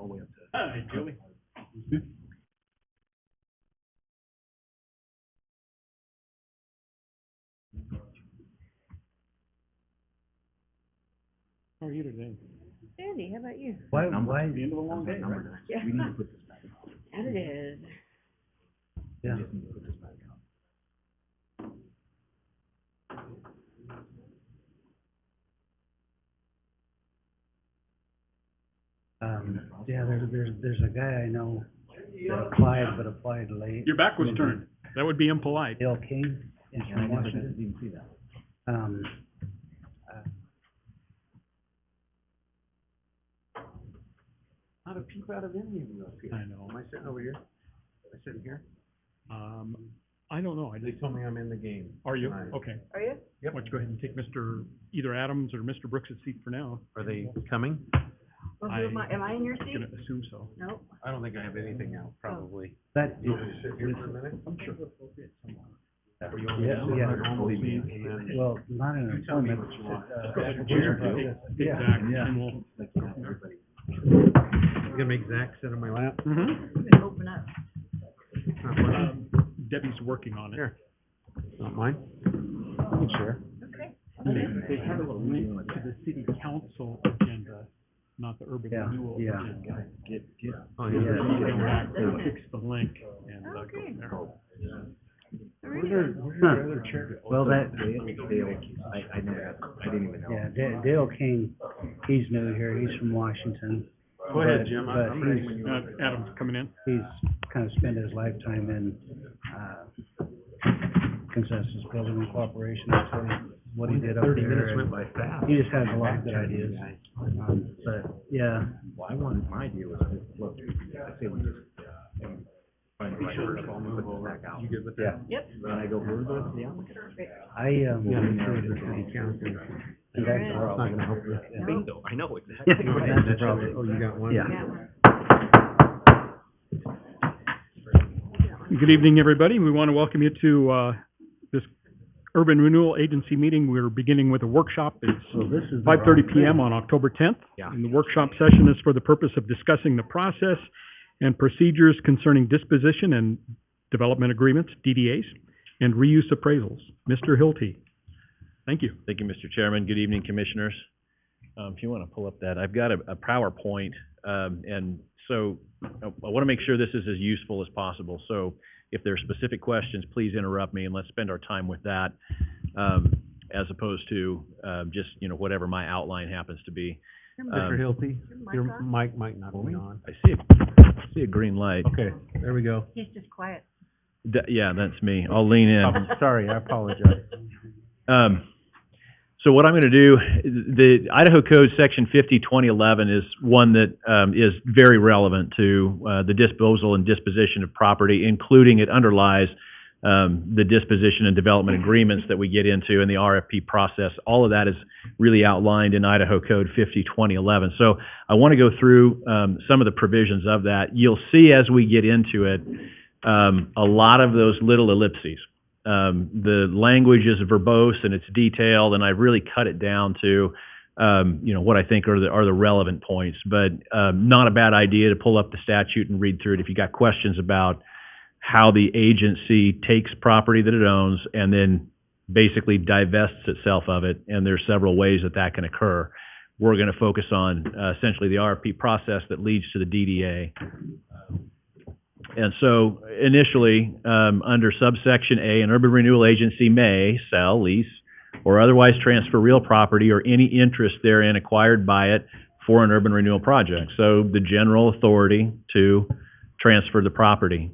all the way up to. Hi, Julie. How are you today? Sandy, how about you? Why The end of a long day, right? Yeah. We need to put this back out. And it is. Yeah. We just need to put this back out. Yeah, there's a guy I know that applied late. Your back was turned. That would be impolite. Dale King is Yeah, I from never Washington. didn't see that. Not a peep out of any of you up here. I know. Am I sitting over here? Am I sitting here? I don't know. They told me I'm in the game. Are you? tonight. Okay. Are you? Yep. Why don't you go ahead and take either Adams or Mr. Brooks' seat for now? Are they coming? Well, who am I in your I'm seat? gonna assume so. Nope. I don't think I have anything out, probably. That, You want me to sit here for a minute? I'm sure. Or you want me to sit yeah. where I normally be, and then- well, not in You tell me employment. what you want. Yeah, Exactly. yeah. And we'll, You gonna make Zach sit on my lap? Mhm. You can open up. Debbie's working on it. Here. Not mine? You can share. Okay. They have a link to the city council agenda, not the urban Yeah, renewal yeah. agenda. Oh, You yeah. go back Doesn't and it? fix the link and go Okay. from there. Very good. Where's your other chair? Well, that, I never had, I didn't even know. yeah, Dale King, he's new here, he's from Washington. Go ahead, But- Jim, but I'm ready he's- when you are. Adam's coming in. He's kind of spent his lifetime in, consensus building and cooperation, that's what he did up 30 there. minutes and went by fast. He just has a lot of good ideas. But, yeah, Well, my idea was, look, I say we just, find the right word, I'll move over. You good with that? yeah. Yep. Then I go over to the applicant? Perfect. I, Yeah, I'm sure the city council. and that's the It's not problem. gonna help you. Bingo, I know, exactly. Yeah, that's the problem. Oh, you got one? Yeah. That one. Good evening, everybody. We want to welcome you to this Urban Renewal Agency meeting. We're beginning with a workshop. It's So this is. the 5:30 wrong PM thing. on October 10th. Yeah. And the workshop session is for the purpose of discussing the process and procedures concerning disposition and development agreements, DDAs, and reuse appraisals. Mr. Hilty. Thank you. Thank you, Mr. Chairman. Good evening, Commissioners. If you want to pull up that, I've got a PowerPoint, and so I want to make sure this is as useful as possible. So if there are specific questions, please interrupt me and let's spend our time with that, as opposed to just, whatever my outline happens to be. Mr. Hilty, Your your mic on? mic might not be on. I see a green light. Okay, there we go. He's just quiet. Yeah, that's me. I'll lean in. I'm sorry, I apologize. So what I'm going to do, the Idaho Code Section 50/2011 is one that is very relevant to the disposal and disposition of property, including it underlies the disposition and development agreements that we get into in the RFP process. All of that is really outlined in Idaho Code 50/2011. So I want to go through some of the provisions of that. You'll see as we get into it a lot of those little ellipses. The language is verbose and it's detailed, and I've really cut it down to, what I think are the relevant points. But not a bad idea to pull up the statute and read through it if you got questions about how the agency takes property that it owns and then basically divests itself of it. And there's several ways that can occur. We're going to focus on essentially the RFP process that leads to the DDA. And so initially, under subsection A, an urban renewal agency may sell, lease, or otherwise transfer real property or any interest therein acquired by it for an urban renewal project. So the general authority to transfer the property.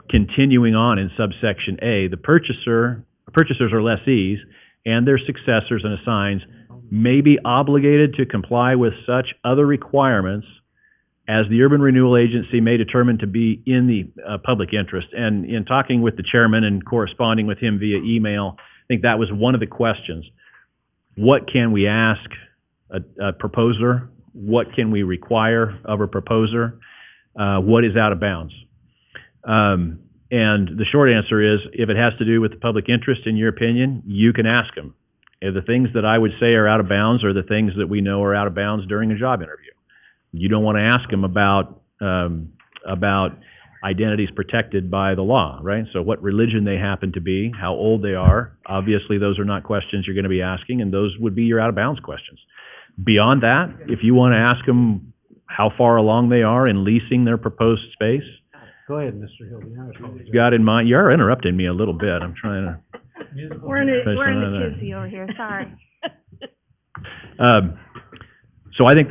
Continuing on in subsection A, the purchasers or lessees and their successors and assigns may be obligated to comply with such other requirements as the urban renewal agency may determine to be in the public interest. And in talking with the chairman and corresponding with him via email, I think that was one of the questions. What can we ask a proposer? What can we require of a proposer? What is out of bounds? And the short answer is, if it has to do with the public interest, in your opinion, you can ask them. If the things that I would say are out of bounds are the things that we know are out of bounds during a job interview. You don't want to ask them about identities protected by the law, right? So what religion they happen to be, how old they are. Obviously, those are not questions you're going to be asking, and those would be your out-of-bounds questions. Beyond that, if you want to ask them how far along they are in leasing their proposed space, Go ahead, Mr. Hilton. I apologize. you've got in mind, you're interrupting me a little bit. I'm trying to... We're in Especially the kids deal here, sorry. So I think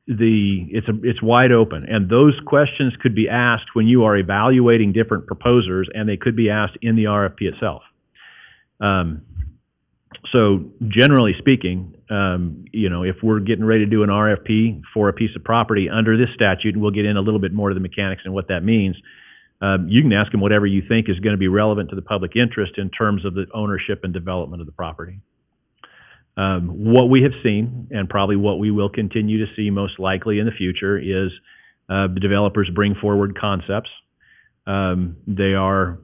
it's wide open, and those questions could be asked when you are evaluating different proposers, and they could be asked in the RFP itself. So generally speaking, if we're getting ready to do an RFP for a piece of property under this statute, and we'll get in a little bit more to the mechanics and what that means, you can ask them whatever you think is going to be relevant to the public interest in terms of the ownership and development of the property. What we have seen, and probably what we will continue to see most likely in the future, is the developers bring forward concepts. They are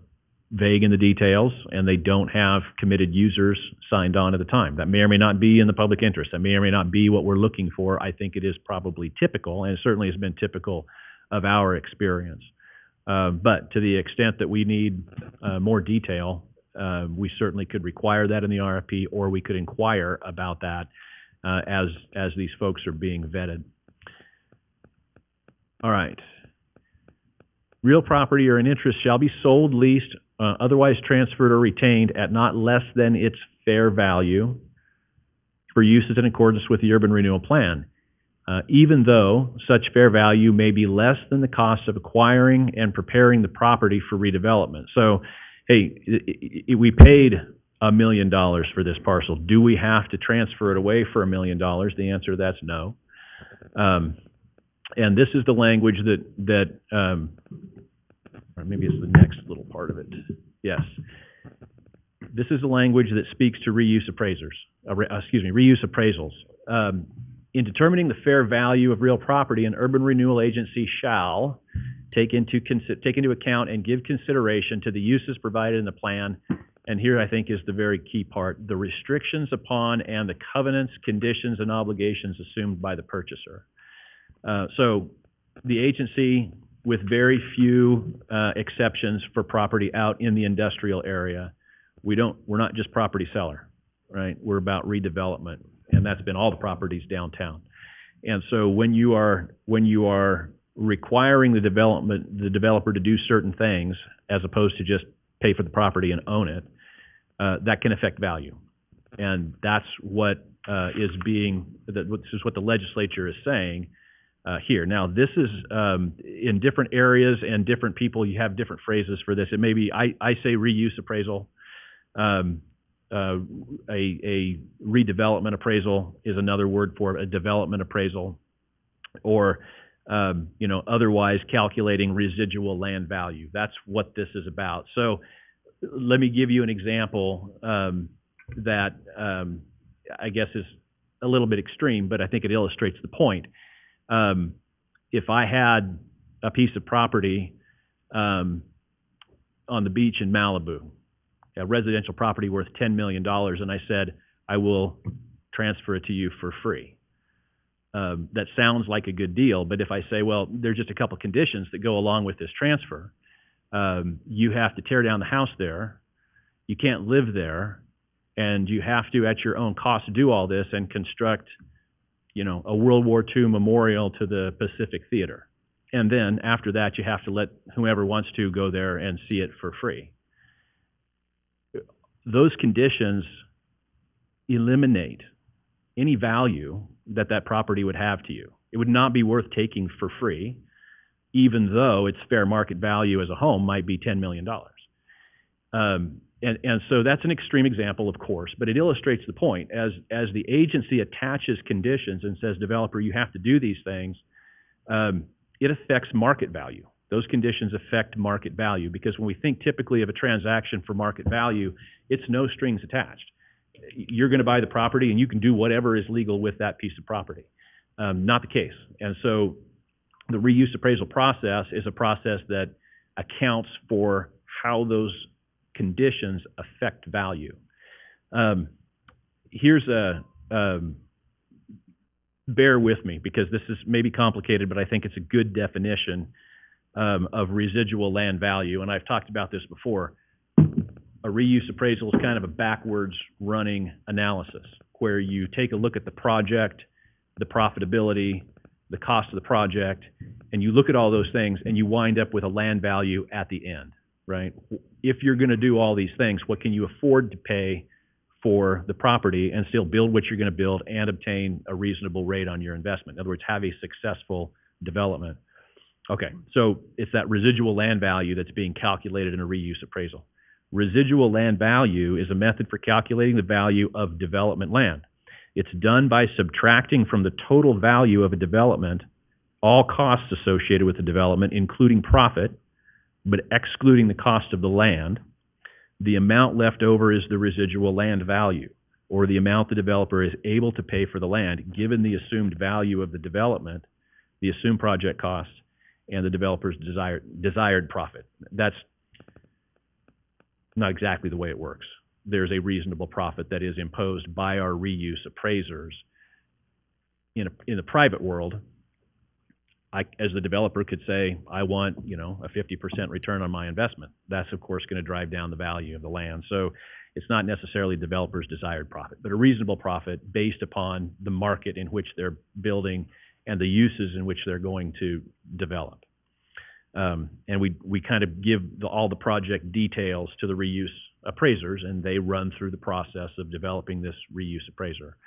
vague in the details, and they don't have committed users signed on at the time. That may or may not be in the public interest. That may or may not be what we're looking for. I think it is probably typical, and it certainly has been typical of our experience. But to the extent that we need more detail, we certainly could require that in the RFP, or we could inquire about that as these folks are being vetted. All right. Real property or an interest shall be sold, leased, otherwise transferred or retained at not less than its fair value for uses in accordance with the urban renewal plan, even though such fair value may be less than the cost of acquiring and preparing the property for redevelopment. So, hey, we paid $1 million for this parcel. Do we have to transfer it away for $1 million? The answer to that's no. And this is the language that or maybe it's the next little part of it. Yes. This is the language that speaks to reuse appraisals. In determining the fair value of real property, an urban renewal agency shall take into account and give consideration to the uses provided in the plan. And here I think is the very key part: the restrictions upon and the covenants, conditions, and obligations assumed by the purchaser. So the agency, with very few exceptions for property out in the industrial area, we're not just property seller, right? We're about redevelopment, and that's been all the properties downtown. And so when you are requiring the developer to do certain things as opposed to just pay for the property and own it, that can affect value. And that's what this is what the legislature is saying here. Now, this is in different areas and different people, you have different phrases for this. It may be, I say reuse appraisal. A redevelopment appraisal is another word for a development appraisal, or otherwise calculating residual land value. That's what this is about. So let me give you an example that I guess is a little bit extreme, but I think it illustrates the point. If I had a piece of property on the beach in Malibu, a residential property worth $10 million, and I said, I will transfer it to you for free. That sounds like a good deal, but if I say, well, there's just a couple conditions that go along with this transfer. You have to tear down the house there, you can't live there, and you have to, at your own cost, do all this and construct, a World War II memorial to the Pacific Theater. And then after that, you have to let whoever wants to go there and see it for free. Those conditions eliminate any value that property would have to you. It would not be worth taking for free, even though its fair market value as a home might be $10 million. And so that's an extreme example, of course, but it illustrates the point. As the agency attaches conditions and says, developer, you have to do these things, it affects market value. Those conditions affect market value, because when we think typically of a transaction for market value, it's no strings attached. You're going to buy the property and you can do whatever is legal with that piece of property. Not the case. And so the reuse appraisal process is a process that accounts for how those conditions affect value. Here's bear with me because this is maybe complicated, but I think it's a good definition of residual land value. And I've talked about this before. A reuse appraisal is kind of a backwards running analysis where you take a look at the project, the profitability, the cost of the project, and you look at all those things and you wind up with a land value at the end, right? If you're going to do all these things, what can you afford to pay for the property and still build what you're going to build and obtain a reasonable rate on your investment? In other words, have a successful development. Okay, so it's that residual land value that's being calculated in a reuse appraisal. Residual land value is a method for calculating the value of development land. It's done by subtracting from the total value of a development all costs associated with the development, including profit, but excluding the cost of the land. The amount left over is the residual land value, or the amount the developer is able to pay for the land, given the assumed value of the development, the assumed project costs, and the developer's desired profit. That's not exactly the way it works. There's a reasonable profit that is imposed by our reuse appraisers. In the private world, as the developer could say, I want, a 50% return on my investment. That's, of course, going to drive down the value of the land. So it's not necessarily the developer's desired profit, but a reasonable profit based upon the market in which they're building and the uses in which they're going to develop. And we kind of give all the project details to the reuse appraisers, and they run through the process of developing this reuse appraiser.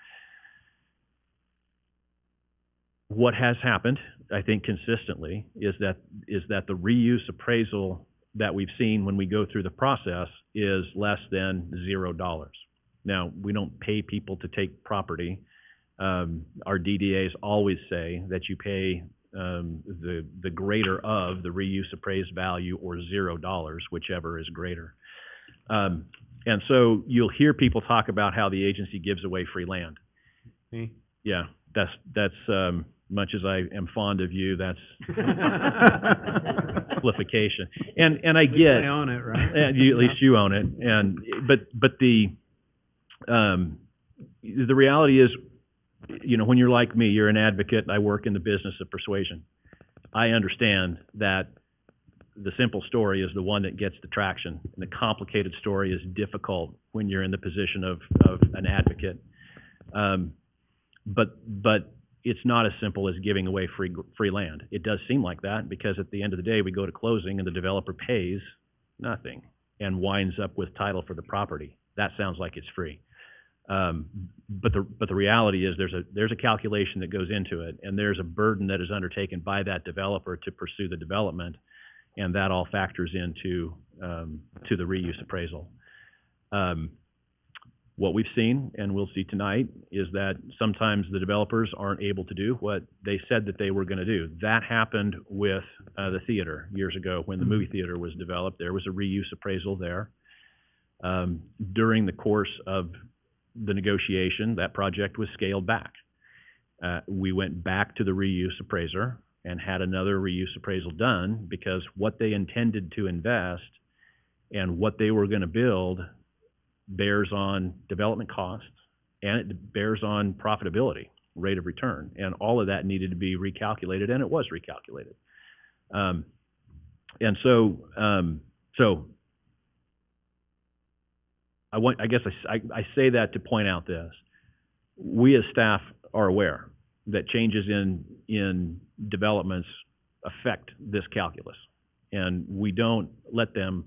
What has happened, I think, consistently is that the reuse appraisal that we've seen when we go through the process is less than $0. Now, we don't pay people to take property. Our DDAs always say that you pay the greater of the reuse appraised value or $0, whichever is greater. And so you'll hear people talk about how the agency gives away free land. Yeah, that's much as I am fond of you, that's simplification. And I get, I own it, right? at least you own it. And but the reality is, when you're like me, you're an advocate. I work in the business of persuasion. I understand that the simple story is the one that gets the traction, and the complicated story is difficult when you're in the position of an advocate. But it's not as simple as giving away free land. It does seem like that because at the end of the day, we go to closing and the developer pays nothing and winds up with title for the property. That sounds like it's free. But the reality is there's a calculation that goes into it, and there's a burden that is undertaken by that developer to pursue the development, and that all factors into to the reuse appraisal. What we've seen, and we'll see tonight, is that sometimes the developers aren't able to do what they said that they were going to do. That happened with the theater years ago when the movie theater was developed. There was a reuse appraisal there. During the course of the negotiation, that project was scaled back. We went back to the reuse appraiser and had another reuse appraisal done because what they intended to invest and what they were going to build bears on development costs, and it bears on profitability, rate of return, and all of that needed to be recalculated, and it was recalculated. And so I guess I say that to point out this. We as staff are aware that changes in developments affect this calculus, and we don't let them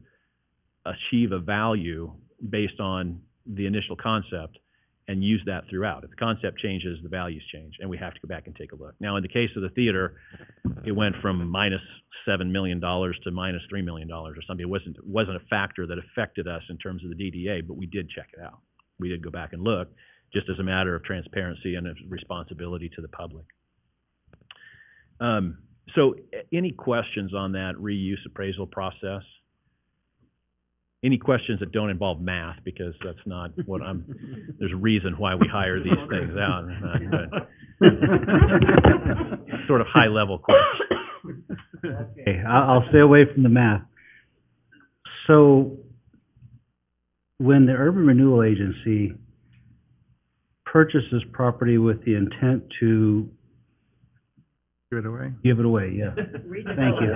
achieve a value based on the initial concept and use that throughout. If the concept changes, the values change, and we have to go back and take a look. Now, in the case of the theater, it went from minus $7 million to minus $3 million or something. It wasn't a factor that affected us in terms of the DDA, but we did check it out. We did go back and look, just as a matter of transparency and of responsibility to the public. So any questions on that reuse appraisal process? Any questions that don't involve math, because that's not what there's a reason why we hire these things out. Sort of high-level questions. Okay, I'll stay away from the math. So when the Urban Renewal Agency purchased this property with the intent to Give it away. give it away, yeah. Thank you.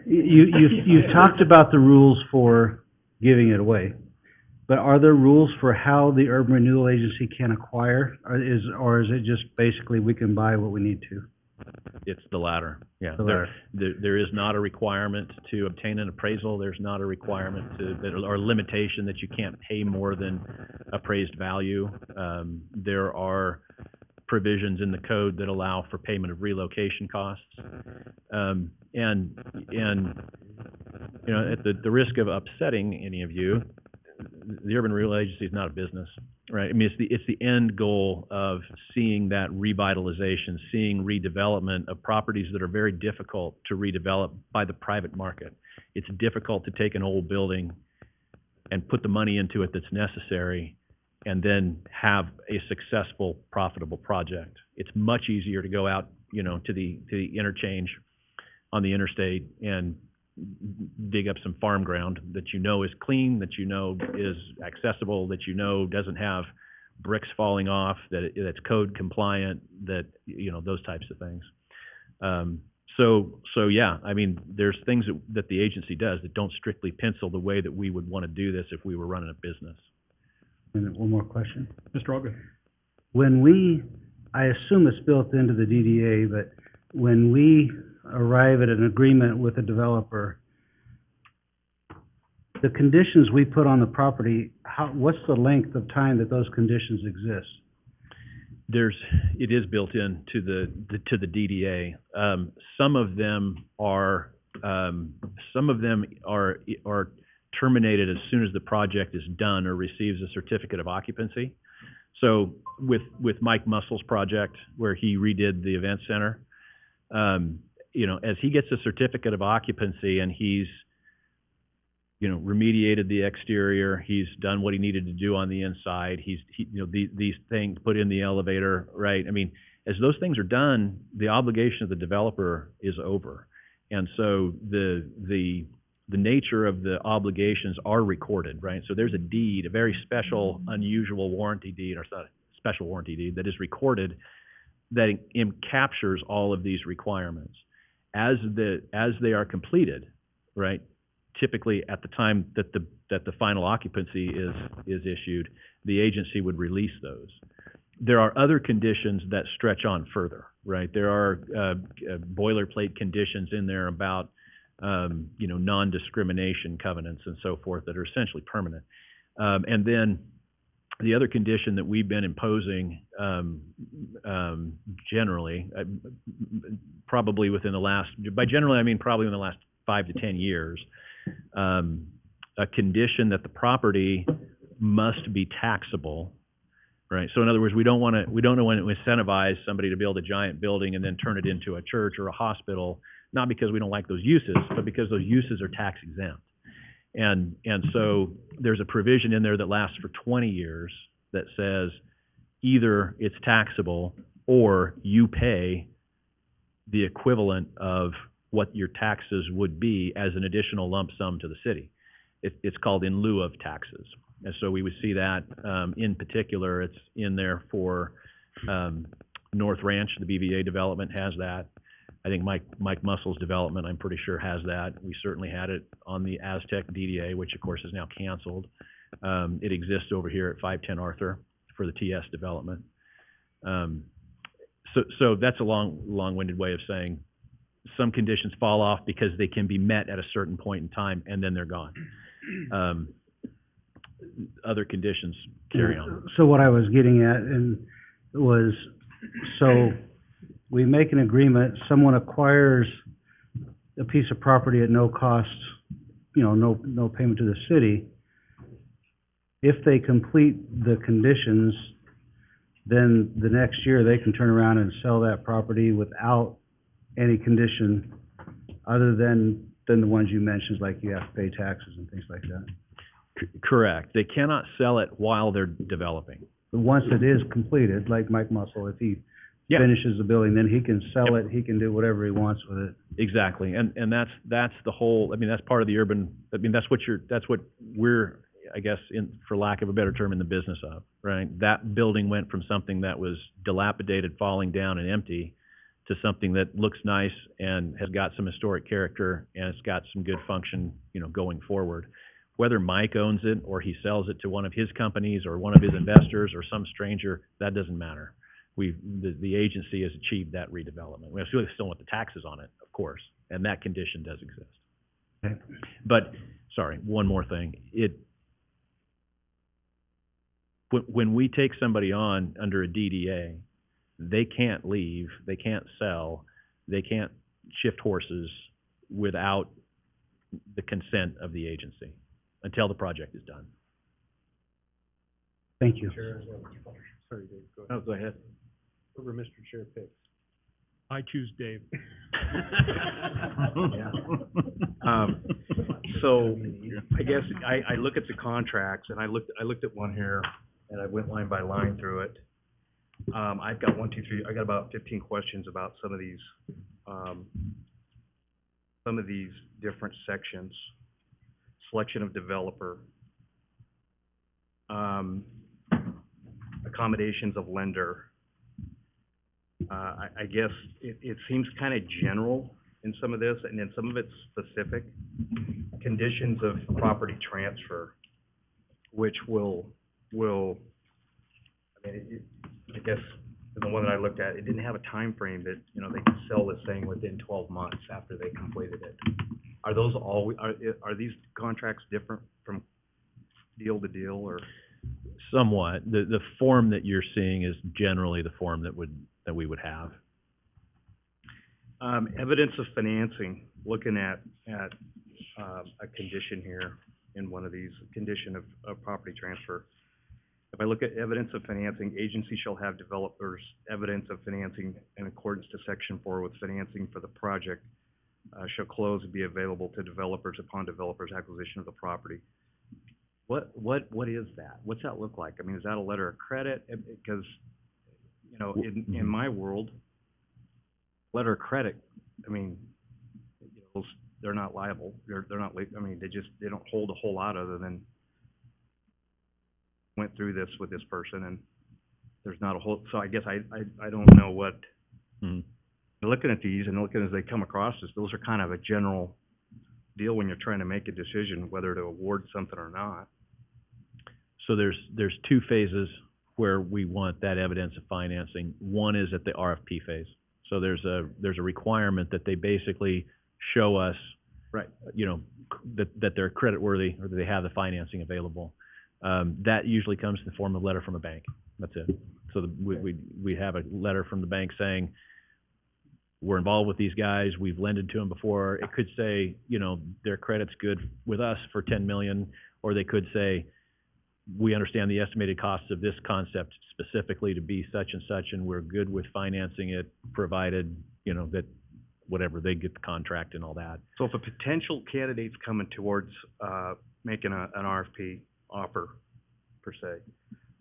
You talked about the rules for giving it away, but are there rules for how the Urban Renewal Agency can acquire, or is it just basically we can buy what we need to? It's the latter, yeah. The latter. There is not a requirement to obtain an appraisal. There's not a requirement or limitation that you can't pay more than appraised value. There are provisions in the code that allow for payment of relocation costs. And you know, at the risk of upsetting any of you, the Urban Renewal Agency is not a business, right? I mean, it's the end goal of seeing that revitalization, seeing redevelopment of properties that are very difficult to redevelop by the private market. It's difficult to take an old building and put the money into it that's necessary and then have a successful, profitable project. It's much easier to go out, you know, to the interchange on the interstate and dig up some farm ground that you know is clean, that you know is accessible, that you know doesn't have bricks falling off, that's code compliant, that, you know, those types of things. So yeah, I mean, there's things that the agency does that don't strictly pencil the way that we would want to do this if we were running a business. And one more question. Mr. Ogden? I assume it's built into the DDA, but when we arrive at an agreement with a developer, the conditions we put on the property, what's the length of time that those conditions exist? It is built in to the DDA. Some of them are terminated as soon as the project is done or receives a certificate of occupancy. So with Mike Mussel's project, where he redid the event center, you know, as he gets a certificate of occupancy and he's, you know, remediated the exterior, he's done what he needed to do on the inside, you know, these things, put in the elevator, right? I mean, as those things are done, the obligation of the developer is over. And so the nature of the obligations are recorded, right? So there's a deed, a very special, unusual warranty deed, or not a special warranty deed, that is recorded that captures all of these requirements. As they are completed, right? Typically at the time that the final occupancy is issued, the agency would release those. There are other conditions that stretch on further, right? There are boilerplate conditions in there about you know, non-discrimination covenants and so forth that are essentially permanent. And then the other condition that we've been imposing generally, probably within the last, by generally I mean probably in the last 5 to 10 years, a condition that the property must be taxable, right? So in other words, we don't want to incentivize somebody to build a giant building and then turn it into a church or a hospital, not because we don't like those uses, but because those uses are tax exempt. And so there's a provision in there that lasts for 20 years that says either it's taxable or you pay the equivalent of what your taxes would be as an additional lump sum to the city. It's called in lieu of taxes. And so we would see that in particular, it's in there for North Ranch, the BVA development has that. I think Mike Mussel's development, I'm pretty sure, has that. We certainly had it on the Aztec DDA, which of course is now canceled. It exists over here at 510 Arthur for the TS development. So that's a long-winded way of saying some conditions fall off because they can be met at a certain point in time and then they're gone. Other conditions carry on. So what I was getting at was, so we make an agreement, someone acquires a piece of property at no cost, you know, no payment to the city. If they complete the conditions, then the next year they can turn around and sell that property without any condition other than the ones you mentioned, like you have to pay taxes and things like that. Correct. They cannot sell it while they're developing. But once it is completed, like Mike Mussel, if he finishes the building, then he can sell it, he can do whatever he wants with it. Exactly. And that's the whole, I mean, that's part of the urban, I mean, that's what we're I guess, for lack of a better term, in the business of, right? That building went from something that was dilapidated, falling down and empty, to something that looks nice and has got some historic character and it's got some good function, going forward. Whether Mike owns it or he sells it to one of his companies or one of his investors or some stranger, that doesn't matter. The agency has achieved that redevelopment. We still want the taxes on it, of course, and that condition does exist. Okay. But, sorry, one more thing. When we take somebody on under a DDA, they can't leave, they can't sell, they can't shift horses without the consent of the agency until the project is done. Thank you. Sorry, Dave, go ahead. Oh, go ahead. Whoever Mr. Chair picks. I choose Dave. So, I guess I look at the contracts, and I looked at one here, and I went line by line through it. I've got I got about 15 questions about some of these different sections. Selection of developer, accommodations of lender. I guess it seems kind of general in some of this, and then some of it's specific. Conditions of property transfer, which will, I guess, the one that I looked at, it didn't have a time frame that, they could sell this thing within 12 months after they completed it. Are those are these contracts different from deal to deal, or? Somewhat. The form that you're seeing is generally the form that we would have. Evidence of financing, looking at a condition here in one of these, condition of property transfer. If I look at evidence of financing, agency shall have developers evidence of financing in accordance to Section 4 with financing for the project shall close and be available to developers upon developers' acquisition of the property. What is that? What's that look like? I mean, is that a letter of credit? Because, in my world, letter of credit, they're not liable. They're not, they don't hold a whole lot other than went through this with this person, and there's not a whole, so I guess I don't know what, looking at these and looking as they come across us, those are kind of a general deal when you're trying to make a decision whether to award something or not. So there's two phases where we want that evidence of financing. One is at the RFP phase. So there's a requirement that they basically show us, Right. That they're creditworthy or that they have the financing available. That usually comes in the form of a letter from a bank. That's it. So we have a letter from the bank saying, we're involved with these guys, we've lended to them before. It could say, their credit's good with us for $10 million, or they could say, we understand the estimated costs of this concept specifically to be such and such, and we're good with financing it, provided, that whatever, they get the contract and all that. So if a potential candidate's coming towards making an RFP offer, per se,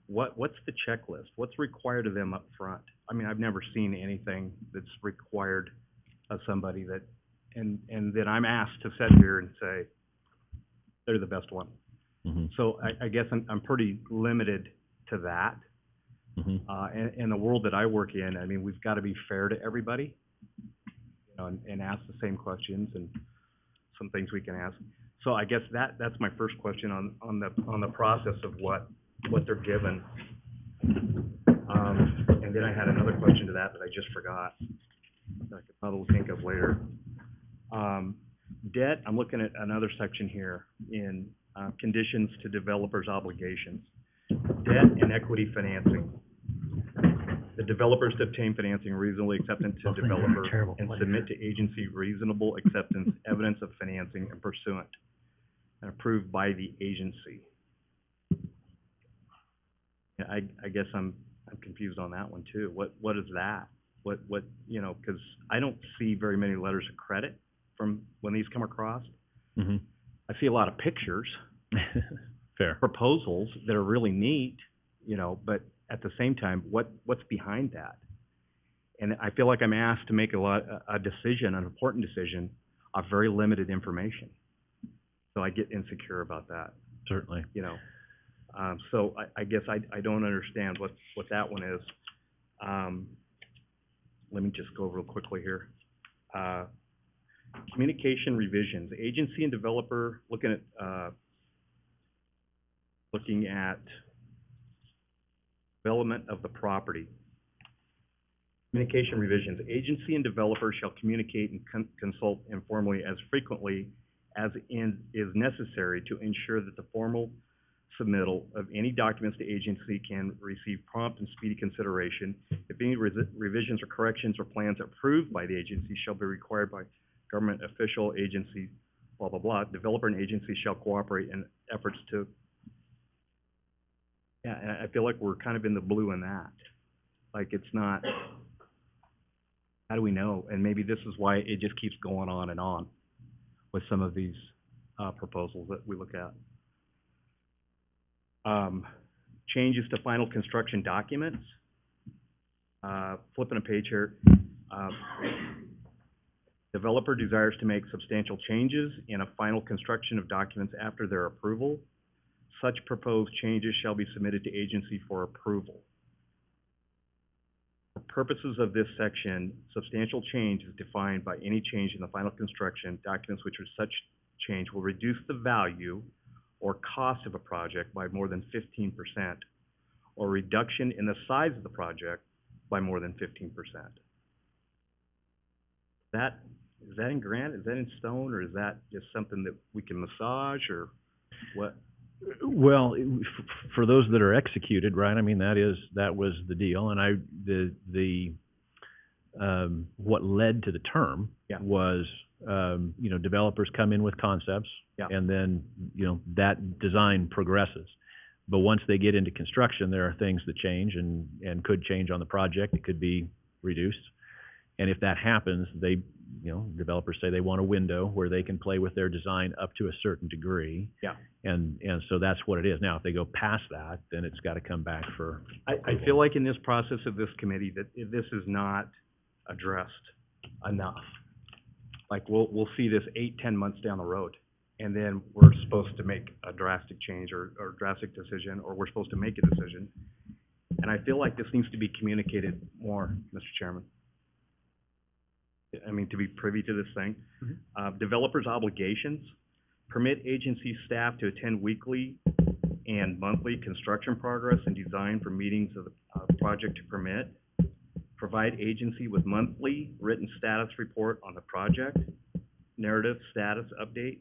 what's the checklist? What's required of them up front? I've never seen anything that's required of somebody that, and then I'm asked to sit here and say, they're the best one. Mm-hmm. So I guess I'm pretty limited to that. Mm-hmm. In the world that I work in, we've got to be fair to everybody, and ask the same questions and some things we can ask. So I guess that's my first question on the process of what they're given. And then I had another question to that I just forgot, that I could probably think of later. Debt, I'm looking at another section here in conditions to developers' obligations. Debt and equity financing. The developers to obtain financing reasonably acceptance to developer and submit to agency reasonable acceptance evidence of financing and pursuant and approved by the agency. Yeah, I guess I'm confused on that one too. What is that? What because I don't see very many letters of credit from when these come across. Mm-hmm. I see a lot of pictures, Fair. proposals that are really neat, but at the same time, what's behind that? And I feel like I'm asked to make a decision, an important decision, of very limited information. So I get insecure about that. Certainly. you know. So I guess I don't understand what that one is. Let me just go real quickly here. Communication revisions, agency and developer looking at development of the property. Communication revisions, agency and developer shall communicate and consult informally as frequently as is necessary to ensure that the formal submittal of any documents to agency can receive prompt and speedy consideration. If any revisions or corrections or plans approved by the agency shall be required by government official, agency, blah, blah, blah, developer and agency shall cooperate in efforts to, yeah, and I feel like we're kind of in the blue in that. Like, it's not, how do we know? And maybe this is why it just keeps going on and on with some of these proposals that we look at. Changes to final construction documents. Flipping a page here. Developer desires to make substantial changes in a final construction of documents after their approval. Such proposed changes shall be submitted to agency for approval. For purposes of this section, substantial change is defined by any change in the final construction documents which such change will reduce the value or cost of a project by more than 15%, or reduction in the size of the project by more than 15%. Is that in granite, is that in stone, or is that just something that we can massage, or what? Well, for those that are executed, right, I mean, that was the deal, and what led to the term was, developers come in with concepts, and then, that design progresses. But once they get into construction, there are things that change and could change on the project. It could be reduced. And if that happens, developers say they want a window where they can play with their design up to a certain degree. Yeah. And so that's what it is. Now, if they go past that, then it's got to come back for I feel like in this process of this committee that this is not addressed enough. Like, we'll see this 8-10 months down the road, and then we're supposed to make a drastic change or drastic decision, or we're supposed to make a decision. And I feel like this needs to be communicated more, Mr. Chairman. I mean, to be privy to this thing. Mm-hmm. Developers' obligations, permit agency staff to attend weekly and monthly construction progress and design for meetings of the project to permit, provide agency with monthly written status report on the project, narrative status update.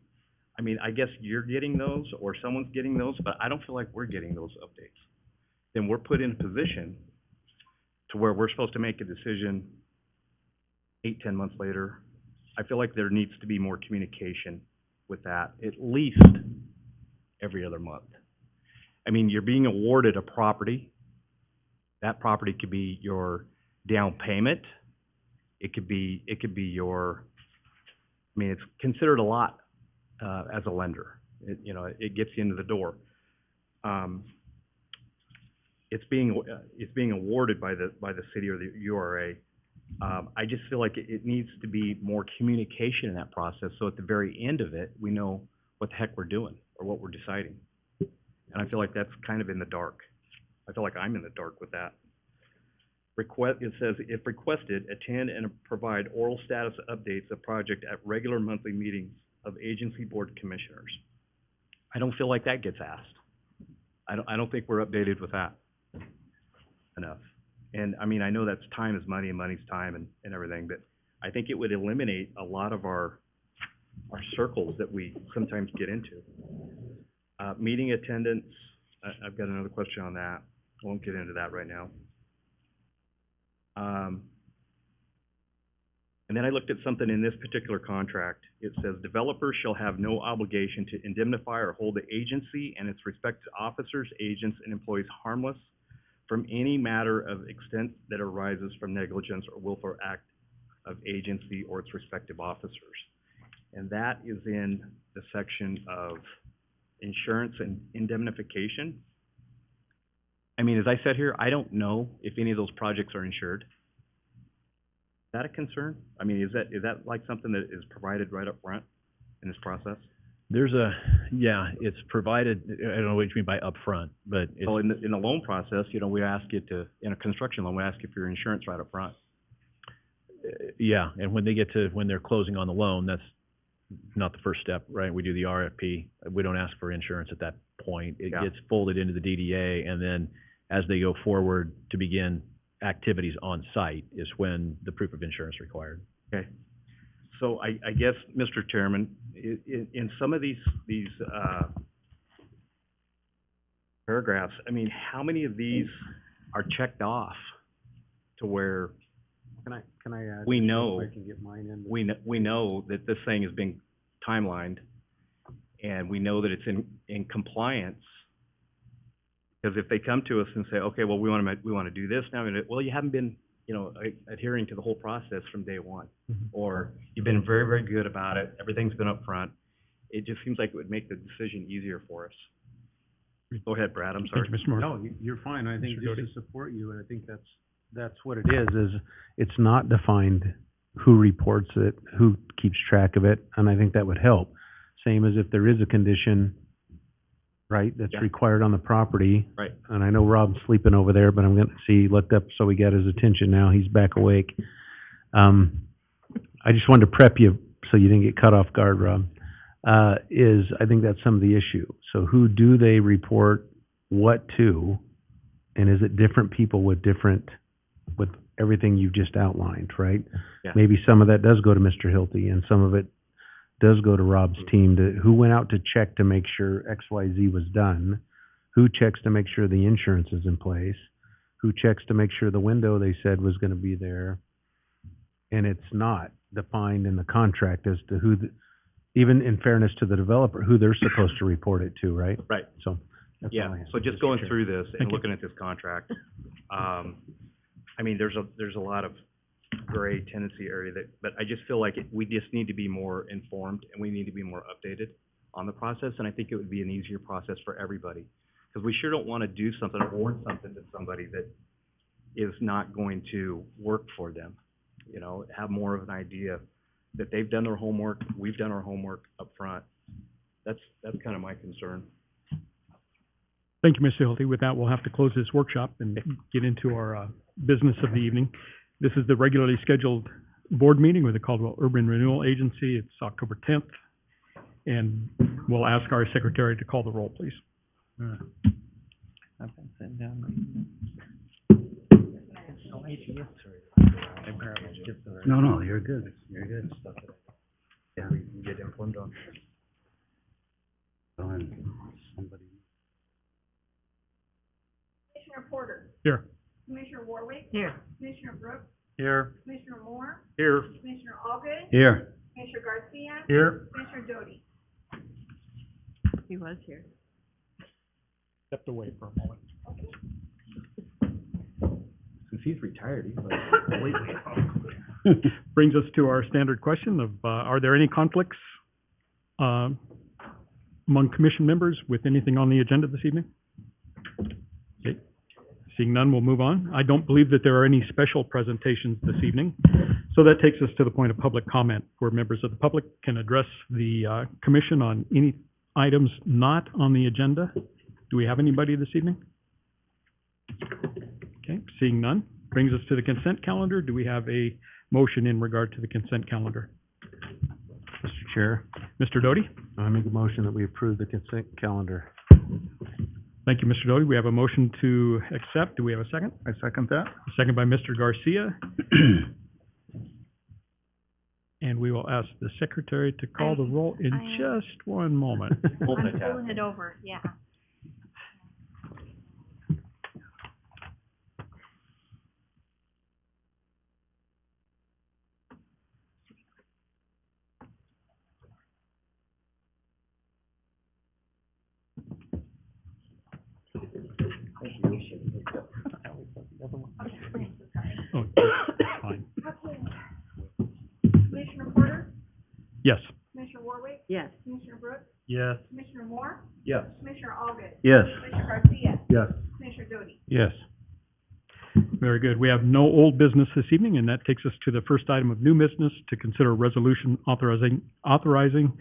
I mean, I guess you're getting those or someone's getting those, but I don't feel like we're getting those updates. Then we're put in a position to where we're supposed to make a decision 8-10 months later. I feel like there needs to be more communication with that, at least every other month. I mean, you're being awarded a property. That property could be your down payment. It could be your, I mean, it's considered a lot as a lender. It gets you into the door. It's being awarded by the city or the URA. I just feel like it needs to be more communication in that process, so at the very end of it, we know what the heck we're doing or what we're deciding. And I feel like that's kind of in the dark. I feel like I'm in the dark with that. It says, if requested, attend and provide oral status updates of project at regular monthly meetings of agency board commissioners. I don't feel like that gets asked. I don't think we're updated with that enough. And I mean, I know that's time is money and money's time and everything, but I think it would eliminate a lot of our circles that we sometimes get into. Meeting attendance, I've got another question on that. I won't get into that right now. And then I looked at something in this particular contract. It says developers shall have no obligation to indemnify or hold the agency and its respective officers, agents, and employees harmless from any matter of extent that arises from negligence or willful act of agency or its respective officers. And that is in the section of insurance and indemnification. I mean, as I said here, I don't know if any of those projects are insured. Is that a concern? I mean, is that like something that is provided right up front in this process? There's it's provided, I don't know what you mean by upfront, but it's, Well, in the loan process, we ask you to, in a construction loan, we ask you for your insurance right up front. yeah, and when they're closing on the loan, that's not the first step, right? We do the RFP. We don't ask for insurance at that point. It Yeah. gets folded into the DDA, and then as they go forward to begin activities on site is when the proof of insurance is required. Okay. So I guess, Mr. Chairman, in some of these paragraphs, I mean, how many of these are checked off to where Can I add? we know, I can get mine in. we know that this thing is being timelined, and we know that it's in compliance? Because if they come to us and say, okay, well, we want to do this now, and well, you haven't been, adhering to the whole process from day one, or you've been very, very good about it, everything's been upfront, it just seems like it would make the decision easier for us. Go ahead, Brad, I'm sorry. Thank you, Mr. Moore. No, you're fine. I think Mr. just Doty. to support you, and I think that's what it is it's not defined who reports it, who keeps track of it, and I think that would help. Same as if there is a condition, right, that's Yeah. required on the property. Right. And I know Rob's sleeping over there, but I'm gonna see, looked up, so we got his attention now, he's back awake. I just wanted to prep you so you didn't get caught off guard, Rob. I think that's some of the issue. So who do they report what to? And is it different people with everything you've just outlined, right? Yeah. Maybe some of that does go to Mr. Hilty, and some of it does go to Rob's team who went out to check to make sure XYZ was done, who checks to make sure the insurance is in place, who checks to make sure the window they said was gonna be there, and it's not defined in the contract as to who, even in fairness to the developer, who they're supposed to report it to, right? Right. So, that's all I Yeah, have. so just going through this Thank and you. looking at this contract, I mean, there's a lot of gray tendency area but I just feel like we just need to be more informed, and we need to be more updated on the process, and I think it would be an easier process for everybody. Because we sure don't want to do something, award something to somebody that is not going to work for them. Have more of an idea that they've done their homework, we've done our homework up front. That's kind of my concern. Thank you, Mr. Hilty. With that, we'll have to close this workshop and get into our business of the evening. This is the regularly scheduled board meeting with the Caldwell Urban Renewal Agency. It's October 10th. And we'll ask our secretary to call the roll, please. No, you're good. You're good. Yeah, we can get informed on. Somebody. Commissioner Porter, Here. Commissioner Warwick, Here. Commissioner Brooks, Here. Commissioner Moore, Here. Commissioner Allgood, Here. Commissioner Garcia, Here. Commissioner Doty. He was here. Stepped away for a moment. Since he's retired, he's like completely. Brings us to our standard question of, are there any conflicts among commission members with anything on the agenda this evening? Okay. Seeing none, we'll move on. I don't believe that there are any special presentations this evening. So that takes us to the point of public comment, where members of the public can address the commission on any items not on the agenda. Do we have anybody this evening? Okay, seeing none, brings us to the consent calendar. Do we have a motion in regard to the consent calendar? Mr. Chair, Mr. Doty? I make a motion that we approve the consent calendar. Thank you, Mr. Doty. We have a motion to accept. Do we have a second? I second that. A second by Mr. Garcia. And we will ask the secretary to call the roll in I- just one moment. I'm pulling it over, yeah. Oh, fine. Commissioner Porter, Yes. Commissioner Warwick, Yes. Commissioner Brooks, Yes. Commissioner Moore, Yes. Commissioner Allgood, Yes. Commissioner Garcia, Yes. Commissioner Doty. Yes. Very good. We have no old business this evening, and that takes us to the first item of new business, to consider a resolution authorizing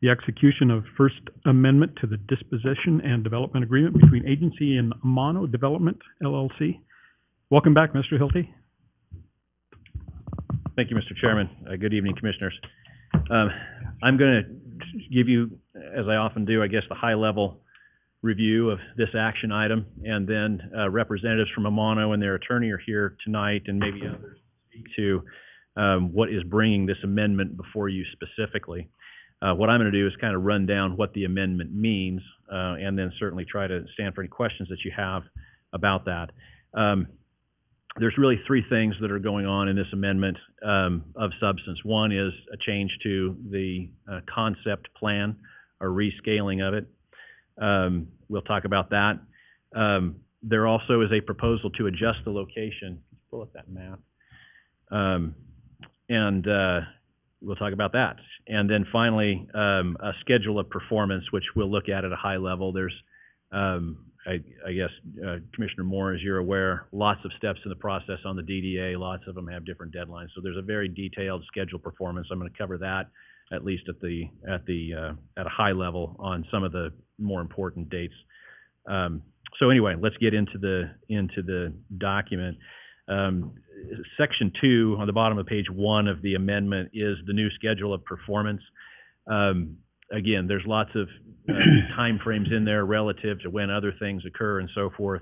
the execution of First Amendment to the Disposition and Development Agreement between agency and Amano Development LLC. Welcome back, Mr. Hilty. Thank you, Mr. Chairman. Good evening, Commissioners. I'm going to give you, as I often do, I guess, the high-level review of this action item, and then representatives from Amano and their attorney are here tonight, and maybe others speak to what is bringing this amendment before you specifically. What I'm going to do is kind of run down what the amendment means, and then certainly try to stand for any questions that you have about that. There's really three things that are going on in this amendment of substance. One is a change to the concept plan, or rescaling of it. We'll talk about that. There also is a proposal to adjust the location. Pull up that map. And we'll talk about that. And then finally, a schedule of performance, which we'll look at a high level. There's, I guess, Commissioner Moore, as you're aware, lots of steps in the process on the DDA. Lots of them have different deadlines. So there's a very detailed schedule performance. I'm going to cover that at least at a high level on some of the more important dates. So anyway, let's get into the document. Section 2 on the bottom of page 1 of the amendment is the new schedule of performance. Again, there's lots of time frames in there relative to when other things occur and so forth.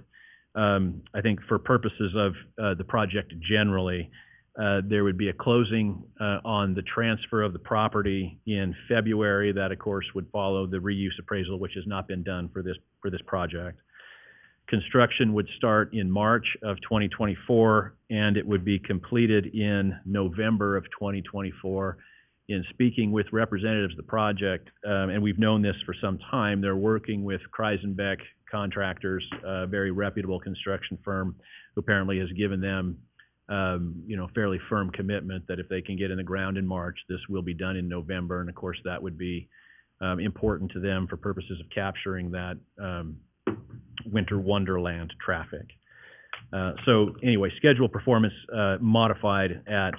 I think for purposes of the project generally, there would be a closing on the transfer of the property in February. That, of course, would follow the reuse appraisal, which has not been done for this project. Construction would start in March of 2024, and it would be completed in November of 2024. In speaking with representatives of the project, and we've known this for some time, they're working with Kreisenbeck Contractors, a very reputable construction firm, who apparently has given them, fairly firm commitment that if they can get in the ground in March, this will be done in November. And of course, that would be important to them for purposes of capturing that winter wonderland traffic. So anyway, schedule performance modified at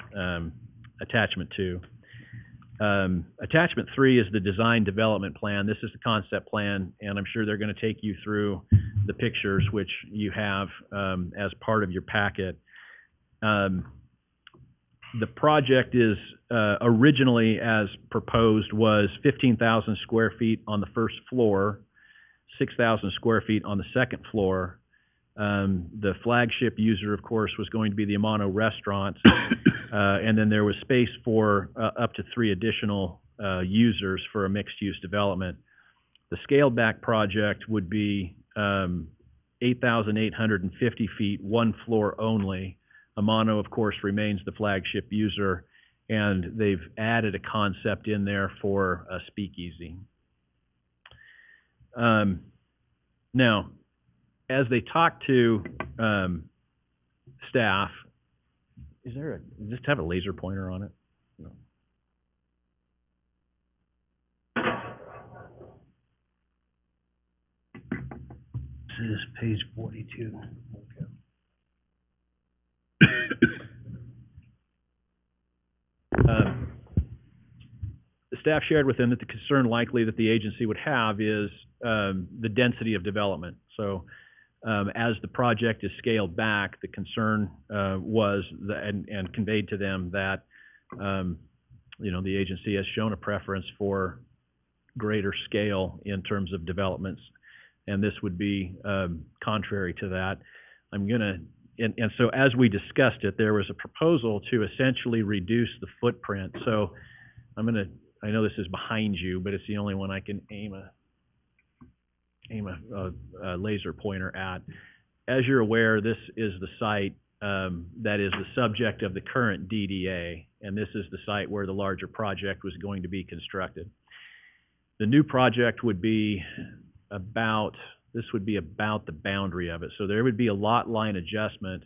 attachment 2. Attachment 3 is the design development plan. This is the concept plan, and I'm sure they're going to take you through the pictures, which you have as part of your packet. The project is originally, as proposed, was 15,000 square feet on the first floor, 6,000 square feet on the second floor. The flagship user, of course, was going to be the Amano restaurant, and then there was space for up to 3 additional users for a mixed-use development. The scaled-back project would be 8,850 feet, one floor only. Amano, of course, remains the flagship user, and they've added a concept in there for a speakeasy. Now, as they talk to staff, does this have a laser pointer on it? No. This is page 42. Okay. The staff shared with them that the concern likely that the agency would have is the density of development. So as the project is scaled back, the concern was, and conveyed to them that, the agency has shown a preference for greater scale in terms of developments, and this would be contrary to that. And so as we discussed it, there was a proposal to essentially reduce the footprint. So I know this is behind you, but it's the only one I can aim a laser pointer at. As you're aware, this is the site that is the subject of the current DDA, and this is the site where the larger project was going to be constructed. The new project would be about the boundary of it. So there would be a lot line adjustment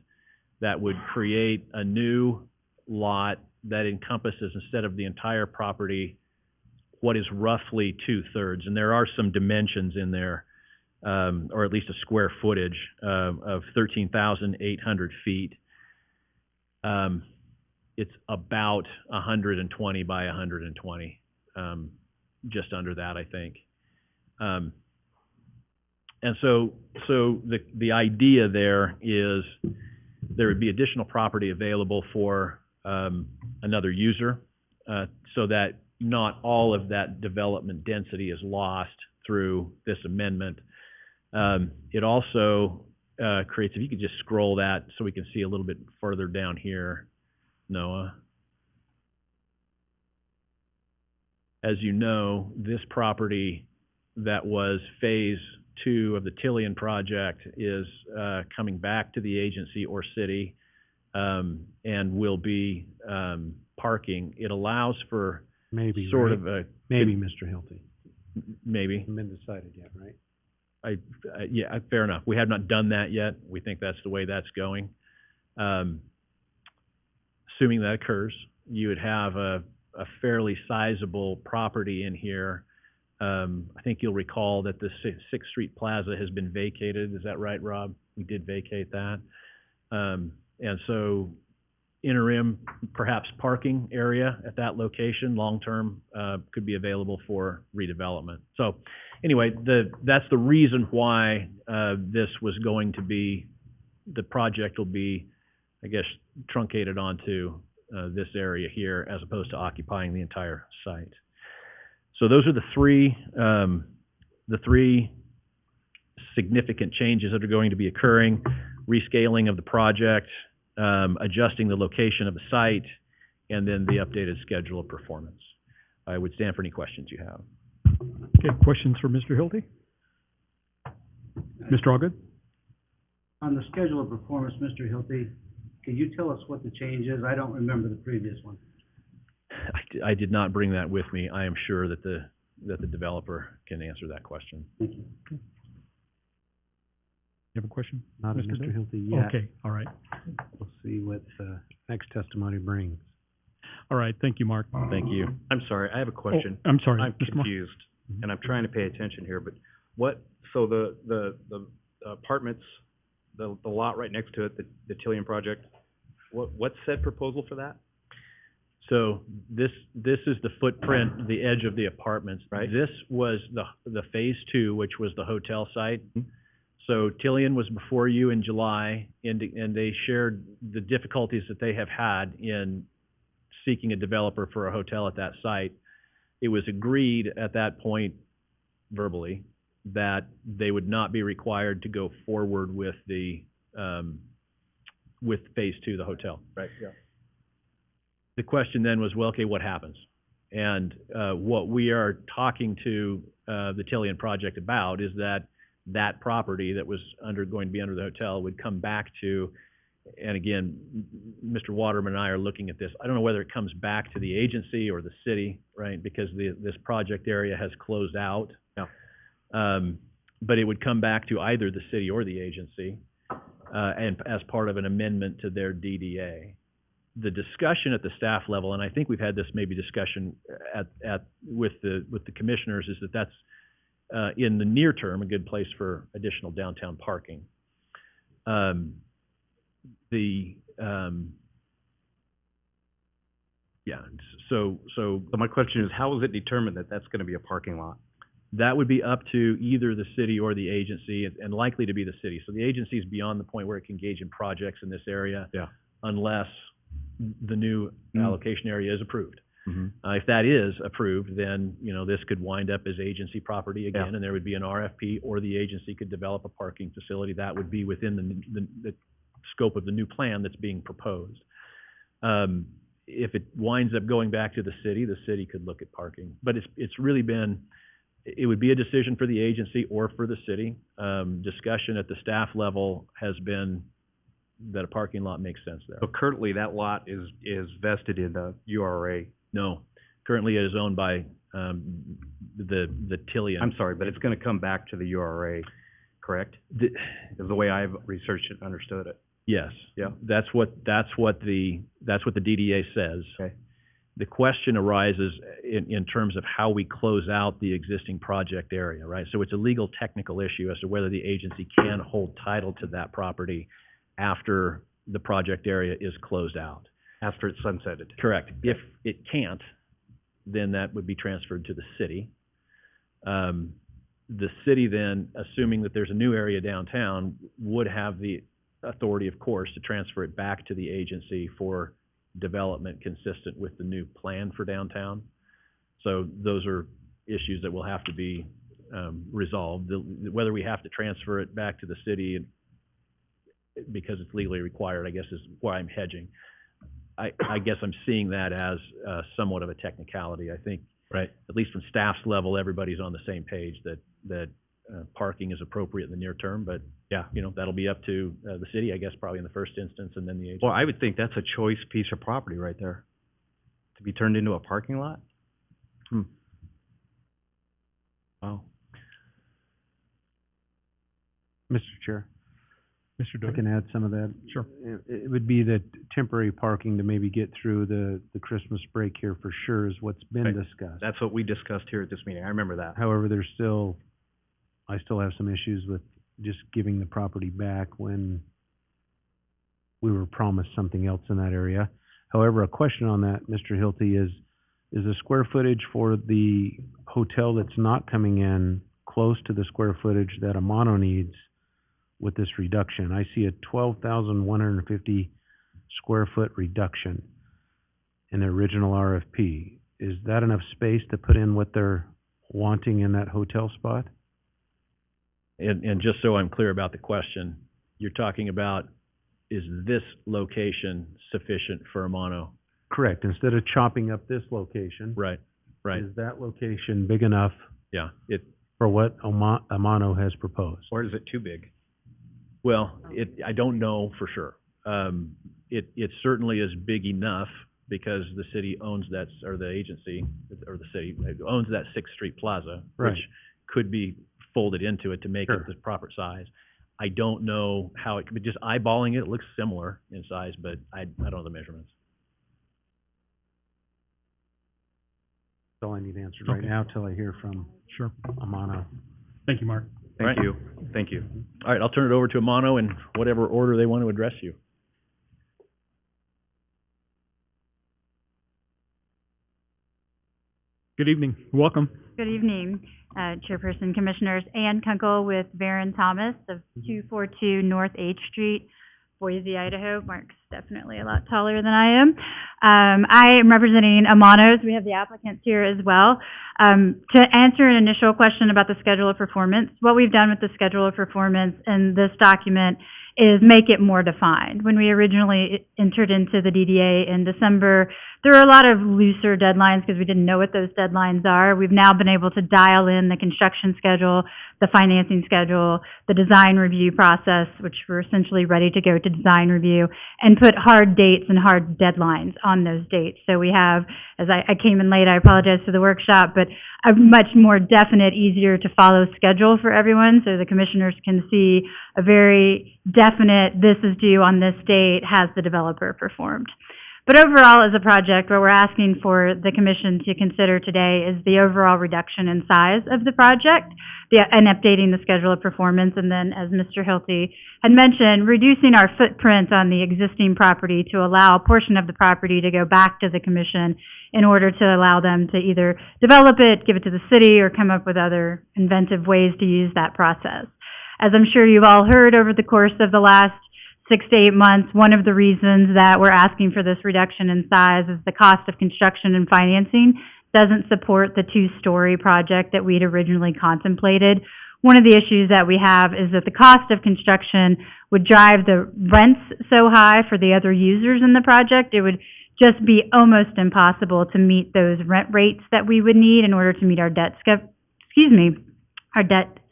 that would create a new lot that encompasses, instead of the entire property, what is roughly 2/3. And there are some dimensions in there, or at least a square footage of 13,800 feet. It's about 120 by 120. just under that, I think. And so the idea there is there would be additional property available for another user, so that not all of that development density is lost through this amendment. It also creates, if you could just scroll that so we can see a little bit further down here, Noah. As you know, this property that was phase 2 of the Tillian project is coming back to the agency or city, and will be parking. It allows for Maybe, sort right? of a, Maybe, Mr. Hilty. maybe. Hasn't been decided yet, right? Yeah, fair enough. We have not done that yet. We think that's the way that's going. Assuming that occurs, you would have a fairly sizable property in here. I think you'll recall that the Sixth Street Plaza has been vacated. Is that right, Rob? We did vacate that. And so interim, perhaps parking area at that location, long-term, could be available for redevelopment. So anyway, that's the reason why this was going to be, the project will be, I guess, truncated onto this area here as opposed to occupying the entire site. So those are the three significant changes that are going to be occurring: rescaling of the project, adjusting the location of the site, and then the updated schedule of performance. I would stand for any questions you have. Okay, questions for Mr. Hilty? Mr. Allgood? On the schedule of performance, Mr. Hilty, could you tell us what the change is? I don't remember the previous one. I did not bring that with me. I am sure that the developer can answer that question. Thank you. You have a question? Not of Mr. Mr. Day? Hilty yet. Okay, all right. We'll see what next testimony brings. All right, thank you, Mark. Thank you. I'm sorry, I have a question. Oh, I'm sorry. I'm Mr. Moore. confused, and I'm trying to pay attention here, but so the apartments, the lot right next to it, the Tillian project, what's said proposal for that? So this is the footprint, the edge of the apartments. Right. This was the phase 2, which was the hotel site. So Tillian was before you in July, and they shared the difficulties that they have had in seeking a developer for a hotel at that site. It was agreed at that point verbally that they would not be required to go forward with with phase 2, the hotel. Right, yeah. The question then was, well, okay, what happens? And what we are talking to the Tillian project about is that property that was going to be under the hotel would come back to, and again, Mr. Waterman and I are looking at this. I don't know whether it comes back to the agency or the city, right? Because this project area has closed out. Yeah. But it would come back to either the city or the agency, and as part of an amendment to their DDA. The discussion at the staff level, and I think we've had this maybe discussion with the commissioners, is that that's in the near term a good place for additional downtown parking. So my question is, how is it determined that that's gonna be a parking lot? that would be up to either the city or the agency, and likely to be the city. So the agency is beyond the point where it can engage in projects in this area. Yeah. Unless the new allocation area is approved. Mm-hmm. If that is approved, then, this could wind up as agency property again, Yeah. and there would be an RFP, or the agency could develop a parking facility. That would be within the scope of the new plan that's being proposed. If it winds up going back to the city could look at parking. But it's really been, it would be a decision for the agency or for the city. Discussion at the staff level has been that a parking lot makes sense there. So currently, that lot is vested in the URA. No, currently it is owned by the Tillian. I'm sorry, but it's gonna come back to the URA, correct? Is the way I've researched it and understood it. Yes. Yeah. That's what the DDA says. Okay. The question arises in terms of how we close out the existing project area, right? So it's a legal technical issue as to whether the agency can hold title to that property after the project area is closed out. After it's sunsetted. Correct. If it can't, then that would be transferred to the city. The city then, assuming that there's a new area downtown, would have the authority, of course, to transfer it back to the agency for development consistent with the new plan for downtown. So those are issues that will have to be resolved. Whether we have to transfer it back to the city because it's legally required, I guess, is why I'm hedging. I guess I'm seeing that as somewhat of a technicality. I think, Right. at least from staff's level, everybody's on the same page that parking is appropriate in the near term, but, Yeah. that'll be up to the city, I guess, probably in the first instance, and then the agency. Well, I would think that's a choice piece of property right there, to be turned into a parking lot. Wow. Mr. Chair, Mr. I Doty? can add some of that. Sure. It would be that temporary parking to maybe get through the Christmas break here for sure is what's been Right. discussed. That's what we discussed here at this meeting. I remember that. However, I still have some issues with just giving the property back when we were promised something else in that area. However, a question on that, Mr. Hilty, is the square footage for the hotel that's not coming in close to the square footage that Amano needs with this reduction? I see a 12,150 square foot reduction in the original RFP. Is that enough space to put in what they're wanting in that hotel spot? And just so I'm clear about the question, you're talking about, is this location sufficient for Amano? Correct. Instead of chopping up this location, Right, right, is that location big enough yeah. for what Amano has proposed? Or is it too big? Well, I don't know for sure. It certainly is big enough because the city owns that, or the agency, or the city owns that Sixth Street Plaza, Right. which could be folded into it to make Sure. it the proper size. I don't know how it could be, just eyeballing it, it looks similar in size, but I don't know the measurements. That's all I need answered right Okay. now till I hear from Sure. Amano. Thank you, Mark. Thank Right. you. Thank you. All right, I'll turn it over to Amano in whatever order they want to address you. Good evening. Welcome. Good evening, Chairperson, Commissioners. Ann Kunkel with Baron Thomas of 242 North H Street, Boise, Idaho. Mark's definitely a lot taller than I am. I am representing Amanos. We have the applicants here as well. To answer an initial question about the schedule of performance, what we've done with the schedule of performance in this document is make it more defined. When we originally entered into the DDA in December, there were a lot of looser deadlines because we didn't know what those deadlines are. We've now been able to dial in the construction schedule, the financing schedule, the design review process, which we're essentially ready to go to design review, and put hard dates and hard deadlines on those dates. So we have, as I came in late, I apologize for the workshop, but a much more definite, easier to follow schedule for everyone, so the commissioners can see a very definite, this is due on this date, has the developer performed. But overall, as a project, what we're asking for the commission to consider today is the overall reduction in size of the project, and updating the schedule of performance, and then, as Mr. Hilty had mentioned, reducing our footprint on the existing property to allow a portion of the property to go back to the commission in order to allow them to either develop it, give it to the city, or come up with other inventive ways to use that process. As I'm sure you've all heard over the course of the last 6 to 8 months, one of the reasons that we're asking for this reduction in size is the cost of construction and financing doesn't support the two-story project that we'd originally contemplated. One of the issues that we have is that the cost of construction would drive the rents so high for the other users in the project, it would just be almost impossible to meet those rent rates that we would need in order to meet our debt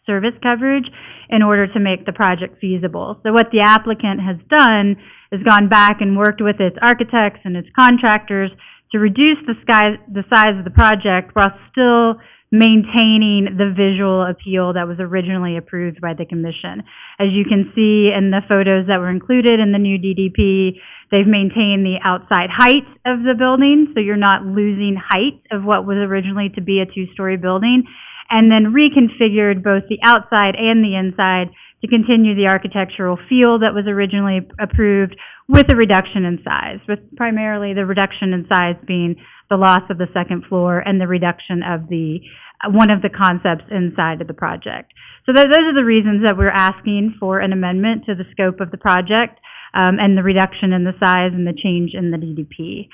service coverage in order to make the project feasible. So what the applicant has done is gone back and worked with its architects and its contractors to reduce the size of the project while still maintaining the visual appeal that was originally approved by the commission. As you can see in the photos that were included in the new DDP, they've maintained the outside height of the building, so you're not losing height of what was originally to be a two-story building. and then reconfigured both the outside and the inside to continue the architectural feel that was originally approved with a reduction in size, with primarily the reduction in size being the loss of the second floor and the reduction of the one of the concepts inside of the project. So those are the reasons that we're asking for an amendment to the scope of the project, and the reduction in the size and the change in the DDP.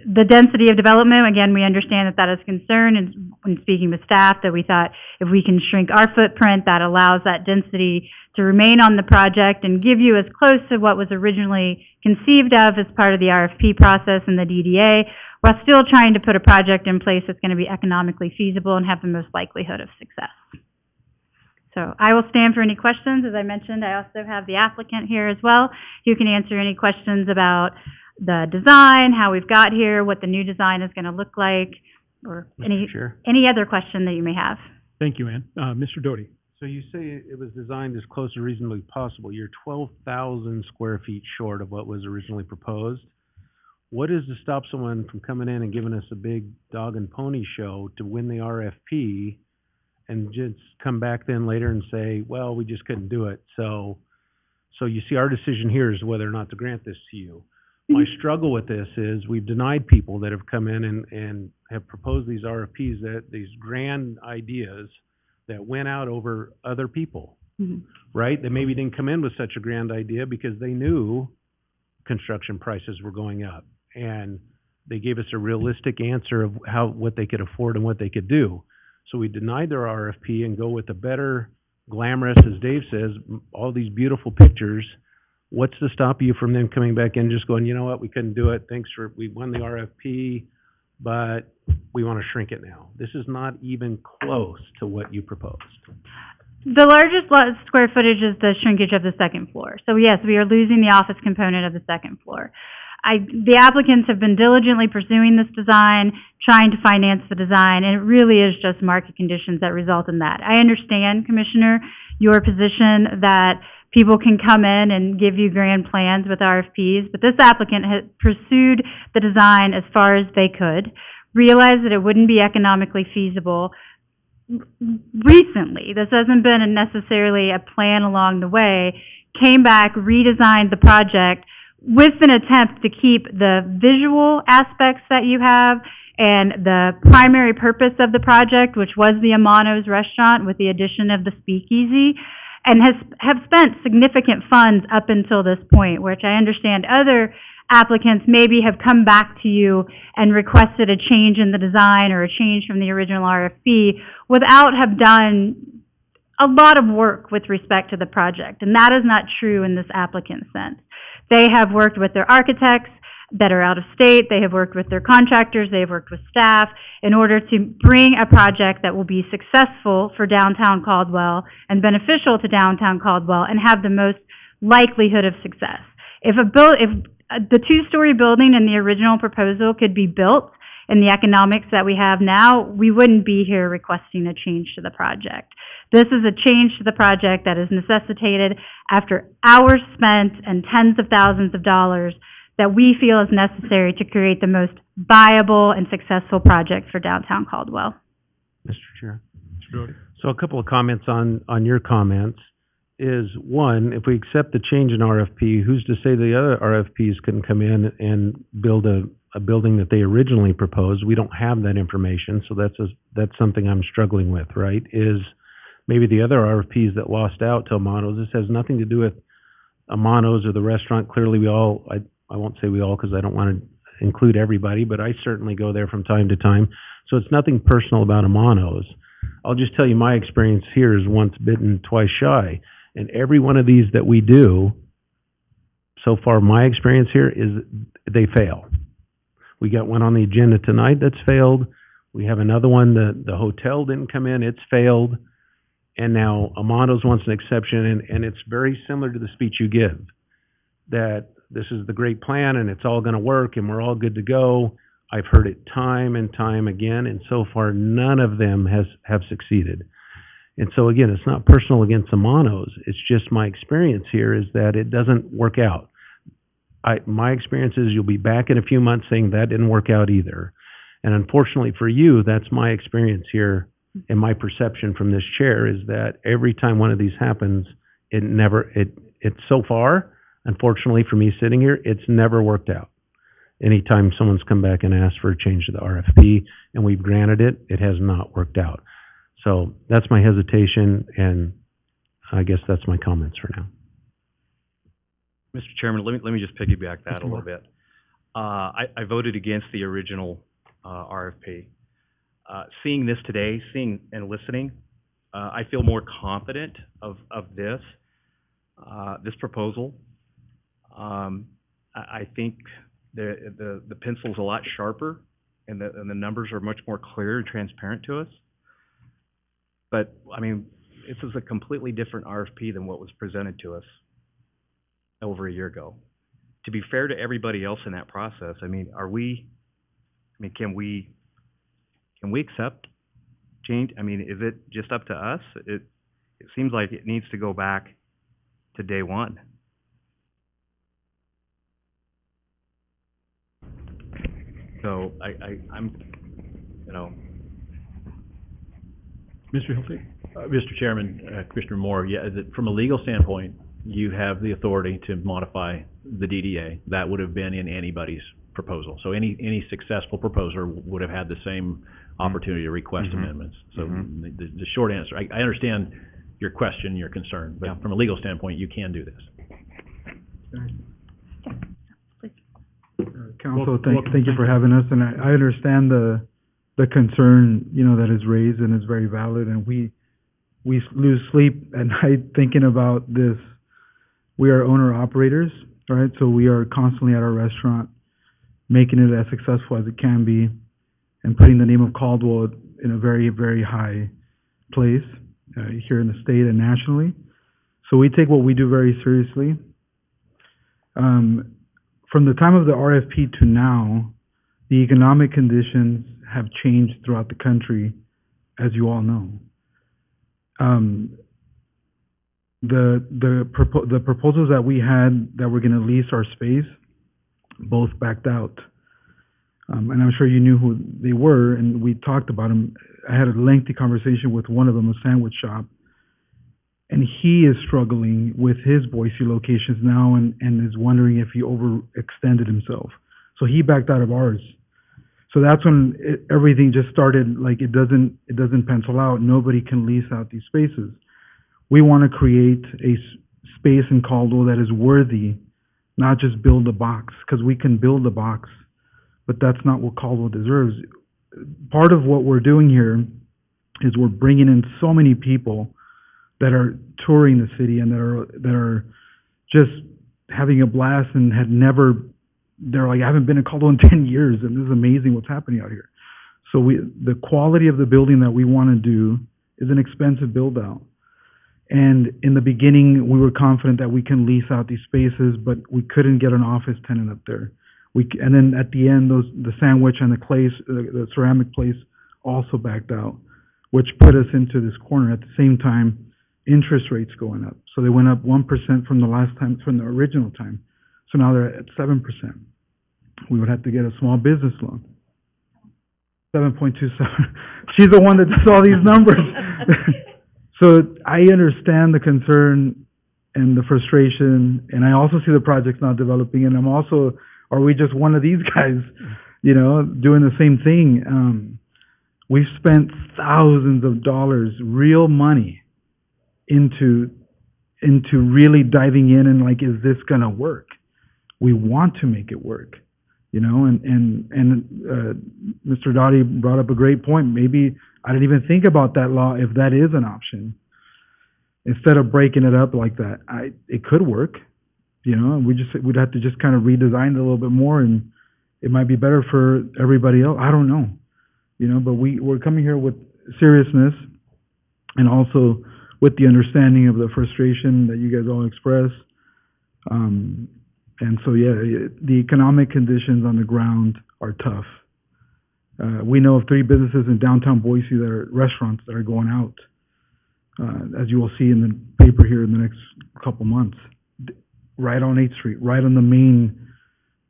The density of development, again, we understand that that is a concern, and when speaking with staff, that we thought if we can shrink our footprint, that allows that density to remain on the project and give you as close to what was originally conceived of as part of the RFP process and the DDA, while still trying to put a project in place that's going to be economically feasible and have the most likelihood of success. So I will stand for any questions. As I mentioned, I also have the applicant here as well, who can answer any questions about the design, how we've got here, what the new design is going to look like, or any other question that you may have. Thank you, Ann. Mr. Doty? So you say it was designed as close as reasonably possible. You're 12,000 square feet short of what was originally proposed. What is to stop someone from coming in and giving us a big dog and pony show to win the RFP and just come back then later and say, well, we just couldn't do it? So you see, our decision here is whether or not to grant this to you. My struggle with this is we've denied people that have come in and have proposed these RFPs, that these grand ideas that went out over other people, right? That maybe didn't come in with such a grand idea because they knew construction prices were going up, and they gave us a realistic answer of what they could afford and what they could do. So we denied their RFP and go with a better, glamorous, as Dave says, all these beautiful pictures. What's to stop you from then coming back in just going, you know what, we couldn't do it, we won the RFP, but we want to shrink it now? This is not even close to what you proposed. The largest square footage is the shrinkage of the second floor. So yes, we are losing the office component of the second floor. The applicants have been diligently pursuing this design, trying to finance the design, and it really is just market conditions that result in that. I understand, Commissioner, your position that people can come in and give you grand plans with RFPs, but this applicant had pursued the design as far as they could, realized that it wouldn't be economically feasible. Recently, this hasn't been necessarily a plan along the way, came back, redesigned the project with an attempt to keep the visual aspects that you have and the primary purpose of the project, which was the Amano's restaurant with the addition of the speakeasy, and have spent significant funds up until this point, which I understand other applicants maybe have come back to you and requested a change in the design or a change from the original RFP without have done a lot of work with respect to the project. And that is not true in this applicant's sense. They have worked with their architects that are out of state. They have worked with their contractors. They have worked with staff in order to bring a project that will be successful for downtown Caldwell and beneficial to downtown Caldwell and have the most likelihood of success. If the two-story building in the original proposal could be built in the economics that we have now, we wouldn't be here requesting a change to the project. This is a change to the project that is necessitated after hours spent and tens of thousands of dollars that we feel is necessary to create the most viable and successful project for downtown Caldwell. Mr. Chair. So a couple of comments on your comments is, one, if we accept the change in RFP, who's to say the other RFPs couldn't come in and build a building that they originally proposed? We don't have that information, so that's something I'm struggling with, right? Is maybe the other RFPs that lost out to Amano's. This has nothing to do with Amano's or the restaurant. Clearly we all, I won't say we all because I don't want to include everybody, but I certainly go there from time to time. So it's nothing personal about Amano's. I'll just tell you my experience here is once bitten, twice shy. And every one of these that we do, so far my experience here is they fail. We got one on the agenda tonight that's failed. We have another one, the hotel didn't come in, it's failed. And now Amano's wants an exception, and it's very similar to the speech you give, that this is the great plan and it's all going to work and we're all good to go. I've heard it time and time again, and so far none of them have succeeded. And so again, it's not personal against Amano's. It's just my experience here is that it doesn't work out. My experience is you'll be back in a few months saying that didn't work out either. And unfortunately for you, that's my experience here and my perception from this chair is that every time one of these happens, it's so far, unfortunately for me sitting here, it's never worked out. Anytime someone's come back and asked for a change to the RFP and we've granted it, it has not worked out. So that's my hesitation, and I guess that's my comments for now. Mr. Chairman, let me just piggyback that a little bit. I voted against the original RFP. Seeing this today, seeing and listening, I feel more confident of this proposal. I think the pencil's a lot sharper, and the numbers are much more clear and transparent to us. But I mean, this is a completely different RFP than what was presented to us over a year ago. To be fair to everybody else in that process, I mean, can we accept change? I mean, is it just up to us? It seems like it needs to go back to day one. So I'm, you know. Mr. Hilty? Mr. Chairman, Commissioner Moore, yeah, from a legal standpoint, you have the authority to modify the DDA. That would have been in anybody's proposal. So any successful proposer would have had the same opportunity to request amendments. So the short answer, I understand your question, your concern, but from a legal standpoint, you can do this. Council, thank you for having us, and I understand the concern, you know, that is raised, and it's very valid, and we lose sleep at night thinking about this. We are owner-operators, right? So we are constantly at our restaurant, making it as successful as it can be, and putting the name of Caldwell in a very, very high place here in the state and nationally. So we take what we do very seriously. From the time of the RFP to now, the economic conditions have changed throughout the country, as you all know. The proposals that we had that were going to lease our space both backed out. And I'm sure you knew who they were, and we talked about them. I had a lengthy conversation with one of them, a sandwich shop, and he is struggling with his Boise locations now and is wondering if he overextended himself. So he backed out of ours. So that's when everything just started, like it doesn't pencil out. Nobody can lease out these spaces. We want to create a space in Caldwell that is worthy, not just build a box, because we can build a box, but that's not what Caldwell deserves. Part of what we're doing here is we're bringing in so many people that are touring the city and that are just having a blast and they're like, I haven't been to Caldwell in 10 years, and this is amazing what's happening out here. So the quality of the building that we want to do is an expensive build out. And in the beginning, we were confident that we can lease out these spaces, but we couldn't get an office tenant up there. And then at the end, the sandwich and the ceramic place also backed out, which put us into this corner. At the same time, interest rates going up. So they went up 1% from the original time. So now they're at 7%. We would have to get a small business loan. 7.27. She's the one that does all these numbers. So I understand the concern and the frustration, and I also see the projects not developing, and are we just one of these guys, you know, doing the same thing? We've spent thousands of dollars, real money, into really diving in and like, is this gonna work? We want to make it work, you know, and Mr. Dottie brought up a great point. Maybe I didn't even think about that law if that is an option. Instead of breaking it up like that, it could work, you know, and we'd have to just kind of redesign it a little bit more, and it might be better for everybody else. I don't know, you know, but we're coming here with seriousness and also with the understanding of the frustration that you guys all express. And so, yeah, the economic conditions on the ground are tough. We know of 3 businesses in downtown Boise that are restaurants that are going out, as you will see in the paper here in the next couple months, right on 8th Street, right on the main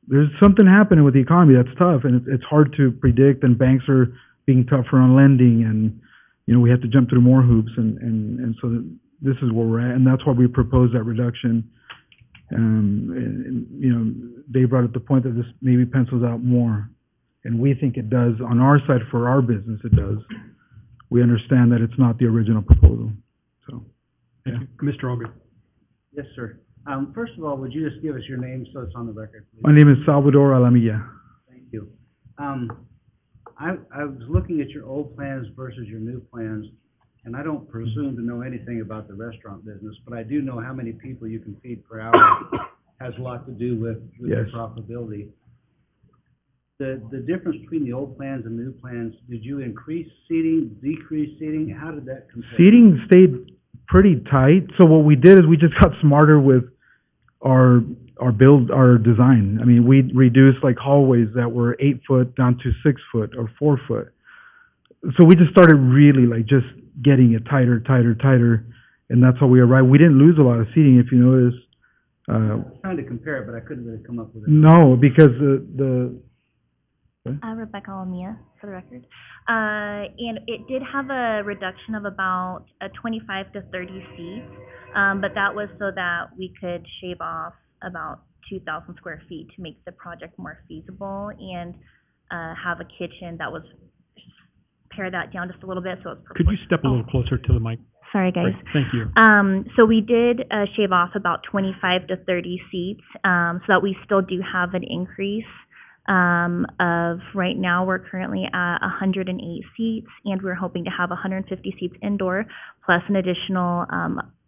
there's something happening with the economy that's tough, and it's hard to predict, and banks are being tougher on lending, and, you know, we have to jump through more hoops, and so this is where we're at, and that's why we proposed that reduction. And, you know, Dave brought up the point that this maybe pencils out more, and we think it does. On our side, for our business, it does. We understand that it's not the original proposal, so. Thank you. Mr. Ogden. Yes, sir. First of all, would you just give us your name so it's on the record, please? My name is Salvador Alamilla. Thank you. I was looking at your old plans versus your new plans, and I don't presume to know anything about the restaurant business, but I do know how many people you can feed per hour has a lot to do with your Yes. profitability. The difference between the old plans and new plans, did you increase seating, decrease seating? How did that compare? Seating stayed pretty tight, so what we did is we just got smarter with our design. I mean, we reduced like hallways that were 8 foot down to 6 foot or 4 foot. So we just started really like just getting it tighter, and that's how we arrived. We didn't lose a lot of seating, if you notice. I was trying to compare it, but I couldn't really come up with it. No, because Rebecca Lamia, for the record. And it did have a reduction of about 25 to 30 seats, but that was so that we could shave off about 2,000 square feet to make the project more feasible and have a kitchen that was, pare that down just a little bit so it's Could you step a little closer to the mic? Sorry, guys. Great, thank you. So we did shave off about 25 to 30 seats, so that we still do have an increase of, right now, we're currently at 108 seats, and we're hoping to have 150 seats indoor, plus an additional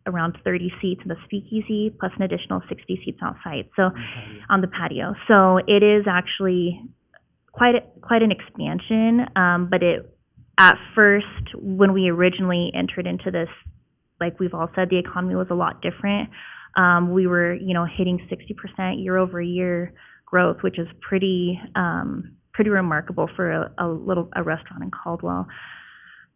around 30 seats in the speakeasy, plus an additional 60 seats outside, so on the patio. So it is actually quite an expansion, but at first, when we originally entered into this, like we've all said, the economy was a lot different. We were, you know, hitting 60% year over year growth, which is pretty remarkable for a restaurant in Caldwell.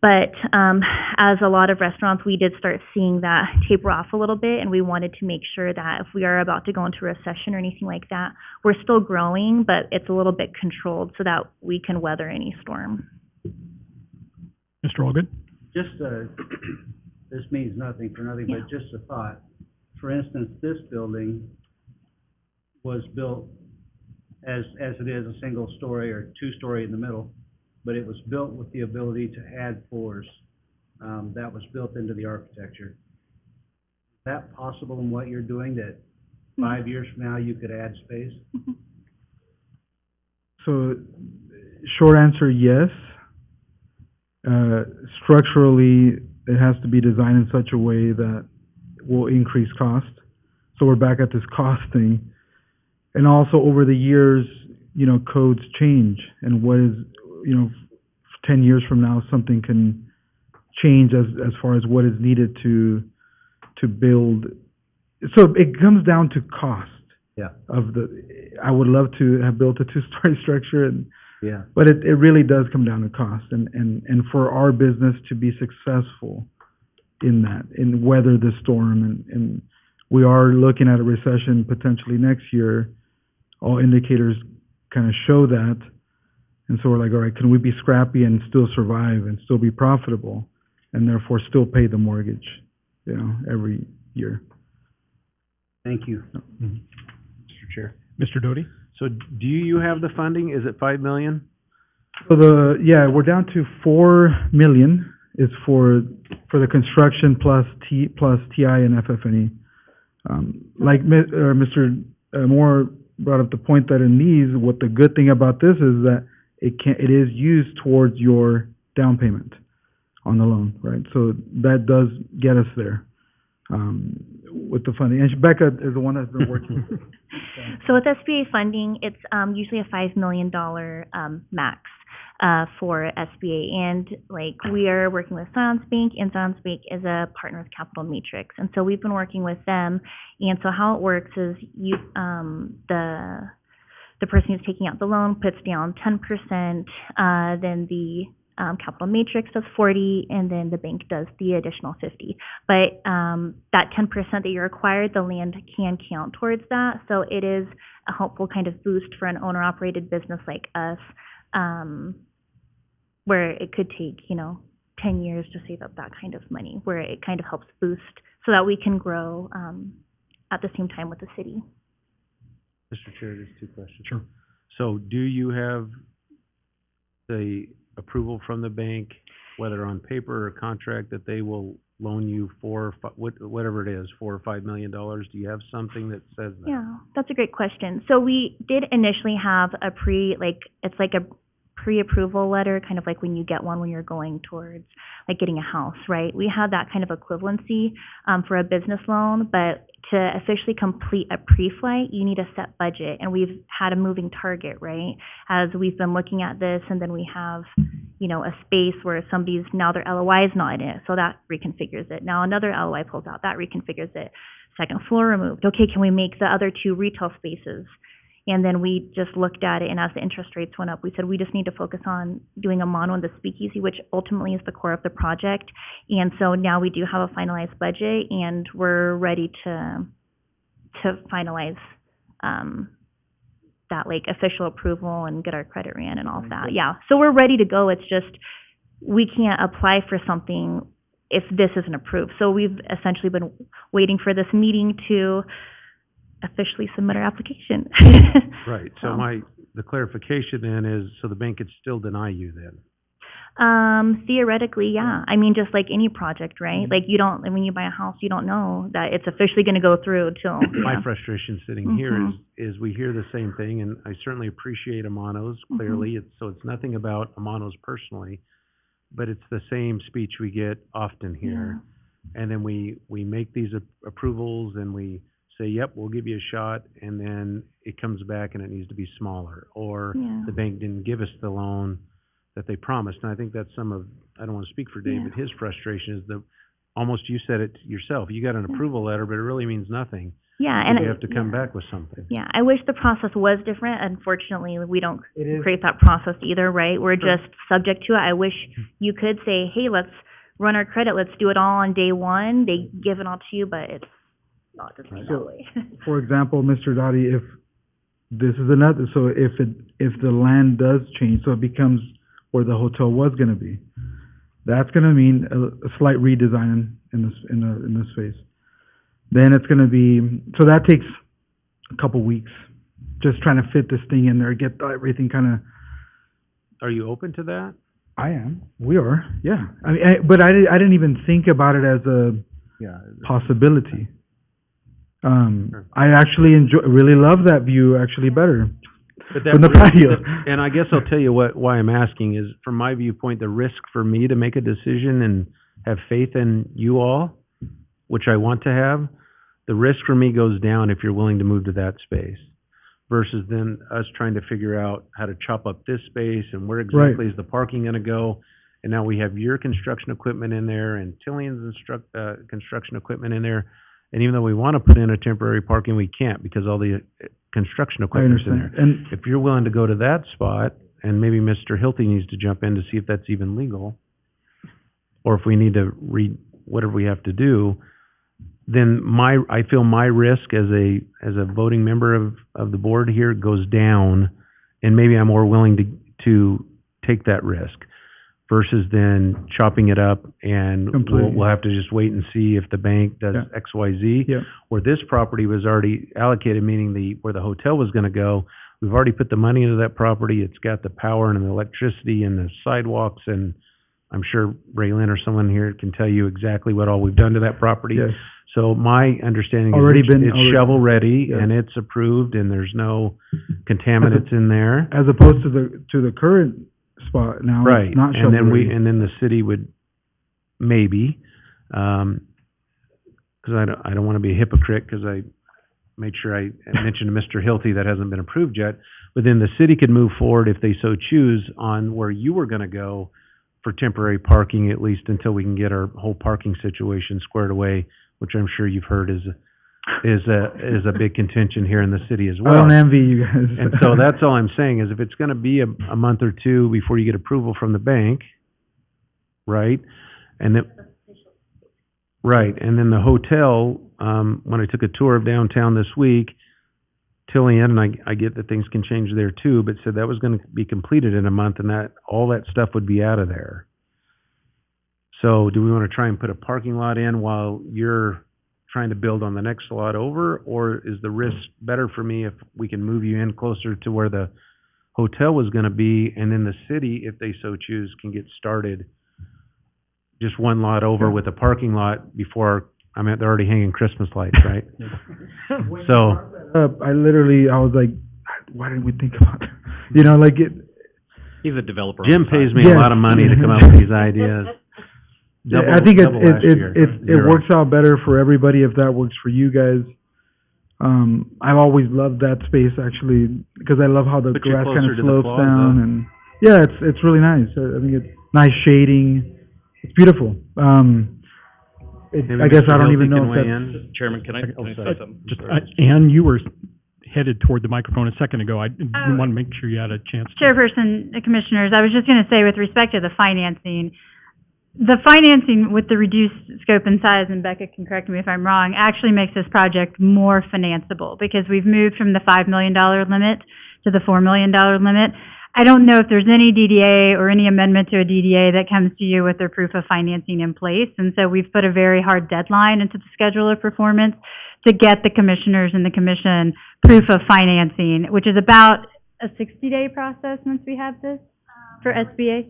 But as a lot of restaurants, we did start seeing that taper off a little bit, and we wanted to make sure that if we are about to go into a recession or anything like that, we're still growing, but it's a little bit controlled so that we can weather any storm. Mr. Allgood? Just, this means nothing for nothing, but just a thought. For instance, this building was built as it is, a single story or 2-story in the middle, but it was built with the ability to add floors. That was built into the architecture. Is that possible in what you're doing, that 5 years from now you could add space? So, short answer, yes. Structurally, it has to be designed in such a way that will increase cost. So we're back at this cost thing. And also over the years, you know, codes change, and what is, you know, 10 years from now, something can change as far as what is needed to build. So it comes down to cost. Yeah. I would love to have built a 2-story structure, and Yeah. but it really does come down to cost, and for our business to be successful in that, and weather the storm, and we are looking at a recession potentially next year. All indicators kind of show that, and so we're like, all right, can we be scrappy and still survive and still be profitable, and therefore still pay the mortgage, you know, every year. Thank you. Mr. Chair. Mr. Doty? So do you have the funding? Is it 5 million? So we're down to 4 million is for the construction plus TI and FF&E. Like Mr. Moore brought up the point that in these, what the good thing about this is that it is used towards your down payment on the loan, right? So that does get us there with the funding. And Becca is the one that's been working with it. So with SBA funding, it's usually a $5 million max for SBA. And like we are working with Science Bank, and Science Bank is a partner with Capital Matrix. And so we've been working with them. And so how it works is the person who's taking out the loan puts down 10%, then the Capital Matrix does 40, and then the bank does the additional 50. But that 10% that you're required, the land can count towards that. So it is a helpful kind of boost for an owner-operated business like us, where it could take, 10 years to save up that kind of money, where it kind of helps boost so that we can grow at the same time with the city. Mr. Chair, there's two questions. Sure. So do you have the approval from the bank, whether on paper or contract, that they will loan you whatever it is, $4 or $5 million? Do you have something that says that? Yeah, that's a great question. So we did initially have a it's like a pre-approval letter, kind of like when you get one when you're going towards like getting a house, right? We had that kind of equivalency for a business loan, but to officially complete a pre-flight, you need a set budget, and we've had a moving target, right? As we've been looking at this, and then we have, a space where now their LOI is not in it, so that reconfigures it. Now another LOI pulls out, that reconfigures it. Second floor removed. Okay, can we make the other 2 retail spaces? And then we just looked at it, and as the interest rates went up, we said we just need to focus on doing a mono and the speakeasy, which ultimately is the core of the project. And so now we do have a finalized budget, and we're ready to finalize that official approval and get our credit ran and all of that. Yeah, so we're ready to go. It's just we can't apply for something if this isn't approved. So we've essentially been waiting for this meeting to officially submit our application. Right, so the clarification then is, so the bank could still deny you then? Theoretically, yeah. I mean, just like any project, right? Mm-hmm. Like when you buy a house, you don't know that it's officially going to go through till. My frustration sitting here is we hear the same thing, and I certainly appreciate Amanos, clearly. It's nothing about Amanos personally, but it's the same speech we get often here. Yeah. And then we make these approvals, and we say, yep, we'll give you a shot, and then it comes back and it needs to be smaller, or the bank didn't give us the loan that they promised. And I think that's I don't want to speak for Dave, but his frustration is almost you said it yourself, you got an approval letter, but it really means nothing. Yeah, and you have to come back with something. Yeah, I wish the process was different. Unfortunately, we don't create that process either, right? We're just subject to it. I wish you could say, hey, let's run our credit, let's do it all on day one. They give it all to you, but it's not the same that way. For example, Mr. Dottie, if this is another, so if the land does change, so it becomes where the hotel was going to be, that's going to mean a slight redesign in this space. Then it's going to be, so that takes a couple weeks, just trying to fit this thing in there, get everything kind of. Are you open to that? I am. We are. Yeah. I mean, but I didn't even think about it as a possibility. I actually really love that view actually better. But that from the patio. And I guess I'll tell you why I'm asking is, from my viewpoint, the risk for me to make a decision and have faith in you all, which I want to have, the risk for me goes down if you're willing to move to that space, versus then us trying to figure out how to chop up this space and where exactly is the parking going to go. And now we have your construction equipment in there and Tillion's construction equipment in there. And even though we want to put in a temporary parking, we can't because all the construction equipment's in there. And if you're willing to go to that spot, and maybe Mr. Hilty needs to jump in to see if that's even legal, or if we need to read whatever we have to do, then I feel my risk as a voting member of the board here goes down, and maybe I'm more willing to take that risk, versus then chopping it up, and we'll have to just wait and see if the bank does X, Y, Z. Yeah. Where this property was already allocated, meaning where the hotel was going to go, we've already put the money into that property. It's got the power and the electricity and the sidewalks, and I'm sure Raylyn or someone here can tell you exactly what all we've done to that property. Yes. So my understanding Already is it's shovel ready and it's approved, and there's no contaminants in there. as opposed to the current spot now, Right, it's not and then shovel-ready. and then the city would maybe, because I don't want to be a hypocrite, because I made sure I mentioned to Mr. Hilty that hasn't been approved yet, but then the city could move forward if they so choose on where you were going to go for temporary parking, at least until we can get our whole parking situation squared away, which I'm sure you've heard is a big contention here in the city as well. I don't envy you guys. And so that's all I'm saying is, if it's going to be a month or two before you get approval from the bank, right? And then, right, and then the hotel, when I took a tour of downtown this week, Tillian, and I get that things can change there too, but said that was gonna be completed in a month and that, all that stuff would be out of there. So do we wanna try and put a parking lot in while you're trying to build on the next lot over? Or is the risk better for me if we can move you in closer to where the hotel was gonna be, and then the city, if they so choose, can get started just one lot over with a parking lot before, I mean, they're already hanging Christmas lights, right? So, I was like, why didn't we think about that? You know, like it, He's a developer. on Jim the pays side. me a lot of money to come up with these ideas. I think Double last year. it Zero. works out better for everybody if that works for you guys. I've always loved that space actually, because I love how the But you're grass kind closer of to the slopes plaza. down and, yeah, it's really nice. I think it's nice shading. It's beautiful. Maybe I guess Mr. I don't even Hilty know can if weigh that's, in. Chairman, can I Oh, say sorry. something? Just, Ann, you were headed toward the microphone a second ago. I Oh. want to make sure you had a chance to. Chairperson, Commissioners, I was just going to say with respect to the financing with the reduced scope and size, and Becca can correct me if I'm wrong, actually makes this project more financeable because we've moved from the $5 million limit to the $4 million limit. I don't know if there's any DDA or any amendment to a DDA that comes to you with their proof of financing in place. And so we've put a very hard deadline into the schedule of performance to get the commissioners and the commission proof of financing, which is about a 60-day process once we have this for SBA.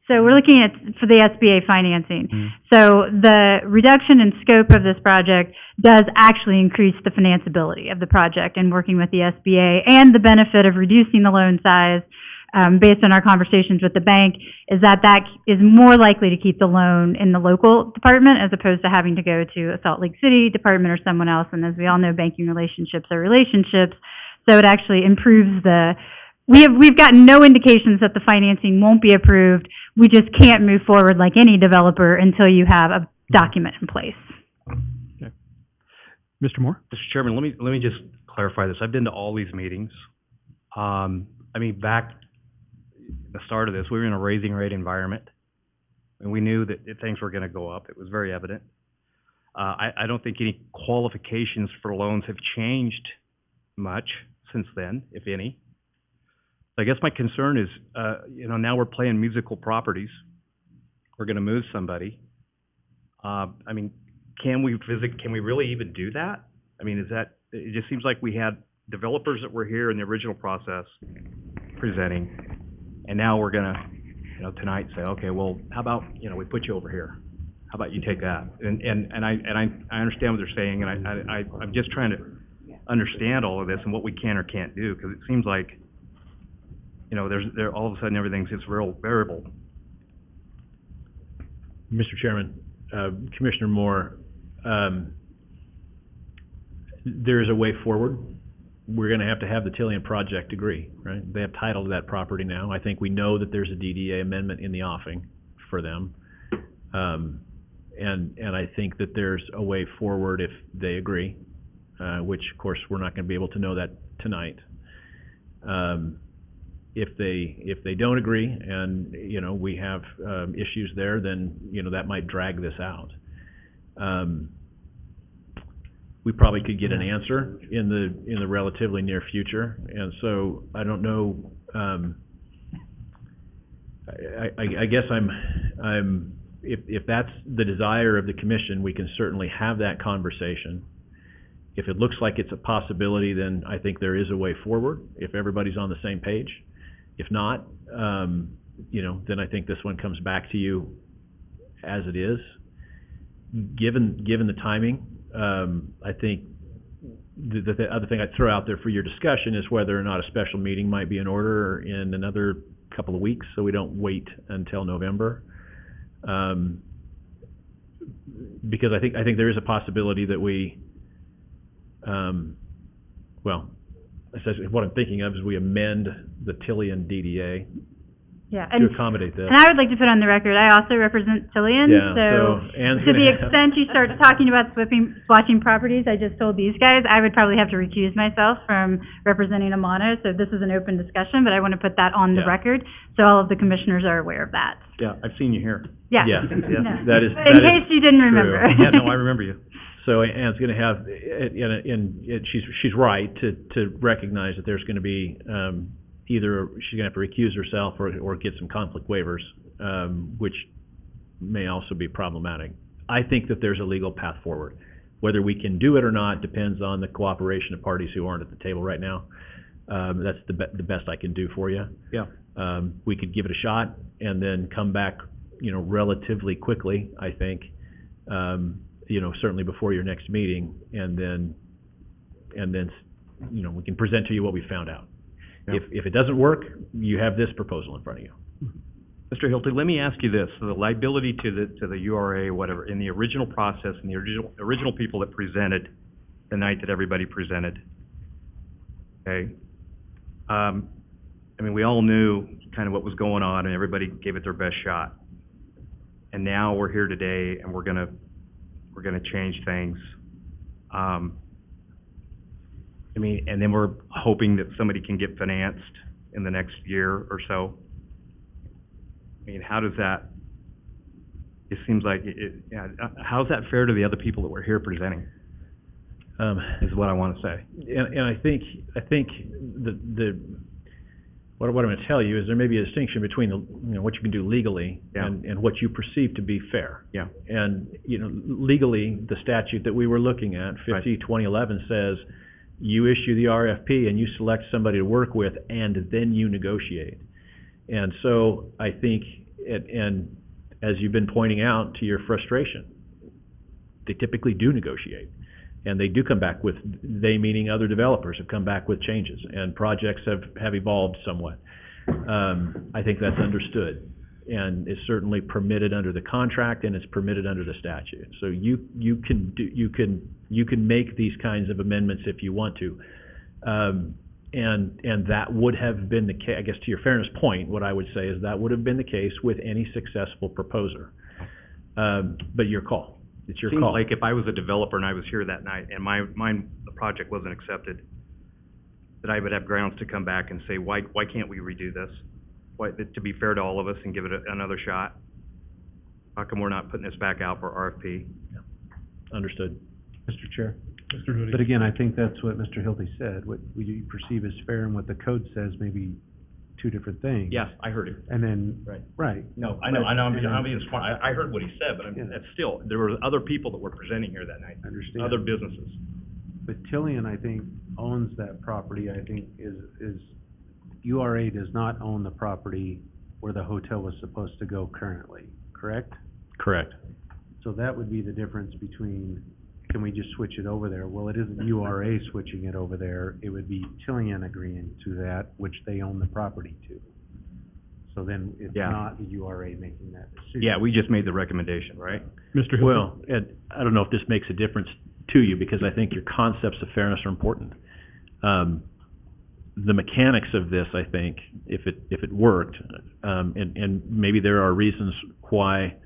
So we're looking at, for the SBA financing. So the reduction in scope of this project does actually increase the financeability of the project and working with the SBA, and the benefit of reducing the loan size, based on our conversations with the bank, is that that is more likely to keep the loan in the local department as opposed to having to go to a Salt Lake City department or someone else. And as we all know, banking relationships are relationships. So it actually improves we've gotten no indications that the financing won't be approved. We just can't move forward like any developer until you have a document in place. Okay. Mr. Moore? Mr. Chairman, let me just clarify this. I've been to all these meetings. I mean, back at the start of this, we were in a raising rate environment, and we knew that things were going to go up. It was very evident. I don't think any qualifications for loans have changed much since then, if any. I guess my concern is, now we're playing musical properties. We're going to move somebody. I mean, can we really even do that? I mean, it just seems like we had developers that were here in the original process presenting, and now we're going to, tonight say, okay, well, how about, we put you over here. How about you take that? And I understand what they're saying, and I'm just trying to understand all of this and what we can or can't do, because it seems like, all of a sudden everything's just real variable. Mr. Chairman, Commissioner Moore, there is a way forward. We're going to have the Tillian project agree, right? They have title to that property now. I think we know that there's a DDA amendment in the offing for them. And I think that there's a way forward if they agree, which, of course, we're not going to be able to know that tonight. If they don't agree and, we have issues there, then, that might drag this out. We probably could get an answer in the relatively near future, and so I don't know, I guess if that's the desire of the commission, we can certainly have that conversation. If it looks like it's a possibility, then I think there is a way forward, if everybody's on the same page. If not, then I think this one comes back to you as it is. Given the timing, I think the other thing I'd throw out there for your discussion is whether or not a special meeting might be in order in another couple of weeks, so we don't wait until November. Because I think there is a possibility that we, what I'm thinking of is we amend the Tillian DDA Yeah, to accommodate this. and I would like to put on the record, I also represent Tillian, Yeah, so Ann's to the gonna have- extent you start talking about swatching properties, I just told these guys, I would probably have to recuse myself from representing Amano, so this is an open discussion, but I want to put that on the Yeah. record, So all of the commissioners are aware of that. Yeah, I've seen you here. Yeah. Yeah, No. that is, In case you didn't remember. Yeah, no, I remember you. So Ann's gonna have, she's right to recognize that there's gonna be, either she's gonna have to recuse herself or get some conflict waivers, which may also be problematic. I think that there's a legal path forward. Whether we can do it or not depends on the cooperation of parties who aren't at the table right now. That's the best I can do for you. Yeah. We could give it a shot and then come back, relatively quickly, I think, certainly before your next meeting, and then, we can present to you what we found out. Yeah. If it doesn't work, you have this proposal in front of you. Mr. Hilty, let me ask you this, so the liability to the URA, whatever, in the original process, and the original people that presented the night that everybody presented, okay? We all knew kind of what was going on, and everybody gave it their best shot. And now we're here today, and we're gonna change things. And then we're hoping that somebody can get financed in the next year or so. How does that, it seems like, how's that fair to the other people that were here presenting, is what I want to say. And I think what I'm going to tell you is there may be a distinction between what you can do legally and what you perceive to be fair. Yeah. And legally, the statute that we were looking at, 50/2011, says you issue the RFP and you select somebody to work with, and then you negotiate. And so I think, and as you've been pointing out to your frustration, they typically do negotiate. And they do come back with, they meaning other developers, have come back with changes, and projects have evolved somewhat. I think that's understood, and is certainly permitted under the contract, and it's permitted under the statute. So you can make these kinds of amendments if you want to. And that would have been the case, I guess, to your fairness point, what I would say is that would have been the case with any successful proposer. But your call. It's your call. Seems like if I was a developer and I was here that night and the project wasn't accepted, that I would have grounds to come back and say, why can't we redo this? To be fair to all of us and give it another shot? How come we're not putting this back out for RFP? Yeah. Understood. Mr. Chair. But again, I think that's what Mr. Hilty said. What we perceive as fair and what the code says may be two different things. Yes, I heard it. And then, Right. right. No, I know, I'm being smart. I heard what he said, but that's still, there were other people that were presenting here that night. I understand. Other businesses. But Tillian, I think, owns that property, I think, is URA does not own the property where the hotel was supposed to go currently, correct? Correct. So that would be the difference between, can we just switch it over there? Well, it isn't URA switching it over there, it would be Tillian agreeing to that, which they own the property to. So then it's not the URA making that decision. Yeah, we just made the recommendation, right? Mr. Hilton? Well, Ed, I don't know if this makes a difference to you, because I think your concepts of fairness are important. The mechanics of this, I think, if it worked, and maybe there are reasons why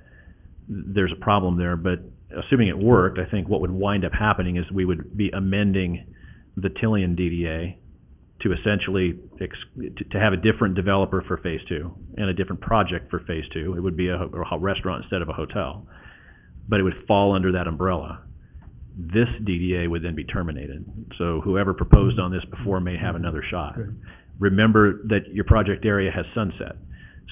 there's a problem there, but assuming it worked, I think what would wind up happening is we would be amending the Tillian DDA to essentially to have a different developer for Phase 2 and a different project for Phase 2. It would be a restaurant instead of a hotel, but it would fall under that umbrella. This DDA would then be terminated. So whoever proposed on this before may have another shot. Okay. Remember that your project area has sunset.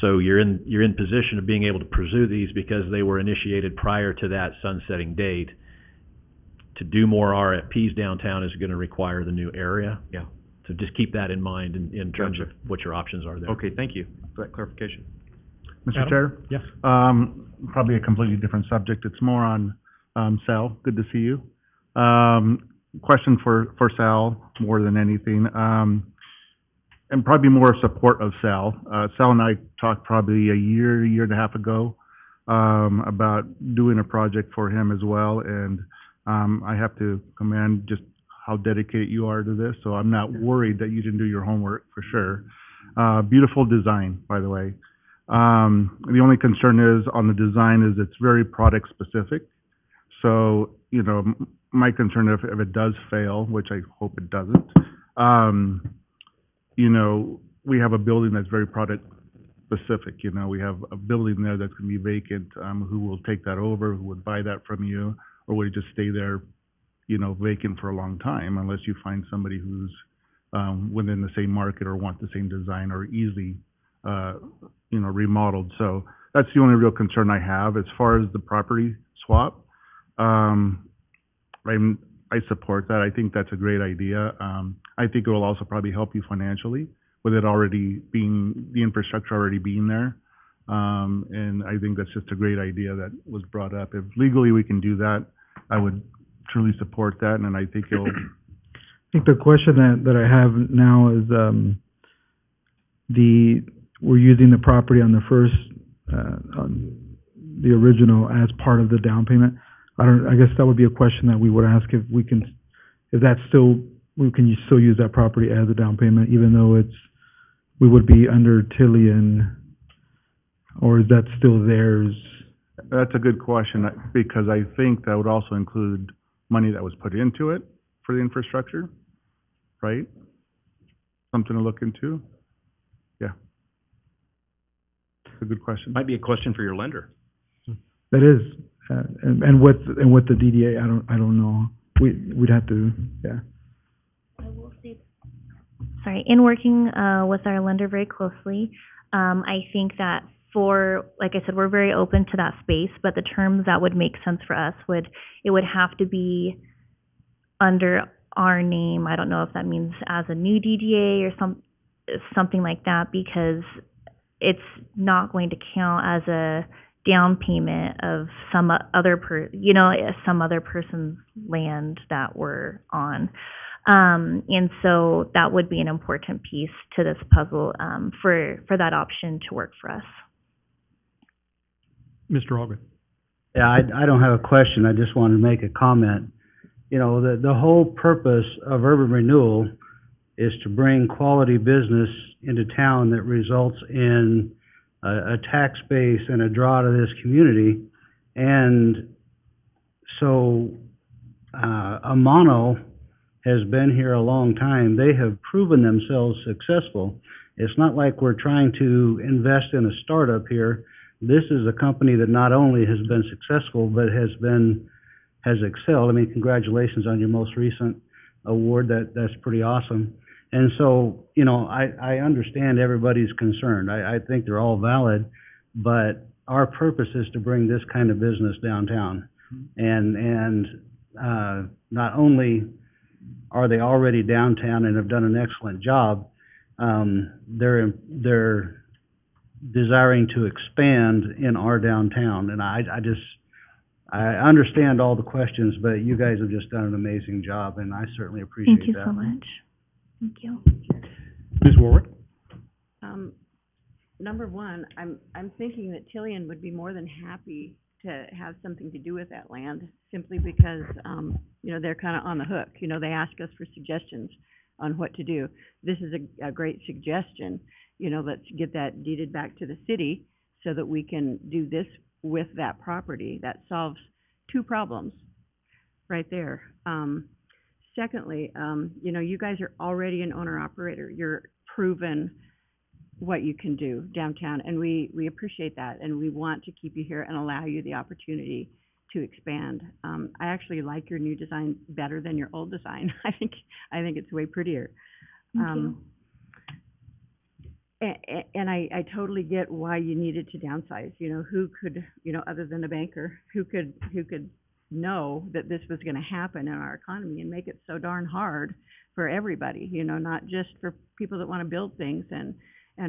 So you're in position of being able to pursue these because they were initiated prior to that sunsetting date. To do more RFPs downtown is going to require the new area. Yeah. So just keep that in mind in terms Gotcha. of what your options are there. Okay, thank you for that clarification. Adam? Mr. Chair? Yes. Probably a completely different subject. It's more on Sal. Good to see you. Question for Sal more than anything, and probably more support of Sal. Sal and I talked probably a year and a half ago about doing a project for him as well, and I have to commend just how dedicated you are to this, so I'm not worried that you didn't do your homework, for sure. Beautiful design, by the way. The only concern is on the design is it's very product specific. So, my concern if it does fail, which I hope it doesn't, we have a building that's very product specific, you know, we have a building there that's gonna be vacant, who will take that over, who would buy that from you, or would it just stay there, you know, vacant for a long time, unless you find somebody who's, within the same market or want the same design or easily, you know, remodeled. So that's the only real concern I have. As far as the property swap, I support that. I think that's a great idea. I think it will also probably help you financially with it already being, the infrastructure already being there. And I think that's just a great idea that was brought up. If legally we can do that, I would truly support that, and I think it'll, I think the question that I have now is, we're using the property on the first, on the original as part of the down payment. I guess that would be a question that we would ask if that's still, can you still use that property as a down payment, even though we would be under Tillian, or is that still theirs? that's a good question, because I think that would also include money that was put into it for the infrastructure, right? Something to look into. Yeah. It's a good question. Might be a question for your lender. That is, and with the DDA, I don't know. We'd have to, yeah. I will say, sorry, in working with our lender very closely, I think that like I said, we're very open to that space, but the terms that would make sense for us would have to be under our name. I don't know if that means as a new DDA or something like that, because it's not going to count as a down payment of some other person's land that we're on. And so that would be an important piece to this puzzle, for that option to work for us. Mr. Algren. Yeah, I don't have a question, I just wanted to make a comment. You know, the whole purpose of urban renewal is to bring quality business into town that results in a tax base and a draw to this community. And so, Amano has been here a long time. They have proven themselves successful. It's not like we're trying to invest in a startup here. This is a company that not only has been successful, but has excelled. I mean, congratulations on your most recent award. That's pretty awesome. And so, you know, I understand everybody's concern. I think they're all valid, but our purpose is to bring this kind of business downtown. And not only are they already downtown and have done an excellent job, they're desiring to expand in our downtown. And I understand all the questions, but you guys have just done an amazing job, and I certainly appreciate that. Thank you so much. Thank you. Ms. Warwick? Number one, I'm thinking that Tillian would be more than happy to have something to do with that land, simply because, you know, they're kind of on the hook. You know, they ask us for suggestions on what to do. This is a great suggestion. You know, let's get that deeded back to the city so that we can do this with that property. That solves two problems right there. Secondly, you know, you guys are already an owner-operator. You're proven what you can do downtown, and we appreciate that, and we want to keep you here and allow you the opportunity to expand. I actually like your new design better than your old design. I think it's way prettier. Thank you. And I totally get why you needed to downsize. You know, who could, you know, other than a banker, who could know that this was going to happen in our economy and make it so darn hard for everybody, you know, not just for people that want to build things and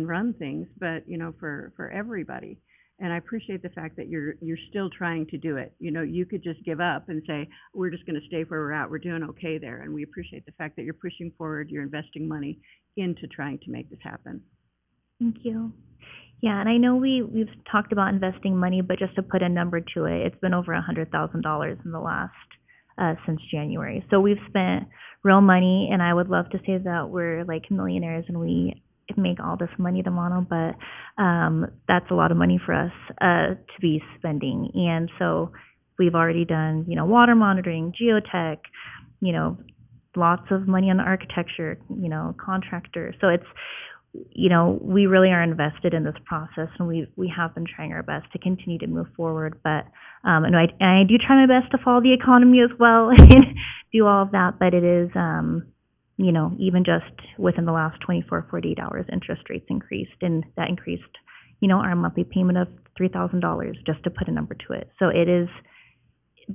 run things, but, you know, for everybody. And I appreciate the fact that you're still trying to do it. You know, you could just give up and say, we're just going to stay where we're at. We're doing okay there. And we appreciate the fact that you're pushing forward, you're investing money into trying to make this happen. Thank you. Yeah, and I know we've talked about investing money, but just to put a number to it, it's been over $100,000 in the last, since January. So we've spent real money, and I would love to say that we're like millionaires and we make all this money tomorrow, but that's a lot of money for us to be spending. And so we've already done, you know, water monitoring, geotech, you know, lots of money on the architecture, you know, contractor. So you know, we really are invested in this process, and we have been trying our best to continue to move forward. But, and I do try my best to follow the economy as well and do all of that, but it is, you know, even just within the last 24, 48 hours, interest rates increased, and that increased, you know, our monthly payment of $3,000, just to put a number to it. So it is,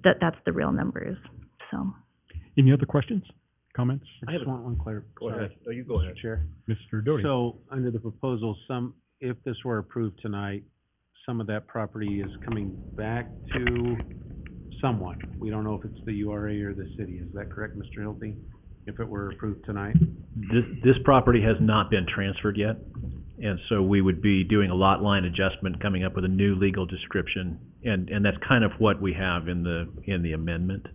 that's the real numbers, so. Any other questions, comments? I just want one Go ahead. No, you go ahead. Chair. Mr. Doty? So, under the proposal, if this were approved tonight, some of that property is coming back to someone. We don't know if it's the URA or the city. Is that correct, Mr. Hilty? If it were approved tonight? This property has not been transferred yet, and so we would be doing a lot line adjustment, coming up with a new legal description, and that's kind of what we have in the amendment,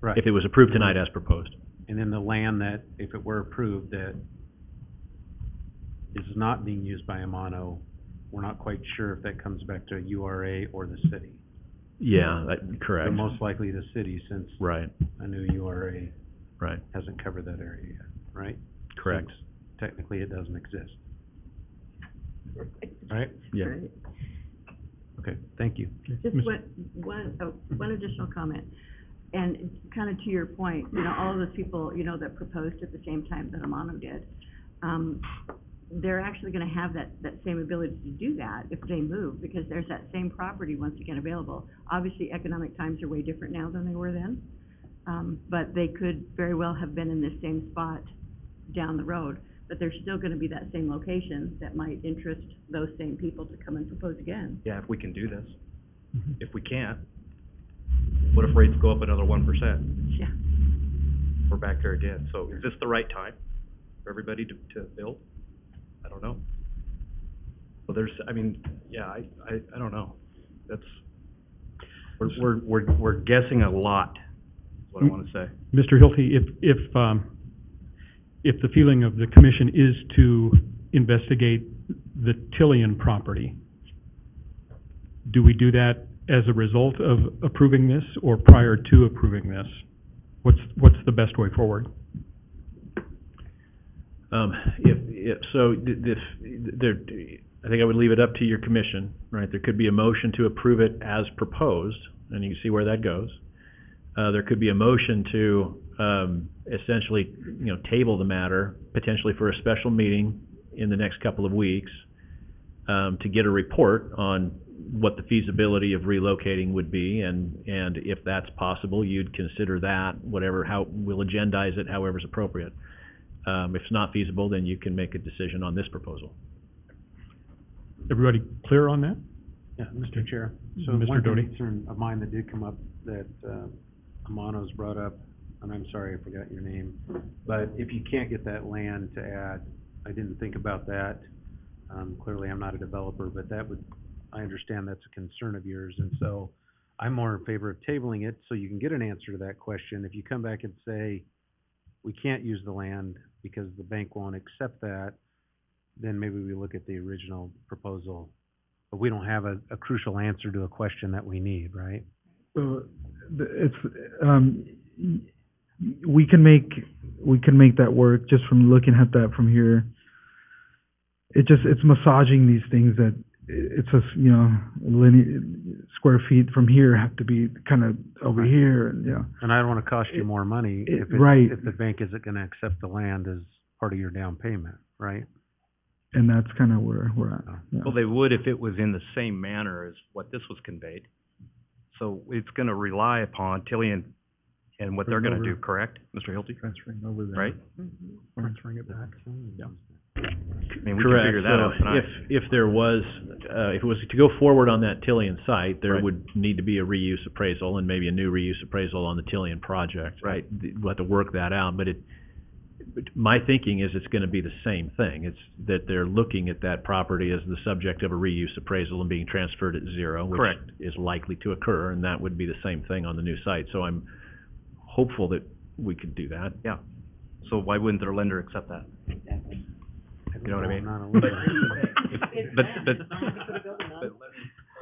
Right. if it was approved tonight as proposed. And then the land that, if it were approved, that is not being used by Amano, we're not quite sure if that comes back to URA or the city. Yeah, But correct. most likely the city, since Right, a new URA right, hasn't covered that area yet, right? correct. Since technically, it doesn't exist. Right? Yeah. Right. Okay, thank you. Just one additional comment, and kind of to your point, you know, all of those people, you know, that proposed at the same time that Amano did, they're actually gonna have that same ability to do that if they move, because there's that same property once again available. Obviously, economic times are way different now than they were then, but they could very well have been in this same spot down the road, but there's still gonna be that same location that might interest those same people to come and propose again. Yeah, if we can do this. If we can't, what if rates go up another 1%? Yeah. We're back there again. So is this the right time for everybody to build? I don't know. Well, there's, I mean, yeah, I don't know. That's, we're guessing a lot, is what I want to say. Mr. Hilty, if the feeling of the commission is to investigate the Tillian property, do we do that as a result of approving this or prior to approving this? What's the best way forward? I think I would leave it up to your commission, right? There could be a motion to approve it as proposed, and you can see where that goes. There could be a motion to, essentially, you know, table the matter, potentially for a special meeting in the next couple of weeks, to get a report on what the feasibility of relocating would be, and if that's possible, you'd consider that, we'll agendize it however's appropriate. If it's not feasible, then you can make a decision on this proposal. Everybody clear on that? Yeah, Mr. Chair. So Mr. one Doty? concern of mine that did come up that, Amano's brought up, and I'm sorry I forgot your name, but if you can't get that land to add, I didn't think about that. Clearly, I'm not a developer, but I understand that's a concern of yours, and so I'm more in favor of tabling it so you can get an answer to that question. If you come back and say, we can't use the land because the bank won't accept that, then maybe we look at the original proposal. But we don't have a crucial answer to a question that we need, right? We can make that work just from looking at that from here. It's massaging these things that it's just, you know, square feet from here have to be kind of over here, and, you know. And I don't want to cost you more money if right. if the bank isn't going to accept the land as part of your down payment, right? And that's kind of where we're at. Yeah. Well, they would if it was in the same manner as what this was conveyed. So it's gonna rely upon Tillian and what they're gonna do, correct, Mr. Hilty? Transferring over there. Right? Transferring it back. Yeah. I mean, we can Correct. figure that out So tonight. if there was, if it was to go forward on that Tillian site, there Right. would need to be a reuse appraisal and maybe a new reuse appraisal on the Tillian project. Right. We'll have to work that out, but my thinking is it's gonna be the same thing. It's that they're looking at that property as the subject of a reuse appraisal and being transferred at zero, which Correct. is likely to occur, and that would be the same thing on the new site. So I'm hopeful that we could do that. Yeah. So why wouldn't their lender accept that? You know what I mean? I'm not a lender.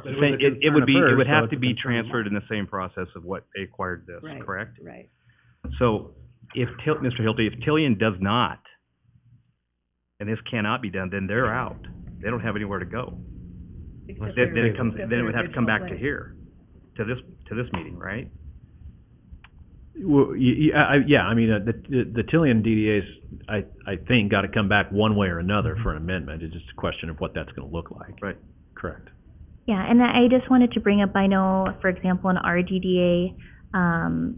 It would have to be transferred in the same process of what they acquired this, Right. correct? Right. So if Mr. Hilty, if Tillian does not and this cannot be done, then they're out. They don't have anywhere to go. Except Then their- it comes, except then it their would have to come back original to plan. here, to this meeting, right? Well, yeah, I mean, the Tillian DDAs, I think, got to come back one way or another for an amendment. It's just a question of what that's going to look like. Right. Correct. Yeah, and I just wanted to bring up, I know, for example, in our DDA,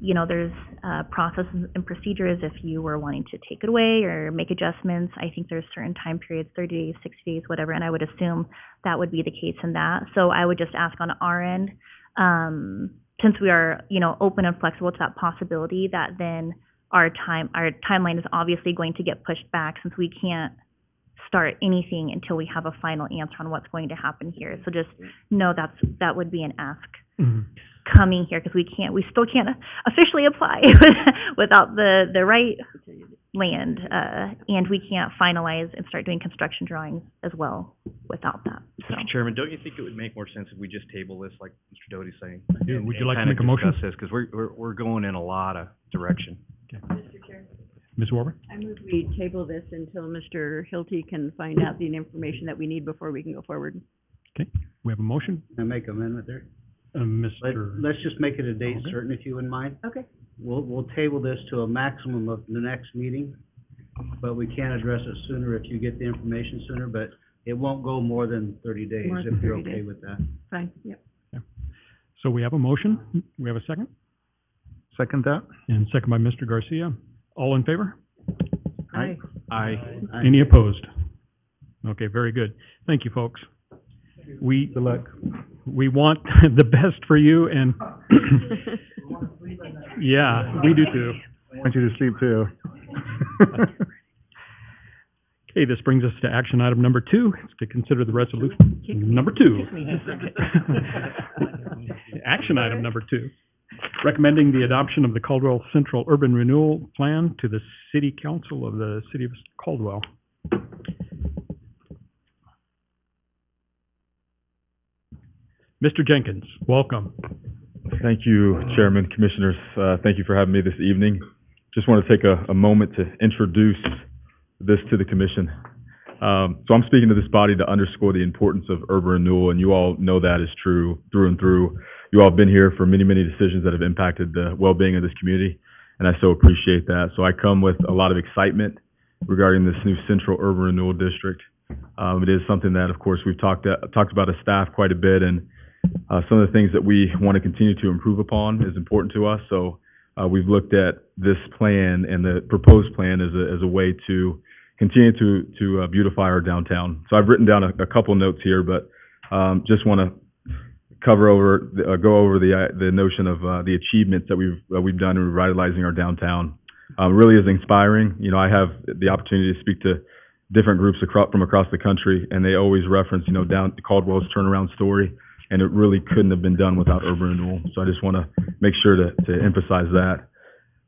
you know, there's processes and procedures if you were wanting to take it away or make adjustments. I think there's certain time periods, 30 days, 60 days, whatever, and I would assume that would be the case in that. So I would just ask on our end, since we are, you know, open and flexible to that possibility, that then our timeline is obviously going to get pushed back since we can't start anything until we have a final answer on what's going to happen here. So just know that would be an ask coming here, because we still can't officially apply without the right land, and we can't finalize and start doing construction drawings as well without that, so. Mr. Chairman, don't you think it would make more sense if we just table this, like Mr. Doty's saying? Yeah, would you and like to kinda make a motion? discuss this, because we're going in a lot of direction. Mr. Chair, Ms. Warber? I move we table this until Mr. Hilty can find out the information that we need before we can go forward. Okay, we have a motion. Can I make an amendment there? Mr. Let's just make it a date Okay. certain, if you wouldn't mind. Okay. We'll table this to a maximum of the next meeting, but we can address it sooner if you get the information sooner, but it won't go more than 30 days, More than if you're 30 okay days. with that. Fine, yep. So we have a motion. We have a second. Second that? And second by Mr. Garcia. All in favor? Aye. Aye. Any opposed? Okay, very good. Thank you, folks. We, Good luck. we want the best for you, and yeah, we do too. I want you to sleep too. Okay, this brings us to action item number 2, it's to consider the resolution. Number 2. Action item number 2, recommending the adoption of the Caldwell Central Urban Renewal Plan to the City Council of the City of Caldwell. Mr. Jenkins, welcome. Thank you, Chairman, Commissioners. Thank you for having me this evening. Just want to take a moment to introduce this to the Commission. So I'm speaking to this body to underscore the importance of urban renewal, and you all know that is true through and through. You all have been here for many, many decisions that have impacted the well-being of this community, and I so appreciate that. So I come with a lot of excitement regarding this new Central Urban Renewal District. It is something that, of course, we've talked about as staff quite a bit, and some of the things that we want to continue to improve upon is important to us. So we've looked at this plan and the proposed plan as a way to continue to beautify our downtown. So I've written down a couple notes here, but just want to go over the notion of the achievements that we've done in revitalizing our downtown. Really is inspiring. You know, I have the opportunity to speak to different groups from across the country, and they always reference, you know, Caldwell's turnaround story, and it really couldn't have been done without urban renewal. So I just want to make sure to emphasize that.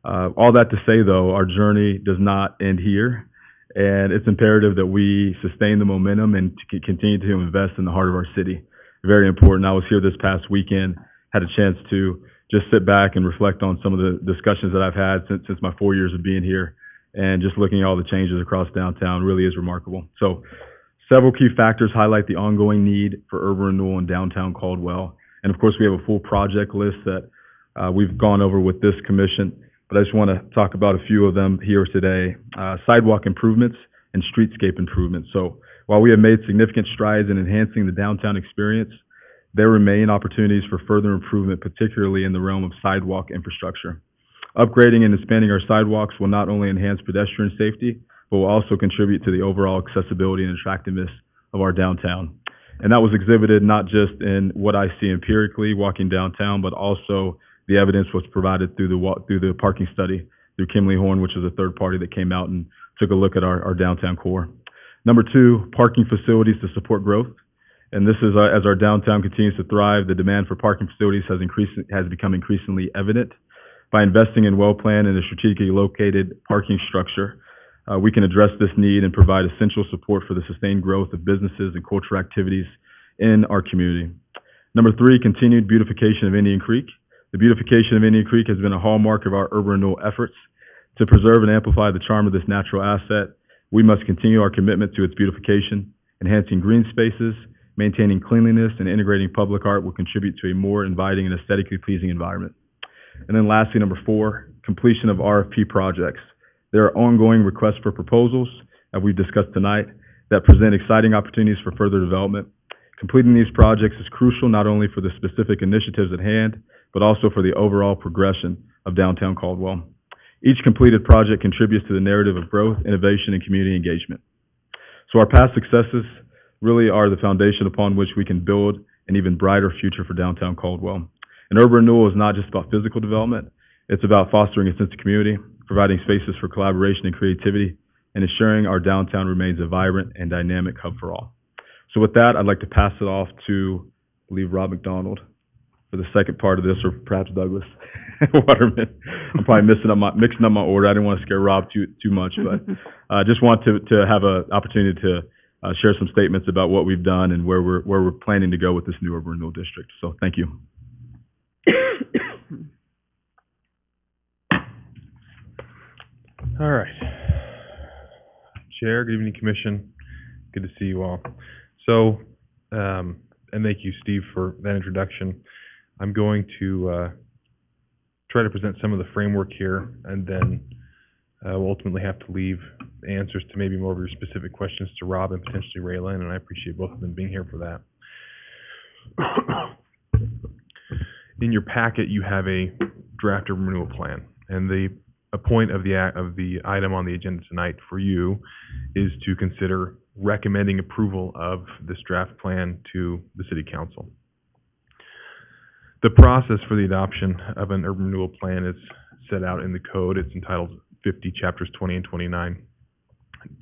All that to say, though, our journey does not end here, and it's imperative that we sustain the momentum and to continue to invest in the heart of our city. Very important. I was here this past weekend, had a chance to just sit back and reflect on some of the discussions that I've had since my 4 years of being here, and just looking at all the changes across downtown really is remarkable. So several key factors highlight the ongoing need for urban renewal in downtown Caldwell. And of course, we have a full project list that we've gone over with this commission, but I just want to talk about a few of them here today. Sidewalk improvements and streetscape improvements. So while we have made significant strides in enhancing the downtown experience, there remain opportunities for further improvement, particularly in the realm of sidewalk infrastructure. Upgrading and expanding our sidewalks will not only enhance pedestrian safety, but will also contribute to the overall accessibility and attractiveness of our downtown. And that was exhibited not just in what I see empirically walking downtown, but also the evidence was provided through the parking study through Kimley Horn, which is a third party that came out and took a look at our downtown core. Number 2, parking facilities to support growth. And this is, as our downtown continues to thrive, the demand for parking facilities has become increasingly evident. By investing in well-planned and a strategically located parking structure, we can address this need and provide essential support for the sustained growth of businesses and cultural activities in our community. Number 3, continued beautification of Indian Creek. The beautification of Indian Creek has been a hallmark of our urban renewal efforts. To preserve and amplify the charm of this natural asset, We must continue our commitment to its beautification. Enhancing green spaces, maintaining cleanliness, and integrating public art will contribute to a more inviting and aesthetically pleasing environment. And then lastly, number 4, completion of RFP projects. There are ongoing requests for proposals, as we've discussed tonight, that present exciting opportunities for further development. Completing these projects is crucial not only for the specific initiatives at hand, but also for the overall progression of downtown Caldwell. Each completed project contributes to the narrative of growth, innovation, and community engagement. So our past successes really are the foundation upon which we can build an even brighter future for downtown Caldwell. And urban renewal is not just about physical development. It's about fostering a sense of community, providing spaces for collaboration and creativity, and ensuring our downtown remains a vibrant and dynamic hub for all. So with that, I'd like to pass it off to, I believe, Rob McDonald for the second part of this, or perhaps Douglas Waterman. I'm probably mixing up my order. I didn't want to scare Rob too much, but I just want to have an opportunity to share some statements about what we've done and where we're planning to go with this new urban renewal district. So thank you. All right. Chair, good evening, Commission. Good to see you all. So, and thank you, Steve, for that introduction. I'm going to try to present some of the framework here, and then we'll ultimately have to leave answers to maybe more of your specific questions to Rob and potentially Raylan, and I appreciate both of them being here for that. In your packet, you have a draft urban renewal plan, and a point of the item on the agenda tonight for you is to consider recommending approval of this draft plan to the City Council. The process for the adoption of an urban renewal plan is set out in the code. It's entitled 50, Chapters 20 and 29.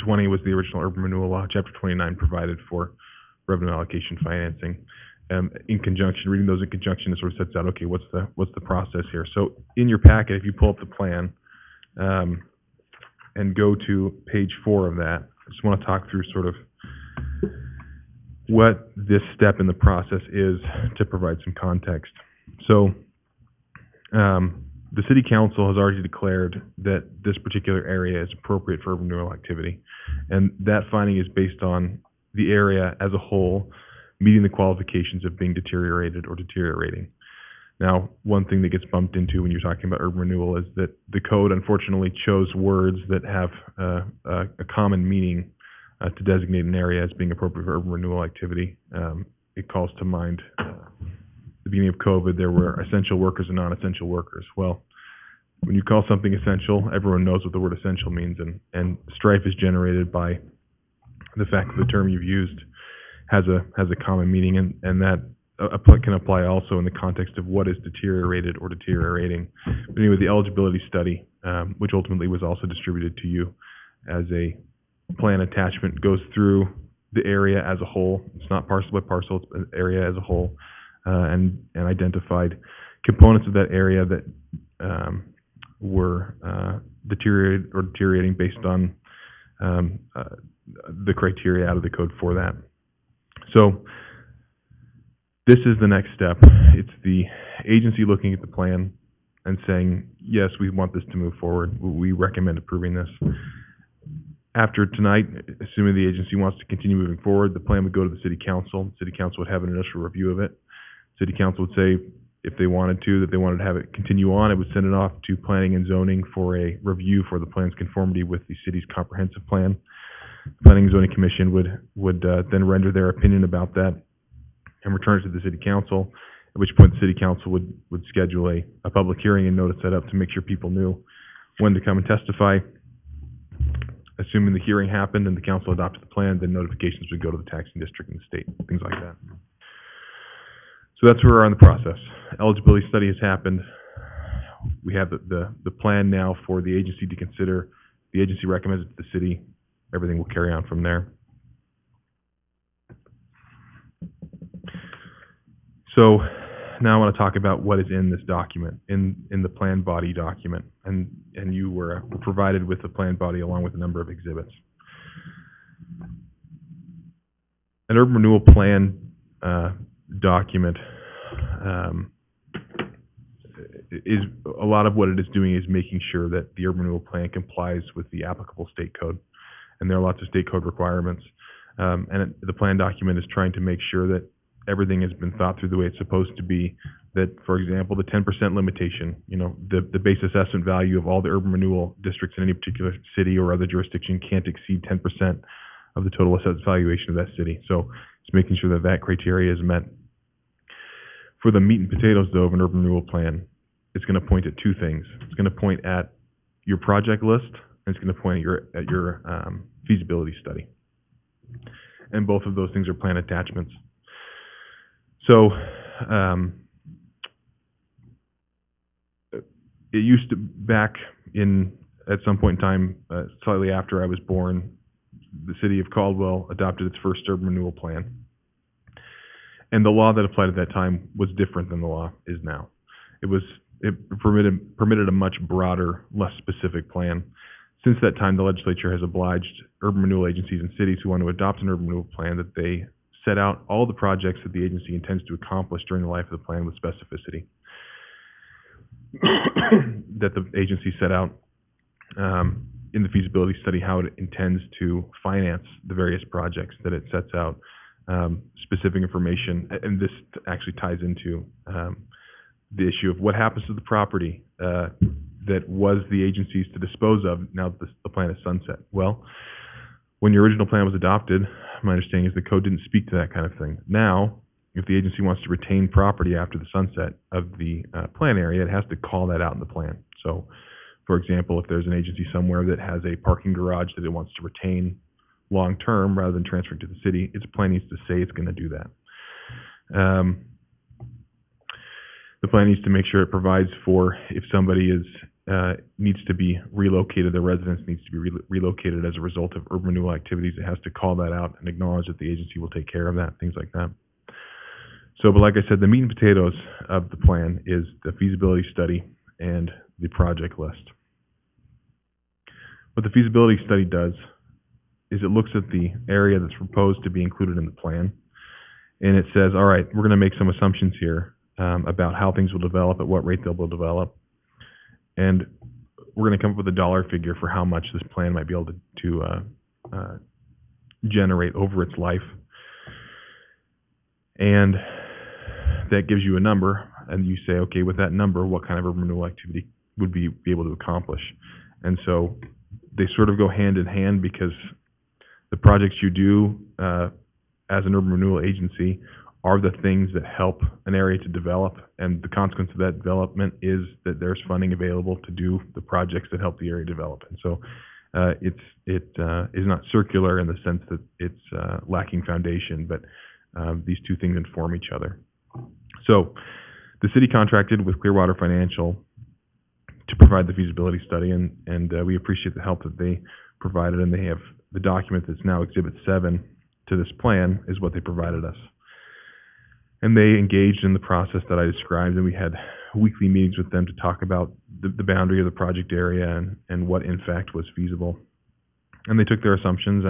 20 was the original urban renewal law. Chapter 29 provided for revenue allocation financing. In conjunction, reading those in conjunction, it sort of sets out, okay, what's the process here? So in your packet, if you pull up the plan and go to page 4 of that, I just want to talk through sort of what this step in the process is to provide some context. So the City Council has already declared that this particular area is appropriate for urban renewal activity, and that finding is based on the area as a whole meeting the qualifications of being deteriorated or deteriorating. Now, one thing that gets bumped into when you're talking about urban renewal is that the code unfortunately chose words that have a common meaning to designate an area as being appropriate for urban renewal activity. It calls to mind the beginning of COVID, there were essential workers and non-essential workers. Well, when you call something essential, everyone knows what the word essential means, and strife is generated by the fact that the term you've used has a common meaning, and that can apply also in the context of what is deteriorated or deteriorating. But anyway, the eligibility study, which ultimately was also distributed to you as a plan attachment, goes through the area as a whole. It's not parcel by parcel, it's an area as a whole, and identified components of that area that were deteriorated or deteriorating based on the criteria out of the code for that. So this is the next step. It's the agency looking at the plan and saying, yes, we want this to move forward. We recommend approving this. After tonight, assuming the agency wants to continue moving forward, the plan would go to the City Council. The City Council would have an initial review of it. City Council would say, if they wanted to, that they wanted to have it continue on, it would send it off to Planning and Zoning for a review for the plan's conformity with the city's comprehensive plan. Planning and Zoning Commission would then render their opinion about that and return it to the City Council, at which point the City Council would schedule a public hearing and notice that up to make sure people knew when to come and testify. Assuming the hearing happened and the council adopted the plan, then notifications would go to the taxing district and the state, things like that. So that's where we are in the process. Eligibility study has happened. We have the plan now for the agency to consider. The agency recommends it to the city. Everything will carry on from there. So now I want to talk about what is in this document, in the plan body document, and you were provided with the plan body along with a number of exhibits. An urban renewal plan document is a lot of what it is doing is making sure that the urban renewal plan complies with the applicable state code. and there are lots of state code requirements. The plan document is trying to make sure that everything has been thought through the way it's supposed to be. That, for example, the 10% limitation, the base assessment value of all the urban renewal districts in any particular city or other jurisdiction can't exceed 10% of the total assessed valuation of that city. So it's making sure that that criteria is met. For the meat and potatoes, though, of an urban renewal plan, it's going to point at two things. It's going to point at your project list, and it's going to point at your feasibility study. And both of those things are plan attachments. So it used to, back in, at some point in time, slightly after I was born, the city of Caldwell adopted its first urban renewal plan. And the law that applied at that time was different than the law is now. It permitted a much broader, less specific plan. Since that time, the legislature has obliged urban renewal agencies and cities who want to adopt an urban renewal plan that they set out all the projects that the agency intends to accomplish during the life of the plan with specificity. That the agency set out in the feasibility study how it intends to finance the various projects, that it sets out specific information, and this actually ties into the issue of what happens to the property that was the agency's to dispose of now that the plan is sunset. Well, when your original plan was adopted, my understanding is the code didn't speak to that kind of thing. Now, if the agency wants to retain property after the sunset of the plan area, it has to call that out in the plan. So, for example, if there's an agency somewhere that has a parking garage that it wants to retain long-term rather than transferring to the city, its plan needs to say it's going to do that. The plan needs to make sure it provides for if somebody needs to be relocated, their residence needs to be relocated as a result of urban renewal activities, it has to call that out and acknowledge that the agency will take care of that, things like that. So, but like I said, the meat and potatoes of the plan is the feasibility study and the project list. What the feasibility study does is it looks at the area that's proposed to be included in the plan, and it says, all right, we're going to make some assumptions here about how things will develop, at what rate they will develop, and we're going to come up with a dollar figure for how much this plan might be able to generate over its life. And that gives you a number, and you say, okay, with that number, what kind of urban renewal activity would be able to accomplish? And so they sort of go hand in hand, because the projects you do as an urban renewal agency are the things that help an area to develop, and the consequence of that development is that there's funding available to do the projects that help the area develop. And so it is not circular in the sense that it's lacking foundation, but these two things inform each other. So the city contracted with Clearwater Financial to provide the feasibility study, and we appreciate the help that they provided, and they have the document that's now Exhibit 7 to this plan is what they provided us. And they engaged in the process that I described, and we had weekly meetings with them to talk about the boundary of the project area and what in fact was feasible. And they took their assumptions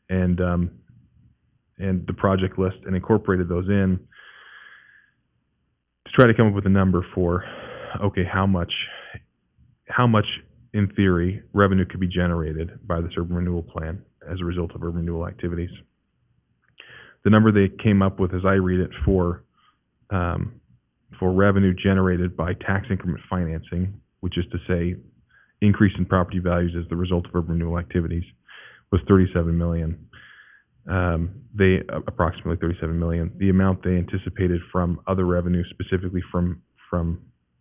and the project list and incorporated those in to try to come up with a number for, okay, how much in theory revenue could be generated by this urban renewal plan as a result of urban renewal activities. The number they came up with, as I read it, for revenue generated by tax increment financing, which is to say increase in property values as the result of urban renewal activities, was $37 million. Approximately $37 million. The amount they anticipated from other revenue, specifically from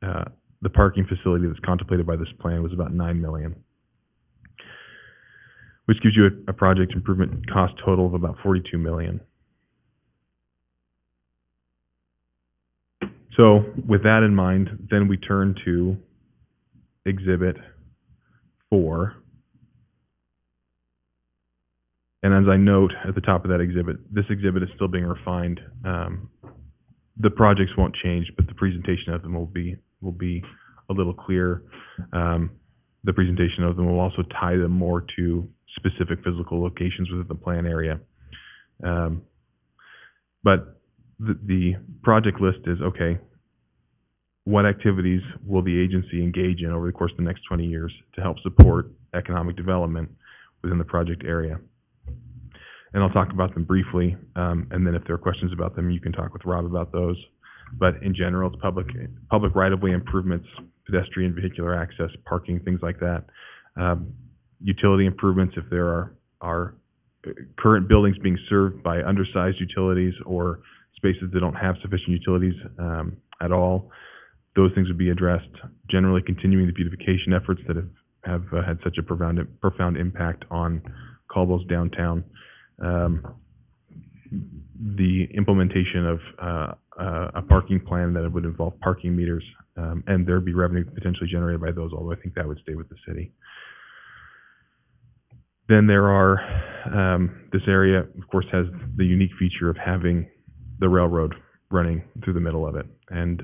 the parking facility that's contemplated by this plan, was about $9 million, which gives you a project improvement cost total of about $42 million. So with that in mind, then we turn to Exhibit 4. And as I note at the top of that exhibit, this exhibit is still being refined. The projects won't change, but the presentation of them will be a little clearer. The presentation of them will also tie them more to specific physical locations within the plan area. But the project list is, okay, what activities will the agency engage in over the course of the next 20 years to help support economic development within the project area. And I'll talk about them briefly, and then if there are questions about them, you can talk with Rob about those. But in general, it's public right-of-way improvements, pedestrian vehicular access, parking, things like that. Utility improvements, if there are current buildings being served by undersized utilities or spaces that don't have sufficient utilities at all, those things would be addressed. Generally continuing the beautification efforts that have had such a profound impact on Caldwell's downtown. The implementation of a parking plan that would involve parking meters, and there'd be revenue potentially generated by those, although I think that would stay with the city. Then there are, this area, of course, has the unique feature of having the railroad running through the middle of it. And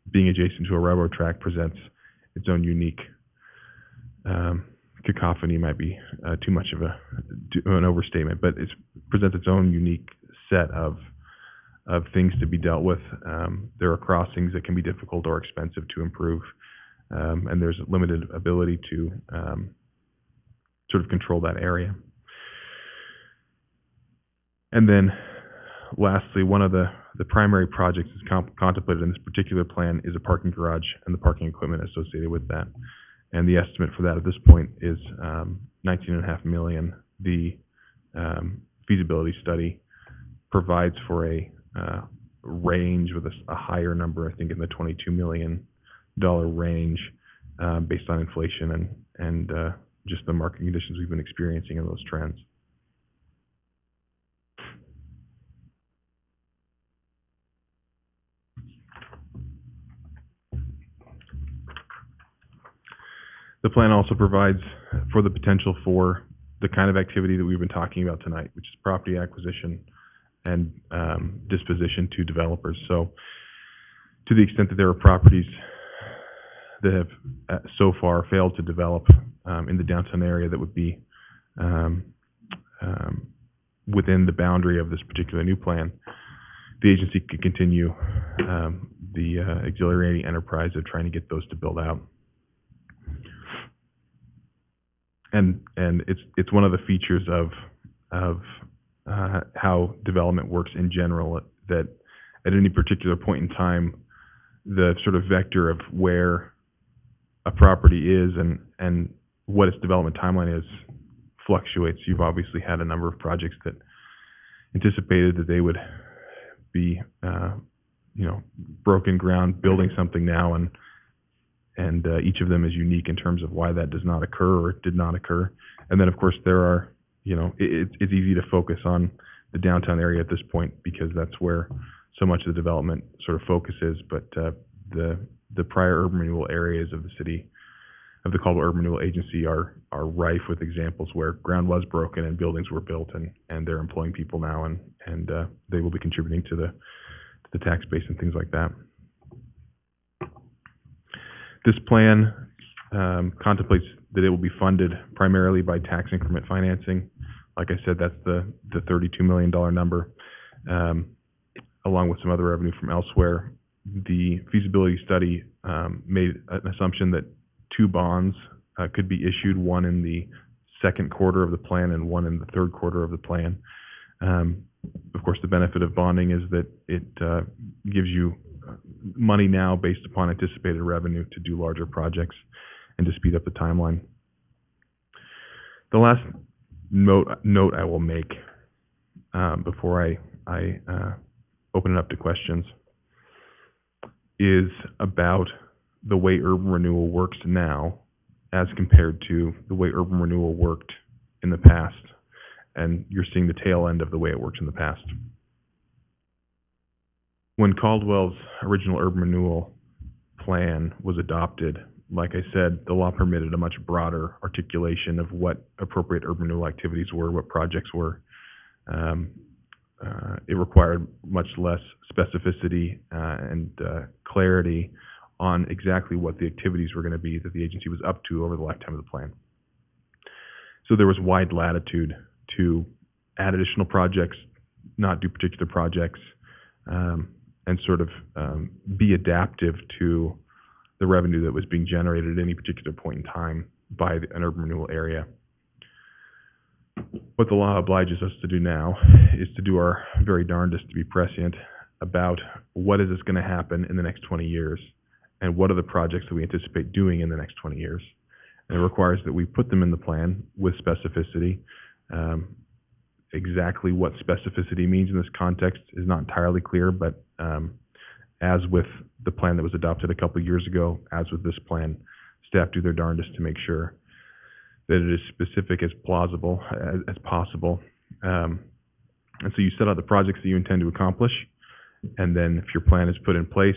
being adjacent to a railroad track presents its own unique cacophony, might be too much of an overstatement, but it presents its own unique set of things to be dealt with. There are crossings that can be difficult or expensive to improve, and there's limited ability to sort of control that area. And then lastly, one of the primary projects that's contemplated in this particular plan is a parking garage and the parking equipment associated with that. And the estimate for that at this point is $19.5 million. The feasibility study provides for a range with a higher number, I think in the $22 million range, based on inflation and just the market conditions we've been experiencing and those trends. The plan also provides for the potential for the kind of activity that we've been talking about tonight, which is property acquisition and disposition to developers. So to the extent that there are properties that have so far failed to develop in the downtown area that would be within the boundary of this particular new plan, the agency could continue the exhilarating enterprise of trying to get those to build out. And it's one of the features of how development works in general, that at any particular point in time, the sort of vector of where a property is and what its development timeline is fluctuates. You've obviously had a number of projects that anticipated that they would be, broken ground, building something now, and each of them is unique in terms of why that does not occur or did not occur. And then, of course, there are, it's easy to focus on the downtown area at this point because that's where so much of the development sort of focus is. But the prior urban renewal areas of the city, of the Caldwell Urban Renewal Agency, are rife with examples where ground was broken and buildings were built, and they're employing people now, and they will be contributing to the tax base and things like that. This plan contemplates that it will be funded primarily by tax increment financing. Like I said, that's the $32 million number, along with some other revenue from elsewhere. The feasibility study made an assumption that two bonds could be issued, one in the second quarter of the plan and one in the third quarter of the plan. Of course, the benefit of bonding is that it gives you money now based upon anticipated revenue to do larger projects and to speed up the timeline. The last note I will make before I open it up to questions is about the way urban renewal works now as compared to the way urban renewal worked in the past. And you're seeing the tail end of the way it worked in the past. When Caldwell's original urban renewal plan was adopted, like I said, the law permitted a much broader articulation of what appropriate urban renewal activities were, what projects were. It required much less specificity and clarity on exactly what the activities were going to be that the agency was up to over the lifetime of the plan. So there was wide latitude to add additional projects, not do particular projects, and sort of be adaptive to the revenue that was being generated at any particular point in time by an urban renewal area. What the law obliges us to do now is to do our very darndest to be prescient about what is going to happen in the next 20 years and what are the projects that we anticipate doing in the next 20 years. And it requires that we put them in the plan with specificity. Exactly what specificity means in this context is not entirely clear, but as with the plan that was adopted a couple of years ago, as with this plan, staff do their darndest to make sure that it is specific as plausible as possible. And so you set out the projects that you intend to accomplish, and then if your plan is put in place,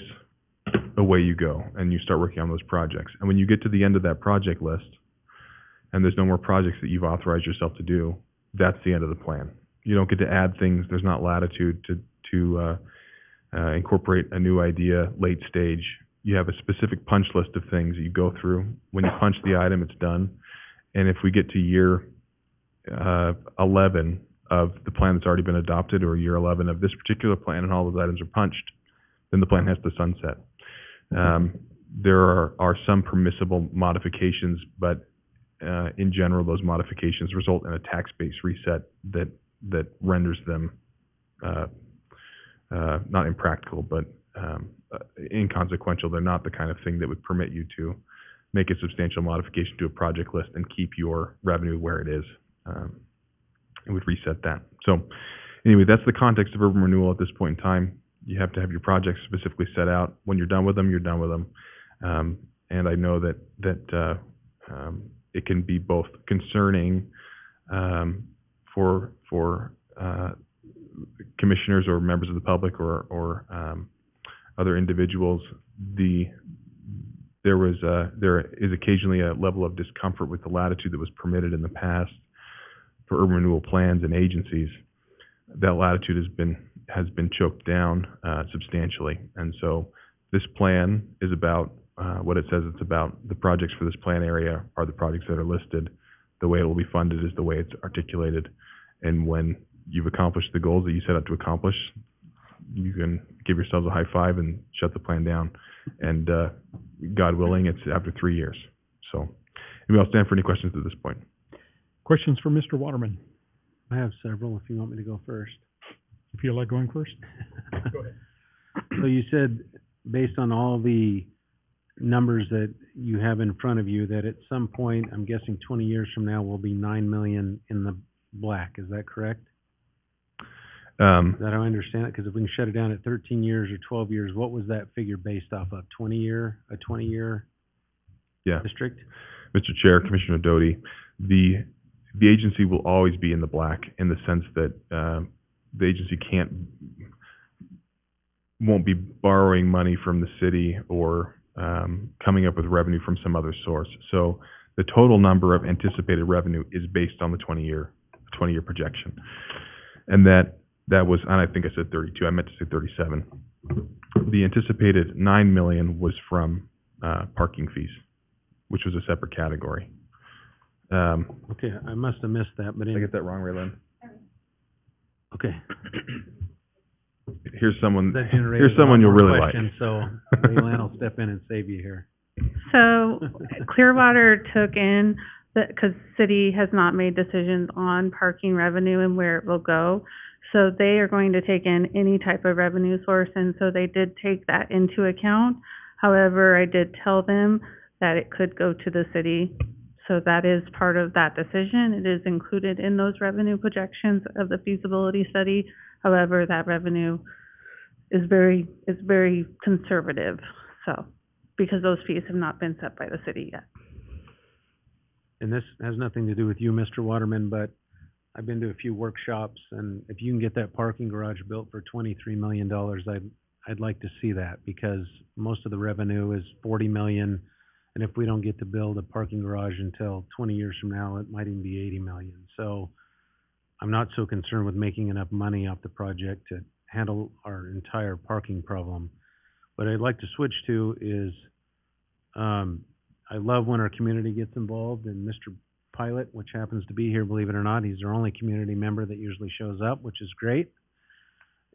away you go, and you start working on those projects. And when you get to the end of that project list, and there's no more projects that you've authorized yourself to do, that's the end of the plan. You don't get to add things. There's not latitude to incorporate a new idea late stage. You have a specific punch list of things that you go through. When you punch the item, it's done. And if we get to year 11 of the plan that's already been adopted, or year 11 of this particular plan, and all those items are punched, then the plan has to sunset. There are some permissible modifications, but in general, those modifications result in a tax base reset that renders them not impractical, but inconsequential. They're not the kind of thing that would permit you to make a substantial modification to a project list and keep your revenue where it is. It would reset that. So anyway, that's the context of urban renewal at this point in time. You have to have your projects specifically set out. When you're done with them, you're done with them. And I know that it can be both concerning for commissioners or members of the public or other individuals. There is occasionally a level of discomfort with the latitude that was permitted in the past for urban renewal plans and agencies. That latitude has been choked down substantially, and so this plan is about what it says it's about. The projects for this plan area are the projects that are listed. The way it will be funded is the way it's articulated, and when you've accomplished the goals that you set out to accomplish, you can give yourselves a high five and shut the plan down. And God willing, it's after 3 years. So, anybody else stand for any questions at this point? Questions for Mr. Waterman? I have several if you want me to go first. You feel like going first? Go ahead. So you said, based on all the numbers that you have in front of you, that at some point, I'm guessing 20 years from now, we'll be 9 million in the black. Is that correct? Is that how I understand it? Because if we can shut it down at 13 years or 12 years, what was that figure based off of? A 20-year Yeah. district? Mr. Chair, Commissioner Doty, the agency will always be in the black in the sense that the agency won't be borrowing money from the city or coming up with revenue from some other source. So the total number of anticipated revenue is based on the 20-year projection. And that was, and I think I said 32, I meant to say 37. The anticipated 9 million was from parking fees, which was a separate category. Okay, I must have missed that, but Did I get that wrong, Raylene? okay. Here's someone That generated you'll really question, so Raylan will step in and save you here. So Clearwater took in, because city has not made decisions on parking revenue and where it will go. So they are going to take in any type of revenue source, and so they did take that into account. However, I did tell them that it could go to the city. So that is part of that decision. It is included in those revenue projections of the feasibility study. However, that revenue is very conservative, so, because those fees have not been set by the city yet. And this has nothing to do with you, Mr. Waterman, but I've been to a few workshops, and if you can get that parking garage built for $23 million, I'd like to see that, because most of the revenue is $40 million, and if we don't get to build a parking garage until 20 years from now, it might even be $80 million. So I'm not so concerned with making enough money off the project to handle our entire parking problem. What I'd like to switch to is, I love when our community gets involved, and Mr. Pilot, which happens to be here, believe it or not, he's our only community member that usually shows up, which is great,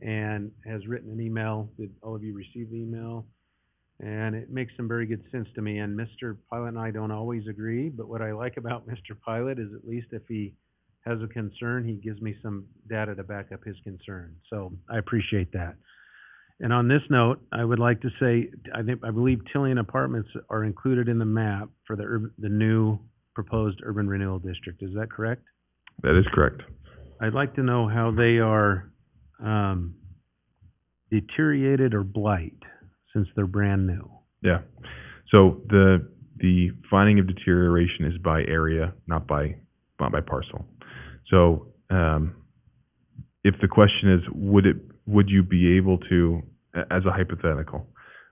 and has written an email. Did all of you receive the email? And it makes some very good sense to me, and Mr. Pilot and I don't always agree, but what I like about Mr. Pilot is at least if he has a concern, he gives me some data to back up his concern. So I appreciate that. And on this note, I would like to say, I believe Tillian Apartments are included in the map for the new proposed urban renewal district. Is that correct? That is correct. I'd like to know how they are deteriorated or blight since they're brand new. Yeah. So the finding of deterioration is by area, not by parcel. So if the question is, would you be able to, as a hypothetical,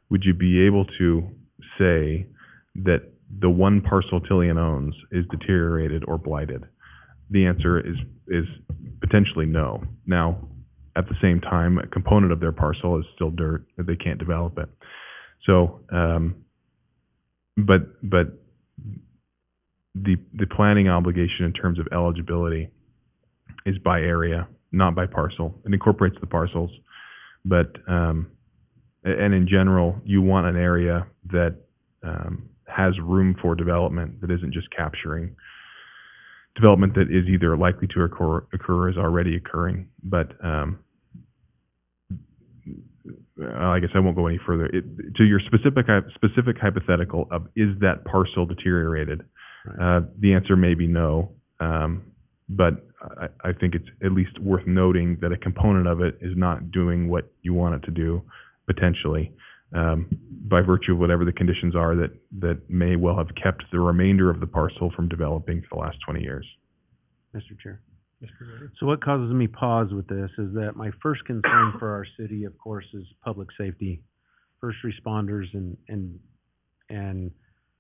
would you be able to say that the one parcel Tillian owns is deteriorated or blighted? The answer is potentially no. Now, at the same time, a component of their parcel is still dirt, that they can't develop it. So, but the planning obligation in terms of eligibility is by area, not by parcel. It incorporates the parcels, but and in general, you want an area that has room for development, that isn't just capturing development that is either likely to occur or is already occurring. But I guess I won't go any further. To your specific hypothetical of, is that parcel deteriorated? Right. The answer may be no, but I think it's at least worth noting that a component of it is not doing what you want it to do, potentially, by virtue of whatever the conditions are that may well have kept the remainder of the parcel from developing for the last 20 years. Mr. Chair. So what causes me pause with this is that my first concern for our city, of course, is public safety, first responders, and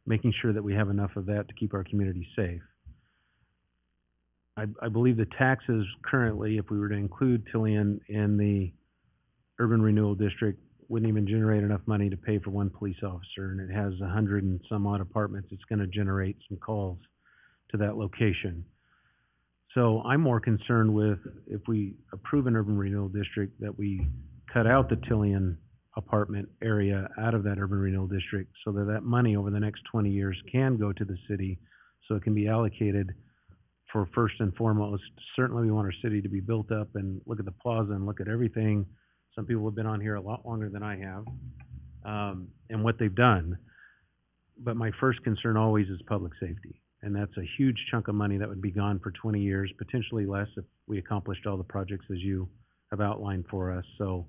making sure that we have enough of that to keep our community safe. I believe the taxes currently, if we were to include Tillian in the urban renewal district, wouldn't even generate enough money to pay for one police officer, and it has 100 and some odd apartments. It's going to generate some calls to that location. So I'm more concerned with, if we approve an urban renewal district, that we cut out the Tillian apartment area out of that urban renewal district so that that money over the next 20 years can go to the city, so it can be allocated for, first and foremost, certainly we want our city to be built up, and look at the plaza and look at everything. Some people have been on here a lot longer than I have, and what they've done. But my first concern always is public safety. And that's a huge chunk of money that would be gone for 20 years, potentially less if we accomplished all the projects as you have outlined for us. So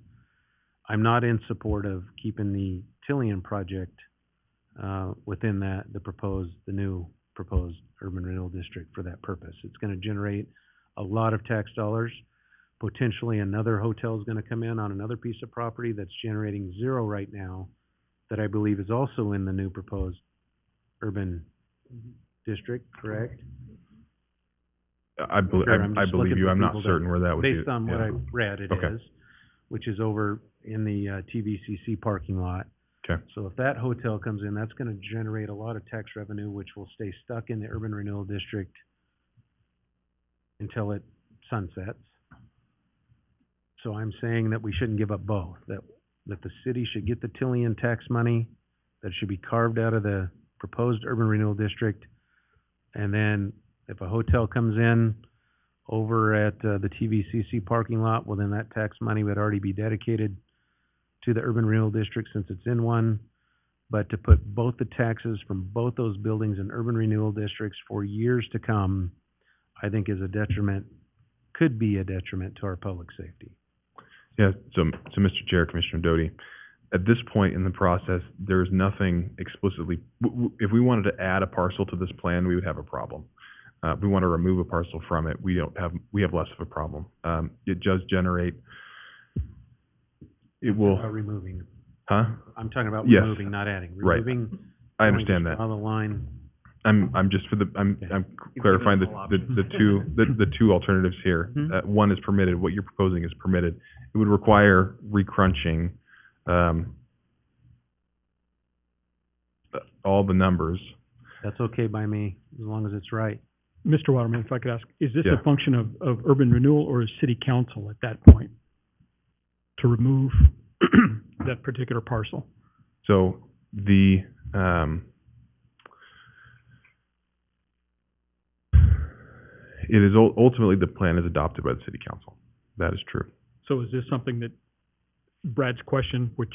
I'm not in support of keeping the Tillian project within the new proposed urban renewal district for that purpose. It's going to generate a lot of tax dollars. Potentially another hotel is going to come in on another piece of property that's generating zero right now, that I believe is also in the new proposed urban district, correct? I believe you. I'm not certain where that would be. Based on what I read, it is, which is over in the TVCC parking lot. Okay. So if that hotel comes in, that's going to generate a lot of tax revenue, which will stay stuck in the urban renewal district until it sunsets. So I'm saying that we shouldn't give up both, that the city should get the Tillian tax money, that should be carved out of the proposed urban renewal district. And then if a hotel comes in over at the TVCC parking lot, well, then that tax money would already be dedicated to the urban renewal district since it's in one. But to put both the taxes from both those buildings in urban renewal districts for years to come, I think is a detriment, could be a detriment to our public safety. Yeah, so Mr. Chair, Commissioner Doty, at this point in the process, there's nothing explicitly, if we wanted to add a parcel to this plan, we would have a problem. If we want to remove a parcel from it, we have less of a problem. It does generate, it will. About removing. Huh? I'm talking about Yes. removing, not adding. Right. Removing. I understand that. Draw the line. I'm clarifying the two alternatives here. Mhm. One is permitted, what you're proposing is permitted. It would require recrunching all the numbers. That's okay by me, as long as it's right. Mr. Waterman, if I could ask, is this Yeah. a function of urban renewal or is city council at that point to remove that particular parcel? So the It is ultimately, the plan is adopted by the city council. That is true. So is this something that, Brad's question, which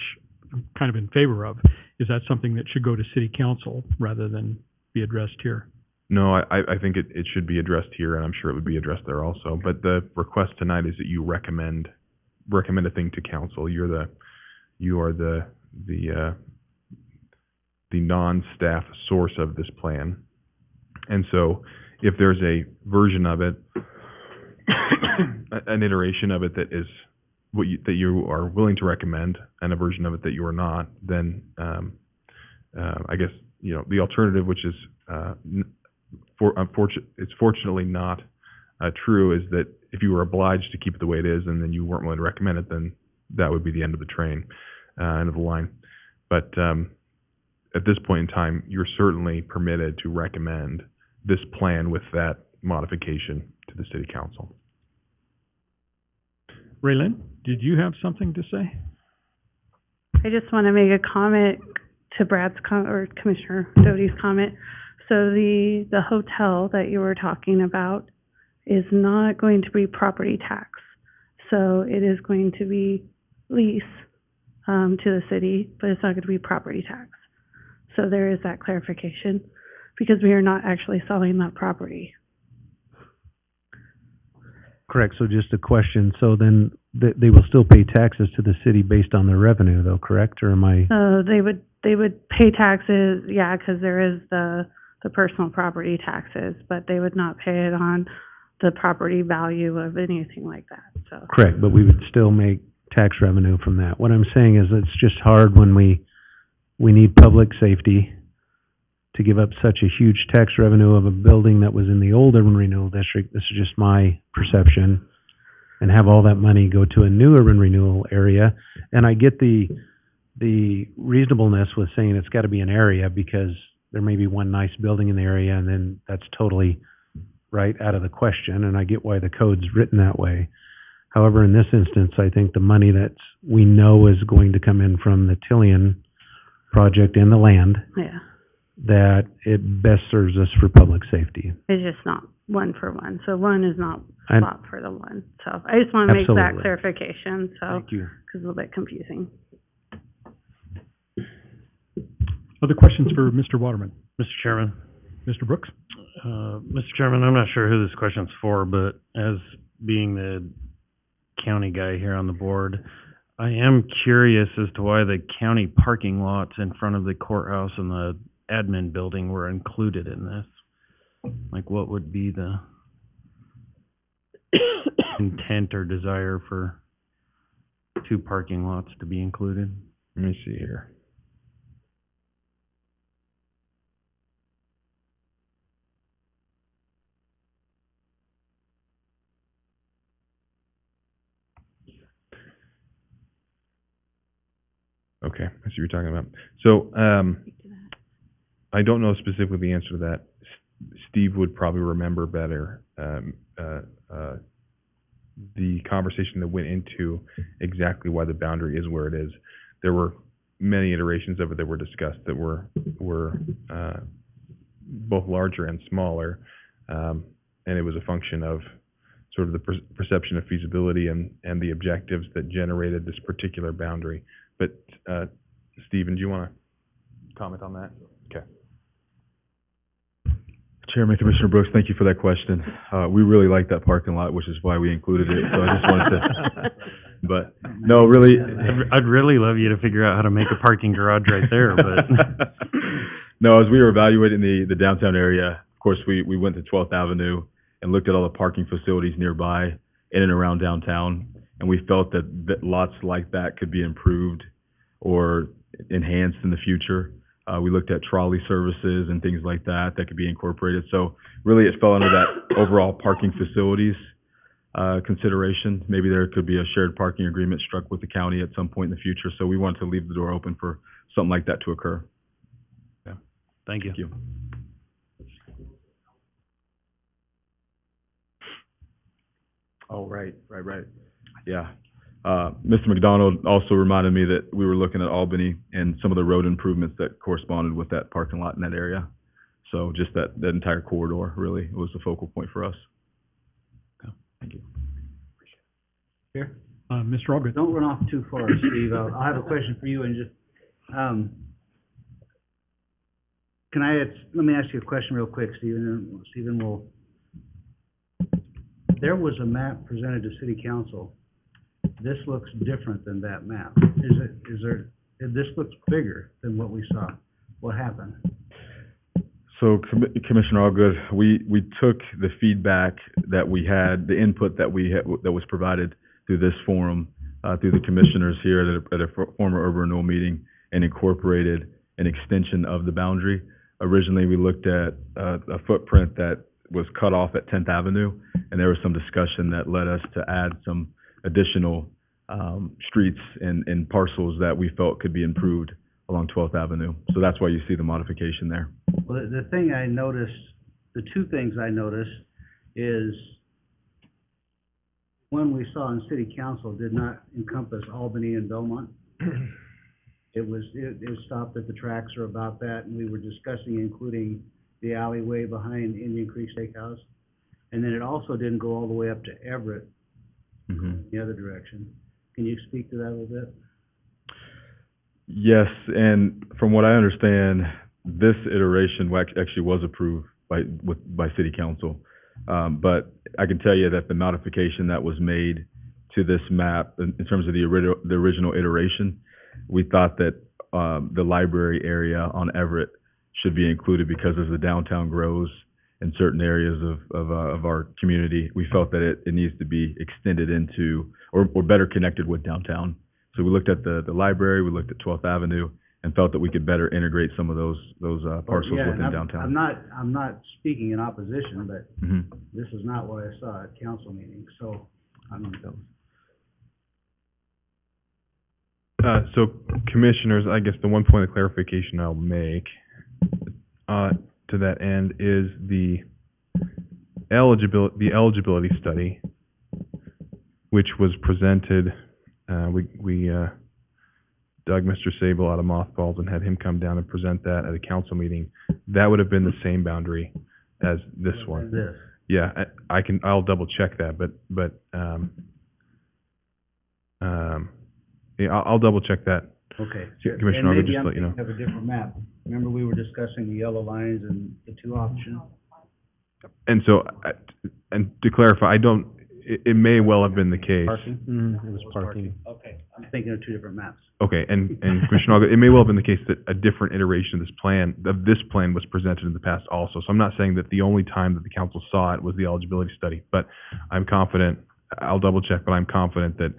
I'm kind of in favor of, is that something that should go to city council rather than be addressed here? No, I think it should be addressed here, and I'm sure it would be addressed there also. But the request tonight is that you recommend a thing to council. You are the non-staff source of this plan. And so if there's a version of it, an iteration of it that is that you are willing to recommend, and a version of it that you are not, then I guess, the alternative, which is it's fortunately not true, is that if you were obliged to keep it the way it is and then you weren't willing to recommend it, then that would be the end of the train, end of the line. But at this point in time, you're certainly permitted to recommend this plan with that modification to the city council. Raylene, did you have something to say? I just want to make a comment to Brad's or Commissioner Doty's comment. So the hotel that you were talking about is not going to be property tax. So it is going to be lease to the city, but it's not going to be property tax. So there is that clarification, because we are not actually selling that property. Correct, so just a question, so then they will still pay taxes to the city based on their revenue though, correct, or am I? They would pay taxes, yeah, because there is the personal property taxes, but they would not pay it on the property value of anything like that, so. Correct, but we would still make tax revenue from that. What I'm saying is it's just hard when we need public safety to give up such a huge tax revenue of a building that was in the old urban renewal district, this is just my perception, and have all that money go to a new urban renewal area. And I get the reasonableness with saying it's got to be an area, because there may be one nice building in the area and then that's totally right out of the question, and I get why the code's written that way. However, in this instance, I think the money that we know is going to come in from the Tillian project and the land, Yeah, that it best serves us for public safety. it's just not one for one, so one is not And- swap for the one. So I just want to make that Absolutely. clarification, so, Thank you. because it's a little bit confusing. Other questions for Mr. Waterman? Mr. Chairman, Mr. Brooks? Mr. Chairman, I'm not sure who this question's for, but as being the county guy here on the board, I am curious as to why the county parking lots in front of the courthouse and the admin building were included in this. Like, what would be the intent or desire for two parking lots to be included? Let me see here. Okay, I see what you're talking about. So, I don't know specifically the answer to that. Steve would probably remember better, the conversation that went into exactly why the boundary is where it is. There were many iterations of it that were discussed that were both larger and smaller, and it was a function of sort of the perception of feasibility and the objectives that generated this particular boundary. But, Stephen, do you want to comment on that? Okay. Chairman, Commissioner Brooks, thank you for that question. We really like that parking lot, which is why we included it, so I just wanted to, but, no, really. I'd really love you to figure out how to make a parking garage right there, but. No, as we were evaluating the downtown area, of course, we went to 12th Avenue and looked at all the parking facilities nearby in and around downtown, and we felt that lots like that could be improved or enhanced in the future. We looked at trolley services and things like that could be incorporated. So really it fell under that overall parking facilities consideration. Maybe there could be a shared parking agreement struck with the county at some point in the future. So we wanted to leave the door open for something like that to occur. Yeah. Thank you. Thank you. Oh, right. Yeah. Mr. McDonald also reminded me that we were looking at Albany and some of the road improvements that corresponded with that parking lot in that area. So just that entire corridor really was the focal point for us. Here? Mr. Allgood. Don't run off too far, Steve. I'll have a question for you and just, let me ask you a question real quick, Stephen, and Stephen will. There was a map presented to city council. This looks different than that map. This looks bigger than what we saw. What happened? So Commissioner Allgood, we took the feedback that we had, the input that we had, that was provided through this forum, through the commissioners here at a former urban renewal meeting, and incorporated an extension of the boundary. Originally, we looked at a footprint that was cut off at 10th Avenue, and there was some discussion that led us to add some additional streets and parcels that we felt could be improved along 12th Avenue. So that's why you see the modification there. Well, the thing I noticed, the two things I noticed is one we saw in city council did not encompass Albany and Belmont. It stopped at the tracks or about that, and we were discussing including the alleyway behind Indian Creek Steakhouse. And then it also didn't go all the way up to Everett, the other direction. Can you speak to that a little bit? Yes, and from what I understand, this iteration actually was approved by City Council. But I can tell you that the modification that was made to this map, in terms of the original iteration, we thought that the library area on Everett should be included because as the downtown grows in certain areas of our community, we felt that it needs to be extended into or better connected with downtown. So we looked at the library, we looked at 12th Avenue, and felt that we could better integrate some of those parcels within downtown. I'm not speaking in opposition, but this is not what I saw at council meeting, so So, commissioners, I guess the one point of clarification I'll make to that end is the eligibility study, which was presented. We dug Mr. Sable out of mothballs and had him come down and present that at a council meeting. That would have been the same boundary as this one. this. Yeah, I'll double check that, but yeah, I'll double check that. Okay. Commissioner, I'll just let you know. And maybe I'm thinking of a different map. Remember we were discussing the yellow lines and the two options? And so, and to clarify, it may well have been the case. Parking? It was parking. Okay, I'm thinking of two different maps. Okay, and Commissioner Allgood, it may well have been the case that a different iteration of this plan was presented in the past also. So I'm not saying that the only time that the council saw it was the eligibility study, but I'm confident, I'll double check, but I'm confident that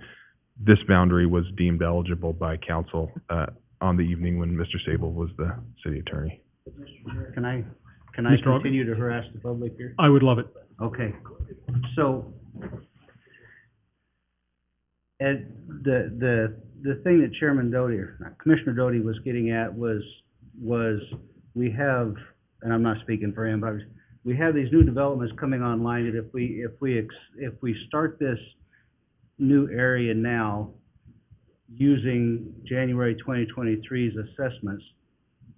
this boundary was deemed eligible by council on the evening when Mr. Sable was the city attorney. Can I Mr. Allgood? continue to harass the public here? I would love it. Okay, so, and the thing that Chairman Doty, or not, Commissioner Doty was getting at was we have, and I'm not speaking for him, but we have these new developments coming online, and if we start this new area now using January 2023's assessments,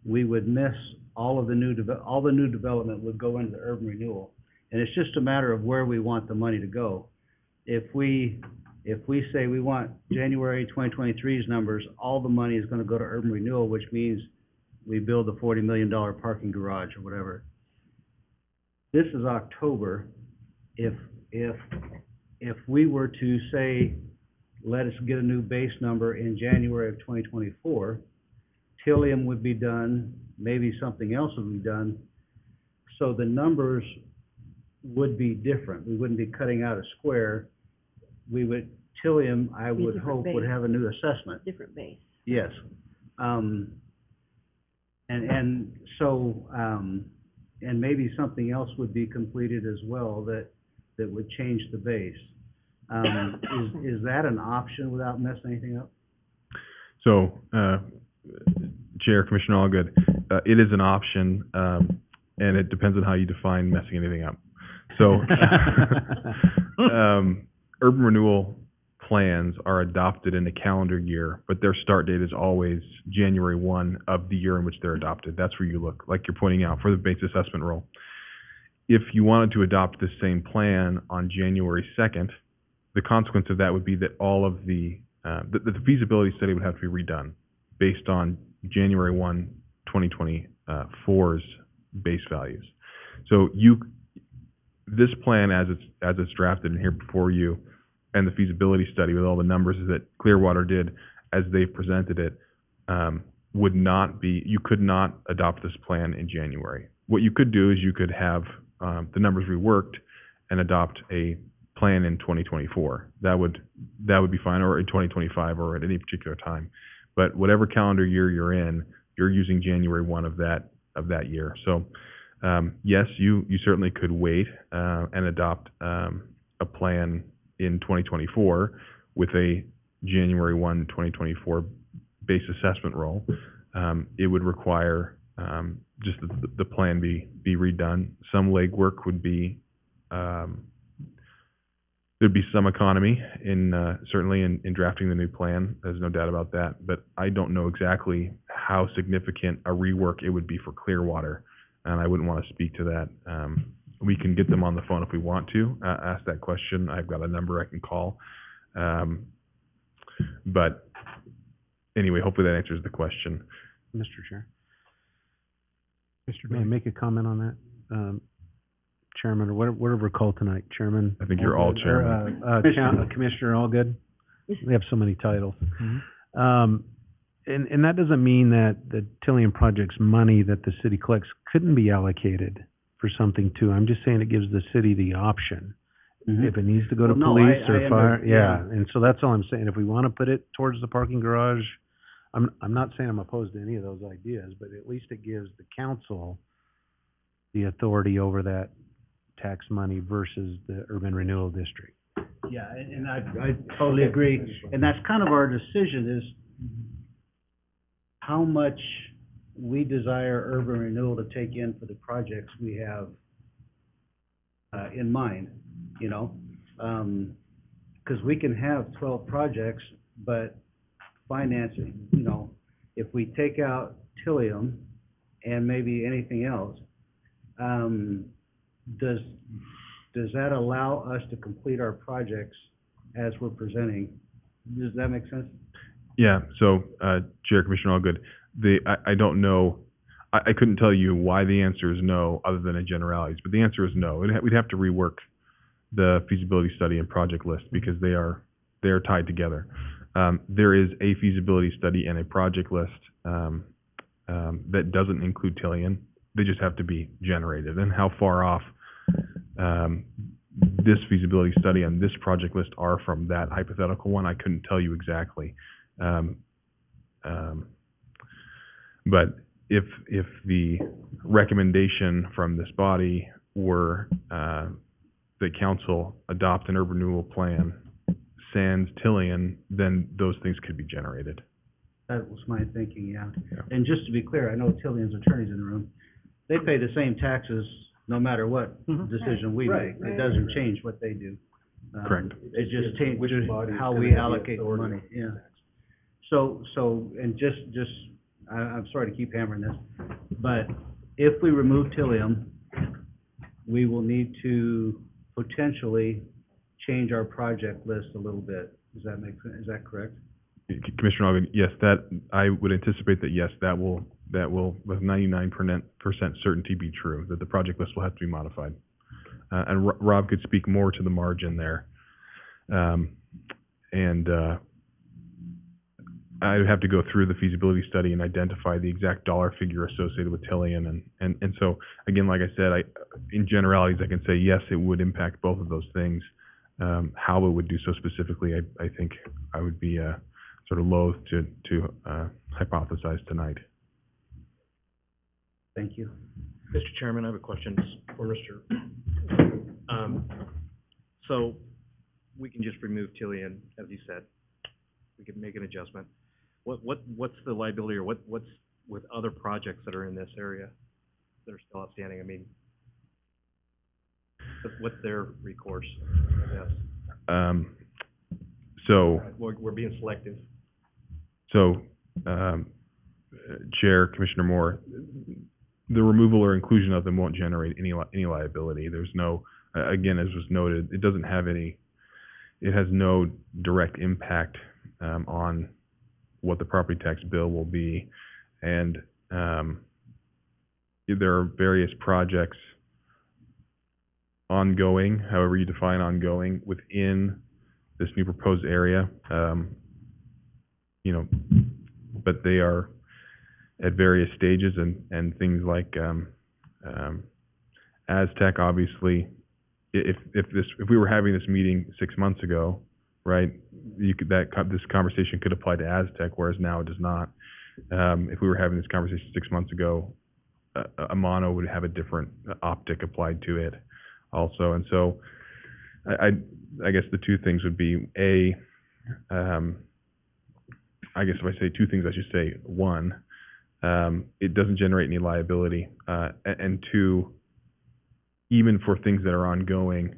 we would miss all of the new development would go into the urban renewal. And it's just a matter of where we want the money to go. If we say we want January 2023's numbers, all the money is gonna go to urban renewal, which means we build a $40 million parking garage or whatever. This is October. If we were to say, let us get a new base number in January of 2024, Tillium would be done, maybe something else would be done. So the numbers would be different. We wouldn't be cutting out a square. Tillium, I Be a would different hope, base. would have a new assessment. Different base. Yes. And maybe something else would be completed as well that would change the base. Is that an option without messing anything up? So, Chair, Commissioner Allgood, it is an option, and it depends on how you define messing anything up. So, urban renewal plans are adopted in a calendar year, but their start date is always January 1 of the year in which they're adopted. That's where you look, like you're pointing out, for the base assessment role. if you wanted to adopt the same plan on January 2nd, the consequence of that would be that all of the feasibility study would have to be redone based on January 1, 2024's base values. So this plan as it's drafted in here before you, and the feasibility study with all the numbers that Clearwater did as they've presented it, you could not adopt this plan in January. What you could do is you could have the numbers reworked and adopt a plan in 2024. That would be fine, or in 2025, or at any particular time. But whatever calendar year you're in, you're using January 1 of that year. So yes, you certainly could wait and adopt a plan in 2024 with a January 1, 2024 base assessment roll. It would require just the plan be redone. Some legwork would be, there'd be some economy certainly in drafting the new plan. There's no doubt about that. But I don't know exactly how significant a rework it would be for Clearwater, and I wouldn't want to speak to that. We can get them on the phone if we want to ask that question. I've got a number I can call. But anyway, hopefully that answers the question. Mr. Chair. May I make a comment on that? Chairman, or whatever call tonight, Chairman? I think you're all chairman. Commissioner Allgood? We have so many titles. Mm-hmm. And that doesn't mean that the Tillian project's money that the city collects couldn't be allocated for something too. I'm just saying it gives the city the option. Mhm. If it needs to go to Well, no, police I or fire, yeah. yeah. And so that's all I'm saying. If we want to put it towards the parking garage, I'm not saying I'm opposed to any of those ideas, but at least it gives the council the authority over that tax money versus the urban renewal district. Yeah, and I totally agree. And that's kind of our decision is how much we desire urban renewal to take in for the projects we have in mind, you know? 'Cause we can have 12 projects, but financing, you know, if we take out Tillium and maybe anything else, does that allow us to complete our projects as we're presenting? Does that make sense? Yeah, so, Chair, Commissioner Allgood, I don't know, I couldn't tell you why the answer is no, other than in generalities, but the answer is no. We'd have to rework the feasibility study and project list, because they are tied together. There is a feasibility study and a project list, that doesn't include Tillian. They just have to be generated, and how far off, this feasibility study and this project list are from that hypothetical one, I couldn't tell you exactly. But if the recommendation from this body were the council adopt an urban renewal plan sans Tillian, then those things could be generated. That was my thinking, yeah. And just to be clear, I know Tillian's attorneys in the room. They pay the same taxes no matter what decision we make. It doesn't change what they do. Correct. It just changes how we allocate the money, yeah. So, and I'm sorry to keep hammering this, but if we remove Tillium, we will need to potentially change our project list a little bit. Is that correct? Commissioner Allgood, yes, I would anticipate that, yes, that will with 99% certainty be true, that the project list will have to be modified. And Rob could speak more to the margin there. I would have to go through the feasibility study and identify the exact dollar figure associated with Tillian. And so, again, like I said, in generalities, I can say, yes, it would impact both of those things. How it would do so specifically, I think I would be sort of loath to hypothesize tonight. Thank you. Mr. Chairman, I have a question for Mr. So we can just remove Tillian, as you said. We can make an adjustment. What's the liability, or what's with other projects that are in this area that are still outstanding? I mean, what's their recourse? Yes. So We're being selective. So, Chair, Commissioner Moore, the removal or inclusion of them won't generate any liability. There's no, again, as was noted, it doesn't have any, it has no direct impact on what the property tax bill will be. And there are various projects ongoing, however you define ongoing, within this new proposed area. But they are at various stages, and things like Aztec, obviously, if we were having this meeting 6 months ago, right, this conversation could apply to Aztec, whereas now it does not. If we were having this conversation 6 months ago, a mono would have a different optic applied to it also. And so I guess the two things would be, I guess if I say two things, I should say, one, it doesn't generate any liability, and two, even for things that are ongoing,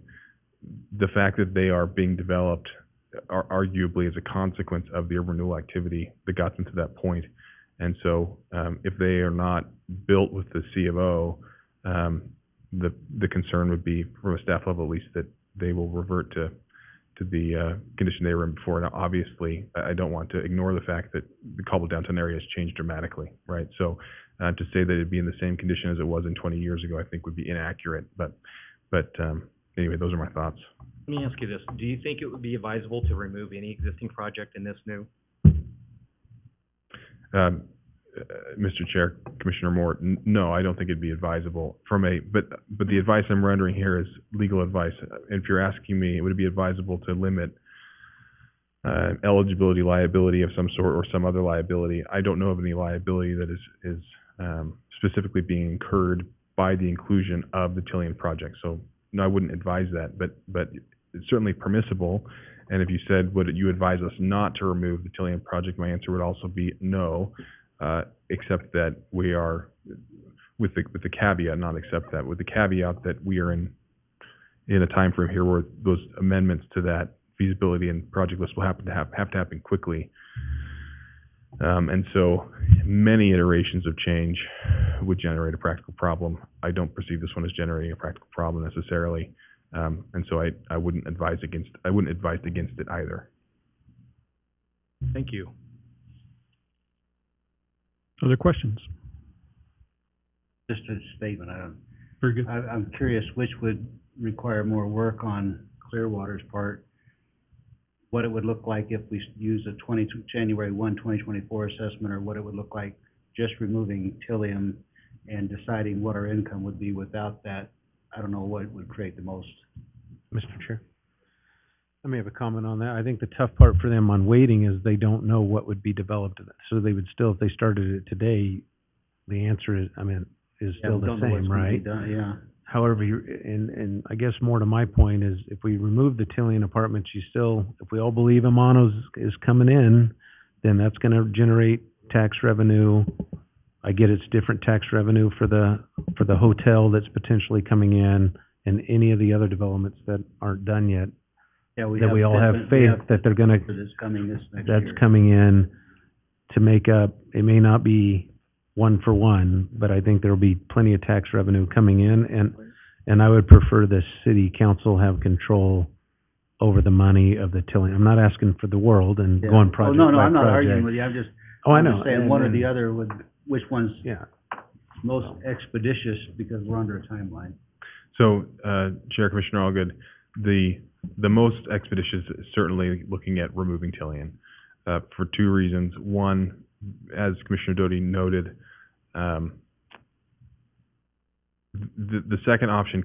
the fact that they are being developed are arguably as a consequence of the urban renewal activity that got them to that point. And so if they are not built with the C of O, the concern would be, from a staff level at least, that they will revert to the condition they were in before. Now, obviously, I don't want to ignore the fact that the Caldwell downtown area has changed dramatically, right? So to say that it'd be in the same condition as it was in 20 years ago, I think would be inaccurate. But anyway, those are my thoughts. Let me ask you this. Do you think it would be advisable to remove any existing project in this new? Mr. Chair, Commissioner Moore, no, I don't think it'd be advisable but the advice I'm rendering here is legal advice. If you're asking me, would it be advisable to limit eligibility liability of some sort or some other liability? I don't know of any liability that is specifically being incurred by the inclusion of the Tillian project. So no, I wouldn't advise that, but it's certainly permissible. And if you said, would you advise us not to remove the Tillian project, my answer would also be no. Except that we are, with the caveat, not except that, with the caveat that we are in a time frame here where those amendments to that feasibility and project list will have to happen quickly. And so many iterations of change would generate a practical problem. I don't perceive this one as generating a practical problem necessarily. And so I wouldn't advise against it either. Thank you. Other questions? Just a statement. Very good. I'm curious which would require more work on Clearwater's part. What it would look like if we use a January 1, 2024 assessment, or what it would look like just removing Tillian and deciding what our income would be without that. I don't know what would create the most. Mr. Chair, I may have a comment on that. I think the tough part for them on waiting is they don't know what would be developed. So they would still, if they started it today, the answer is, still the same, right? Yeah. However, and I guess more to my point is, if we remove the Tillian apartments, if we all believe Amano's is coming in, then that's going to generate tax revenue. I get it's different tax revenue for the hotel that's potentially coming in, and any of the other developments that aren't done yet. Yeah, we all have faith that they're going to, that's coming in to make up. It may not be one for one, but I think there'll be plenty of tax revenue coming in, and I would prefer the city council have control over the money of the Tillian. I'm not asking for the world and going project by project. No, I'm not arguing with you. I'm just saying one or the other which one's most expeditious, because we're under a timeline. So, Chair, Commissioner Allgood, the most expeditious is certainly looking at removing Tillian, for two reasons. One, as Commissioner Doty noted, the second option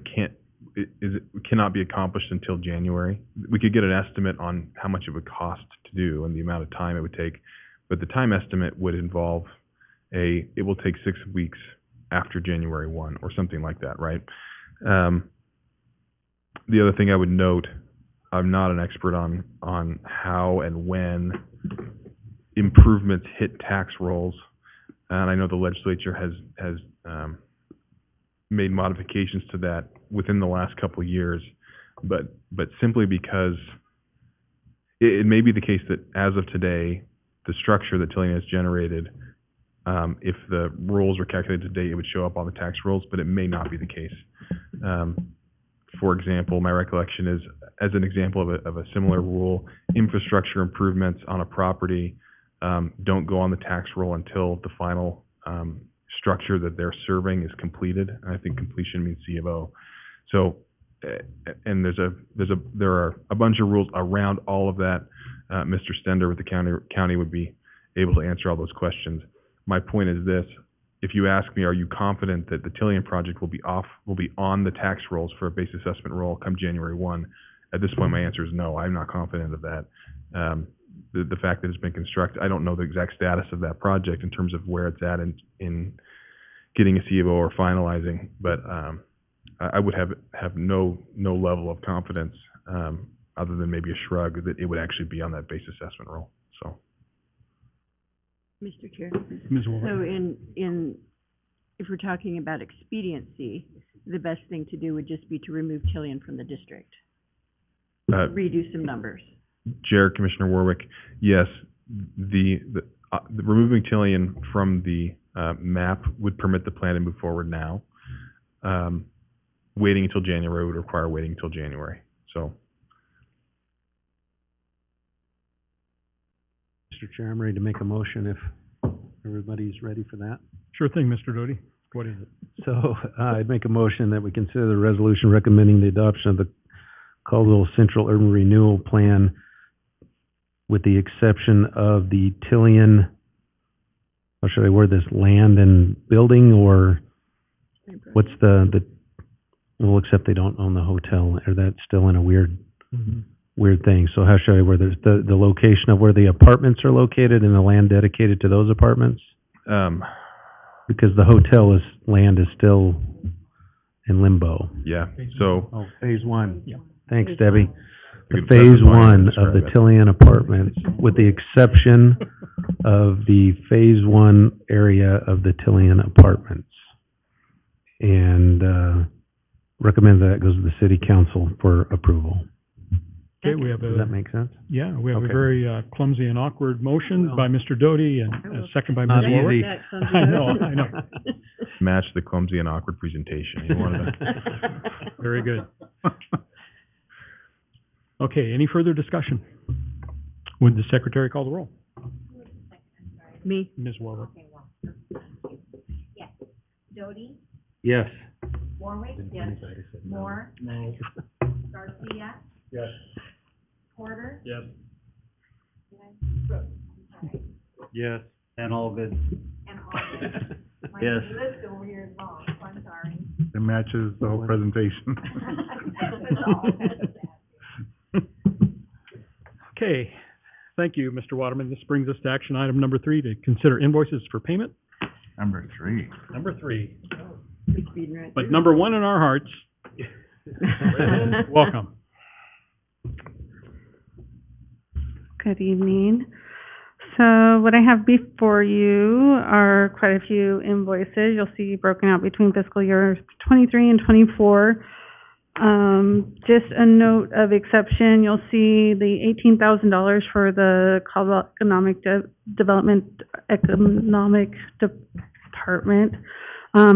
cannot be accomplished until January. We could get an estimate on how much it would cost to do and the amount of time it would take, but the time estimate would involve it will take 6 weeks after January 1 or something like that, right? The other thing I would note, I'm not an expert on how and when improvements hit tax rolls, and I know the legislature has made modifications to that within the last couple of years, but simply because it may be the case that as of today, the structure that Tillian has generated If the rolls were calculated today, it would show up on the tax rolls, but it may not be the case. For example, my recollection is, as an example of a similar rule, infrastructure improvements on a property don't go on the tax roll until the final structure that they're serving is completed. And I think completion means C of O. So, and there are a bunch of rules around all of that. Mr. Stender with the county would be able to answer all those questions. My point is this: if you ask me, are you confident that the Tillian project will be on the tax rolls for a base assessment roll come January 1? At this point, my answer is no. I'm not confident of that. The fact that it's been constructed, I don't know the exact status of that project in terms of where it's at in getting a CFO or finalizing, but I would have no level of confidence other than maybe a shrug that it would actually be on that base assessment roll. So, Mr. Chair. Ms. Warwick. So if we're talking about expediency, the best thing to do would just be to remove Tillian from the district. Redo some numbers. Chair, Commissioner Warwick, yes, the removing Tillian from the map would permit the plan to move forward now. Waiting until January would require waiting until January. So, Mr. Chair, I'm ready to make a motion if everybody's ready for that. Sure thing, Mr. Doty. What is it? So I'd make a motion that we consider the resolution recommending the adoption of the Caldwell Central Urban Renewal Plan with the exception of the Tillian, or should I word this, land and building, or what's well, except they don't own the hotel, or that's still in a weird thing. So how should I word this? The location of where the apartments are located and the land dedicated to those apartments? Because the hotel land is still in limbo. Yeah, so. Phase one. Yeah. Thanks, Debbie. The That's phase the way to one of the describe it. Tillian apartments, with the exception of the phase one area of the Tillian apartments. And, recommend that goes to the city council for approval. Okay, we have Does that make sense? Yeah, we have a Okay. very clumsy and awkward motion by Mr. Doty and a second by Not Ms. Warwick. easy. I know. Match the clumsy and awkward presentation. You wanted to. Very good. Okay, any further discussion? Would the secretary call the roll? Me. Ms. Warwick. Yes. Doty, Yes. Warwick, yes. Moore, No. Garcia, Yes. Porter, Yes. and Brooks. I'm sorry. Yes. And all good. And August. My Yes. list over here is long, so I'm sorry. It matches the whole presentation. That's all. Okay, thank you, Mr. Waterman. This brings us to action item number 3, to consider invoices for payment. Number 3. Number 3, We're speeding right but through. number 1 in our hearts. Welcome. Good evening. So what I have before you are quite a few invoices. You'll see broken out between fiscal years 23 and 24. Just a note of exception, you'll see the $18,000 for the Caldwell Economic Department,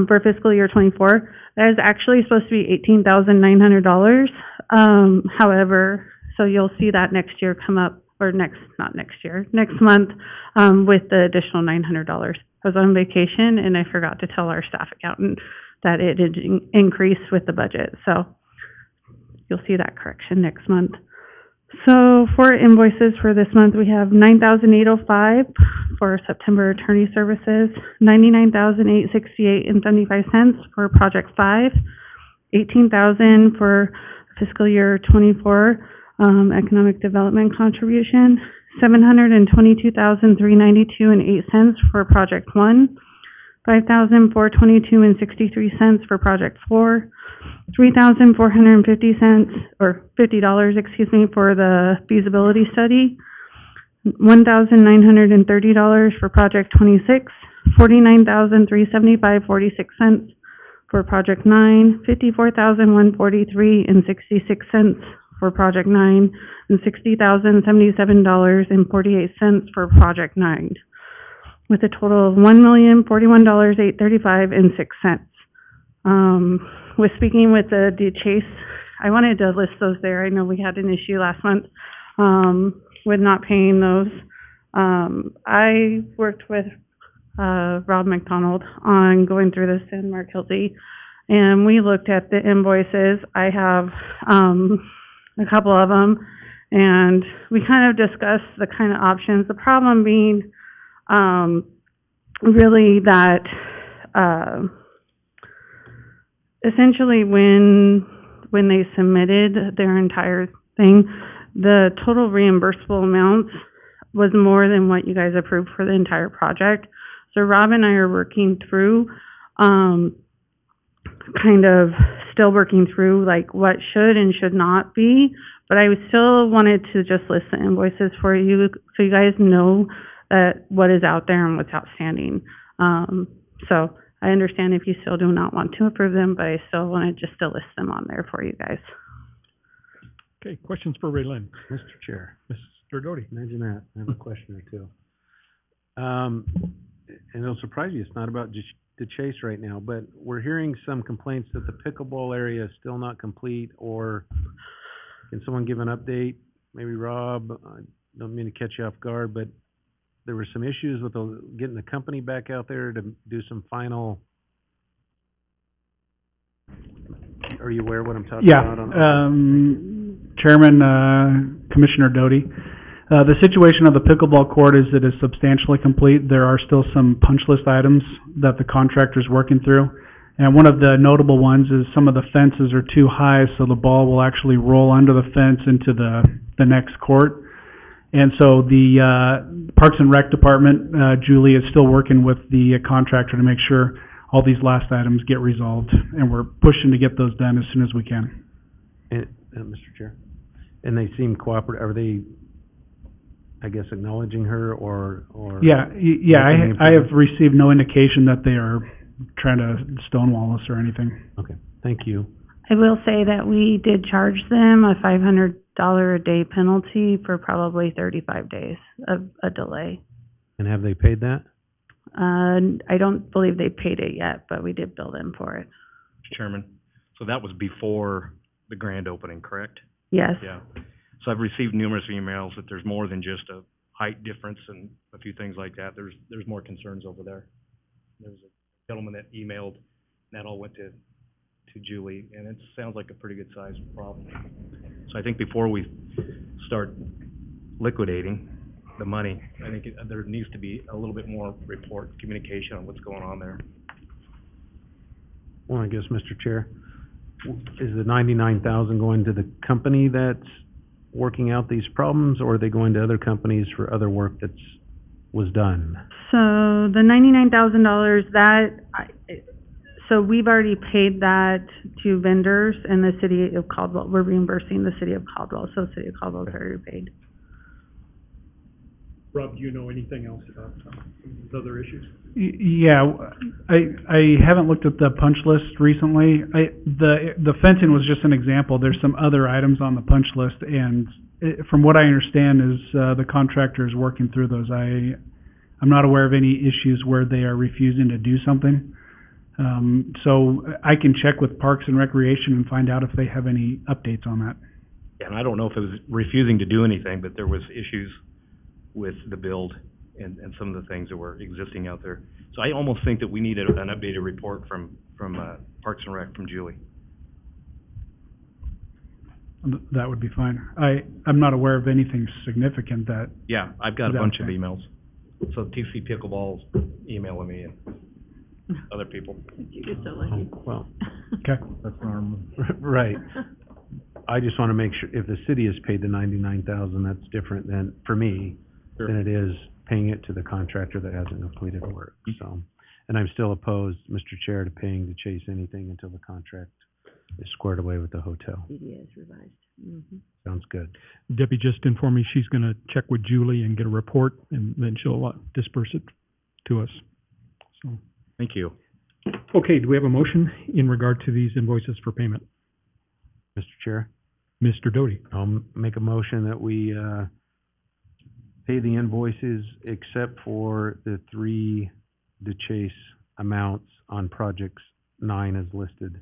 for fiscal year 24. That is actually supposed to be $18,900. However, so you'll see that next year come up, or next month, with the additional $900. I was on vacation and I forgot to tell our staff accountant that it had increased with the budget, so you'll see that correction next month. So for invoices for this month, we have $9,805 for September attorney services, $99,868.75 for project 5, $18,000 for fiscal year 24 economic development contribution, $722,392.08 for project 1, $5,422.63 for project 4, $3,450 for the feasibility study, $1,930 for project 26, $49,375.46 for project 9, $54,143.66 for project 9, and $60,077.48 for project 9. with a total of $1,041,835.06. With speaking with the Chase, I wanted to list those there. I know we had an issue last month, with not paying those. I worked with, Rob McDonald on going through this and Mark Hilty, and we looked at the invoices. I have, a couple of them, and we kind of discussed the kind of options. The problem being, really that, essentially when they submitted their entire thing, the total reimbursable amounts was more than what you guys approved for the entire project. So Rob and I are working through, kind of still working through like what should and should not be. But I still wanted to just list the invoices for you so you guys know that what is out there and what's outstanding. So I understand if you still do not want to approve them, but I still wanted just to list them on there for you guys. Okay, questions for Ray Lynn? Mr. Chair, Mr. Doty? imagine that. I have a question or two. And it'll surprise you, it's not about just the Chase right now, but we're hearing some complaints that the pickleball area is still not complete, or can someone give an update? Maybe Rob, I don't mean to catch you off guard, but there were some issues with getting the company back out there to do some final. Are you aware of what I'm talking about? Chairman, Commissioner Doty, the situation of the pickleball court is it is substantially complete. There are still some punch list items that the contractor's working through. And one of the notable ones is some of the fences are too high, so the ball will actually roll under the fence into the next court. And so the Parks and Rec Department, Julie, is still working with the contractor to make sure all these last items get resolved. And we're pushing to get those done as soon as we can. And, Mr. Chair, and they seem cooperative. Are they, I guess, acknowledging her or? Yeah, I have received no indication that they are trying to stonewall us or anything. Okay, thank you. I will say that we did charge them a $500 a day penalty for probably 35 days of a delay. And have they paid that? I don't believe they paid it yet, but we did bill them for it. Chairman, so that was before the grand opening, correct? Yes. Yeah. So I've received numerous emails that there's more than just a height difference and a few things like that. There's more concerns over there. There was a gentleman that emailed, and that all went to Julie, and it sounds like a pretty good sized problem. So I think before we start liquidating the money, I think there needs to be a little bit more communication on what's going on there. Well, I guess, Mr. Chair, is the 99,000 going to the company that's working out these problems, or are they going to other companies for other work that's was done? So the $99,000, so we've already paid that to vendors in the city of Caldwell. We're reimbursing the city of Caldwell, so the city of Caldwell's already paid. Rob, do you know anything else about these other issues? Yeah, I haven't looked at the punch list recently. The fencing was just an example. There's some other items on the punch list, and from what I understand is the contractor is working through those. I'm not aware of any issues where they are refusing to do something. So I can check with Parks and Recreation and find out if they have any updates on that. Yeah, and I don't know if it was refusing to do anything, but there was issues with the build and some of the things that were existing out there. So I almost think that we need an updated report from Parks and Rec, from Julie. That would be fine. I'm not aware of anything significant that. Yeah, I've got a bunch of emails. So TC Pickleball's emailing me and other people. You're so lucky. Well, okay. That's normal. Right. I just want to make sure, if the city has paid the 99,000, that's different than, for me, Sure. than it is paying it to the contractor that hasn't completed work, so. And I'm still opposed, Mr. Chair, to paying to Chase anything until the contract is squared away with the hotel. CDA is revised. Mm-hmm. Sounds good. Debbie just informed me she's gonna check with Julie and get a report, and then she'll disperse it to us. So, Thank you. okay, do we have a motion in regard to these invoices for payment? Mr. Chair, Mr. Doty? I'll make a motion that we, pay the invoices except for the 3 DeChase amounts on projects 9 as listed.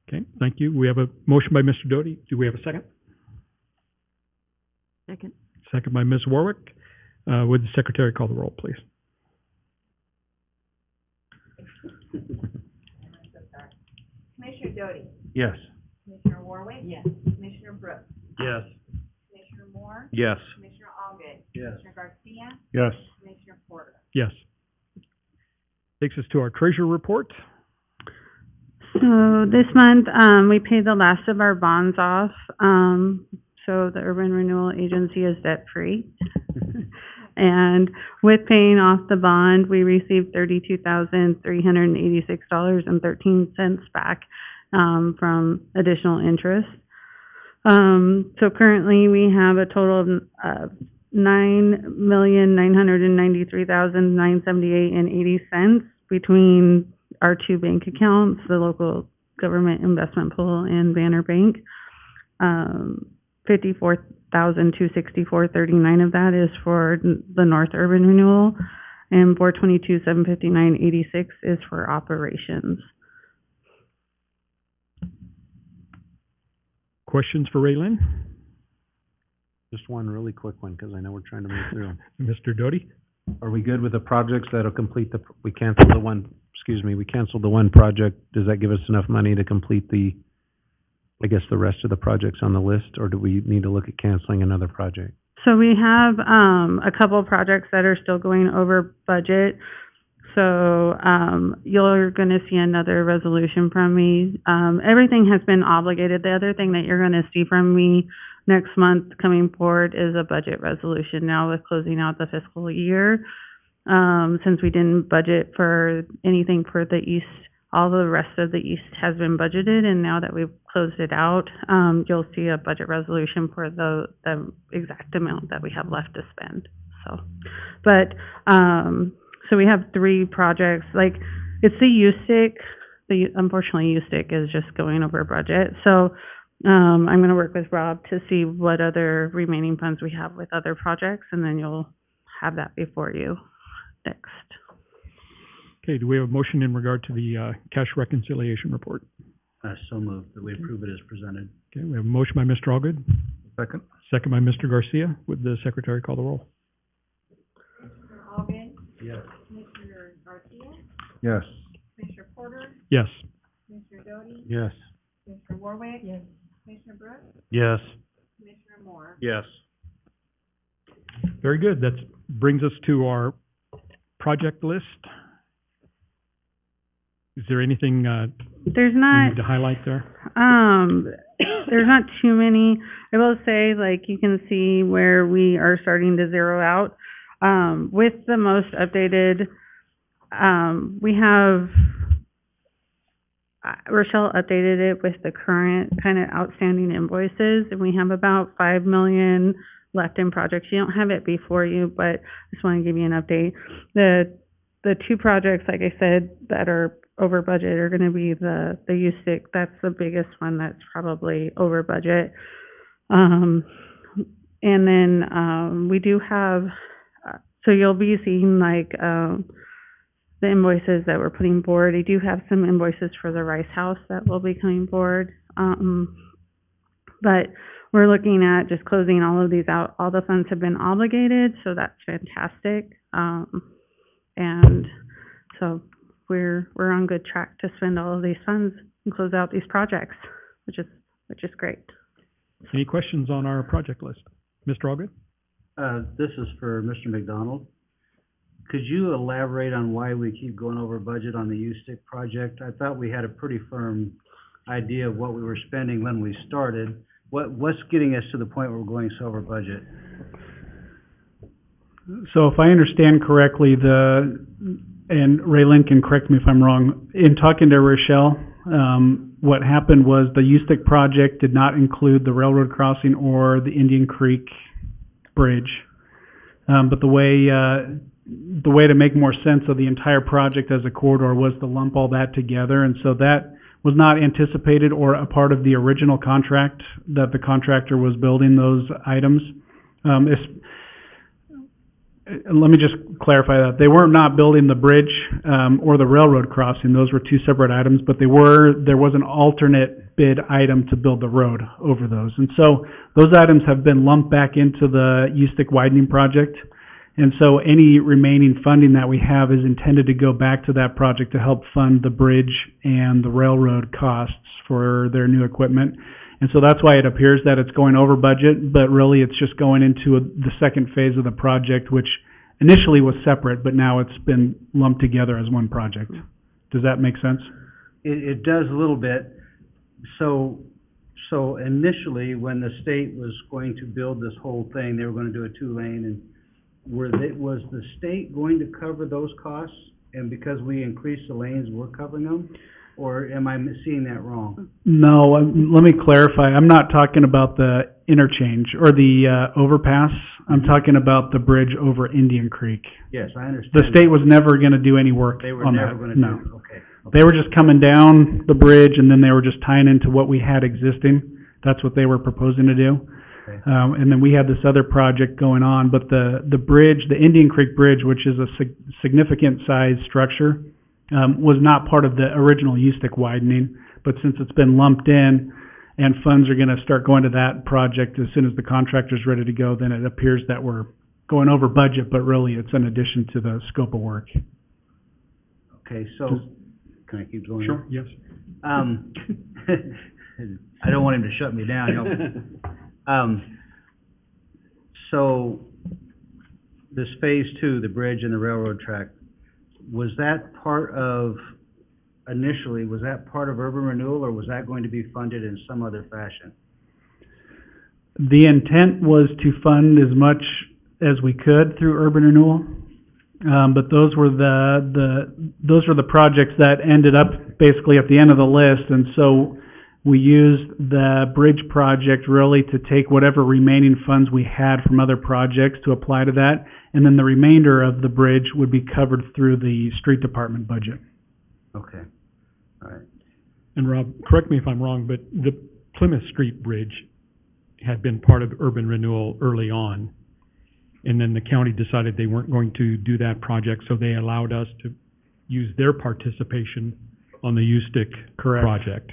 Okay, thank you. We have a motion by Mr. Doty. Do we have a second? Second. Second by Ms. Warwick. Would the secretary call the roll, please? Commissioner Doty? Yes. Commissioner Warwick? Yes. Commissioner Brooks? Yes. Commissioner Moore? Yes. Commissioner Allgood? Yes. Commissioner Garcia? Yes. Commissioner Porter? Yes. Takes us to our treasurer report. So this month, we paid the last of our bonds off. So the Urban Renewal Agency is debt-free. And with paying off the bond, we received $32,386.13 back, from additional interest. So currently, we have a total of $9,993,978.80 between our 2 bank accounts, the local government investment pool and Banner Bank. $54,264.39 of that is for the North Urban Renewal, and $422,759.86 is for operations. Questions for Raylene? Just one really quick one, because I know we're trying to move through. Mr. Doty? Are we good with the projects that'll complete we canceled the one project. Does that give us enough money to complete the rest of the projects on the list, or do we need to look at canceling another project? So we have a couple of projects that are still going over budget. So you're going to see another resolution from me. Everything has been obligated. The other thing that you're going to see from me next month coming forward is a budget resolution now with closing out the fiscal year. Since we didn't budget for anything for the east, all the rest of the east has been budgeted, and now that we've closed it out, you'll see a budget resolution for the exact amount that we have left to spend. So, but so we have 3 projects. Like, it's the U-Stick. Unfortunately, U-Stick is just going over budget. So I'm going to work with Rob to see what other remaining funds we have with other projects, and then you'll have that before you next. Okay, do we have a motion in regard to the cash reconciliation report? So moved, that we approve it as presented. Okay, we have a motion by Mr. Allgood, Second? second by Mr. Garcia. Would the secretary call the roll? Commissioner Allgood? Yes. Commissioner Garcia? Yes. Commissioner Porter? Yes. Commissioner Doty? Yes. Commissioner Warwick? Yes. Commissioner Brooks? Yes. Commissioner Moore? Yes. Very good. That brings us to our project list. Is there anything There's we not need to highlight there? there's not too many. I will say, like, you can see where we are starting to zero out. With the most updated, we have, Rochelle updated it with the current kind of outstanding invoices, and we have about $5 million left in projects. You don't have it before you, but I just want to give you an update. The 2 projects, like I said, that are over budget are going to be the U-Stick. That's the biggest one that's probably over budget. And then we do have, so you'll be seeing like the invoices that we're putting forward. I do have some invoices for the Rice House that will be coming forward. But we're looking at just closing all of these out. All the funds have been obligated, so that's fantastic. And so we're on good track to spend all of these funds and close out these projects, which is great. Any questions on our project list? Mr. Allgood? This is for Mr. McDonald. Could you elaborate on why we keep going over budget on the U-Stick project? I thought we had a pretty firm idea of what we were spending when we started. What's getting us to the point where we're going so over budget? So if I understand correctly, and Raylene can correct me if I'm wrong, in talking to Rochelle, what happened was the U-Stick project did not include the railroad crossing or the Indian Creek Bridge. But the way to make more sense of the entire project as a corridor was to lump all that together, and so that was not anticipated or a part of the original contract that the contractor was building those items. let me just clarify that. They were not building the bridge, or the railroad crossing. Those were two separate items, but there was an alternate bid item to build the road over those. And so those items have been lumped back into the Ustick widening project. And so any remaining funding that we have is intended to go back to that project to help fund the bridge and the railroad costs for their new equipment. And so that's why it appears that it's going over budget, but really it's just going into the second phase of the project, which initially was separate, but now it's been lumped together as one project. Does that make sense? It does a little bit. So initially, when the state was going to build this whole thing, they were gonna do a 2-lane, and was the state going to cover those costs? And because we increased the lanes, we're covering them? Or am I seeing that wrong? No, let me clarify. I'm not talking about the interchange or the overpass. I'm talking about the bridge over Indian Creek. Yes, I understand. The state was never gonna do any work They were on never that, gonna no. do, okay. They were just coming down the bridge, and then they were just tying into what we had existing. That's what they were proposing to do. Okay. And then we had this other project going on, but the bridge, the Indian Creek Bridge, which is a significant size structure, was not part of the original Ustick widening, but since it's been lumped in and funds are gonna start going to that project as soon as the contractor's ready to go, then it appears that we're going over budget, but really it's in addition to the scope of work. Okay, so, can I keep going? Sure, yes. I don't want him to shut me down, you know. So, this phase 2, the bridge and the railroad track, was that part of, initially, was that part of urban renewal, or was that going to be funded in some other fashion? The intent was to fund as much as we could through urban renewal. But those were the projects that ended up basically at the end of the list, and so we used the bridge project really to take whatever remaining funds we had from other projects to apply to that, and then the remainder of the bridge would be covered through the street department budget. Okay, all right. And Rob, correct me if I'm wrong, but the Plymouth Street Bridge had been part of urban renewal early on. And then the county decided they weren't going to do that project, so they allowed us to use their participation on the Ustick project.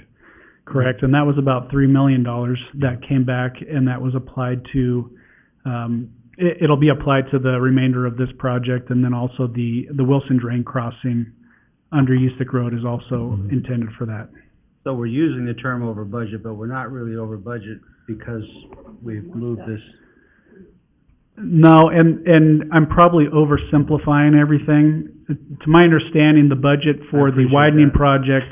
Correct, and that was about $3 million that came back, and that was applied to, it'll be applied to the remainder of this project, and then also the Wilson Drain crossing under Ustick Road is also intended for that. So we're using the term over budget, but we're not really over budget because we've moved this. No, and I'm probably oversimplifying everything. To my understanding, the budget for the widening project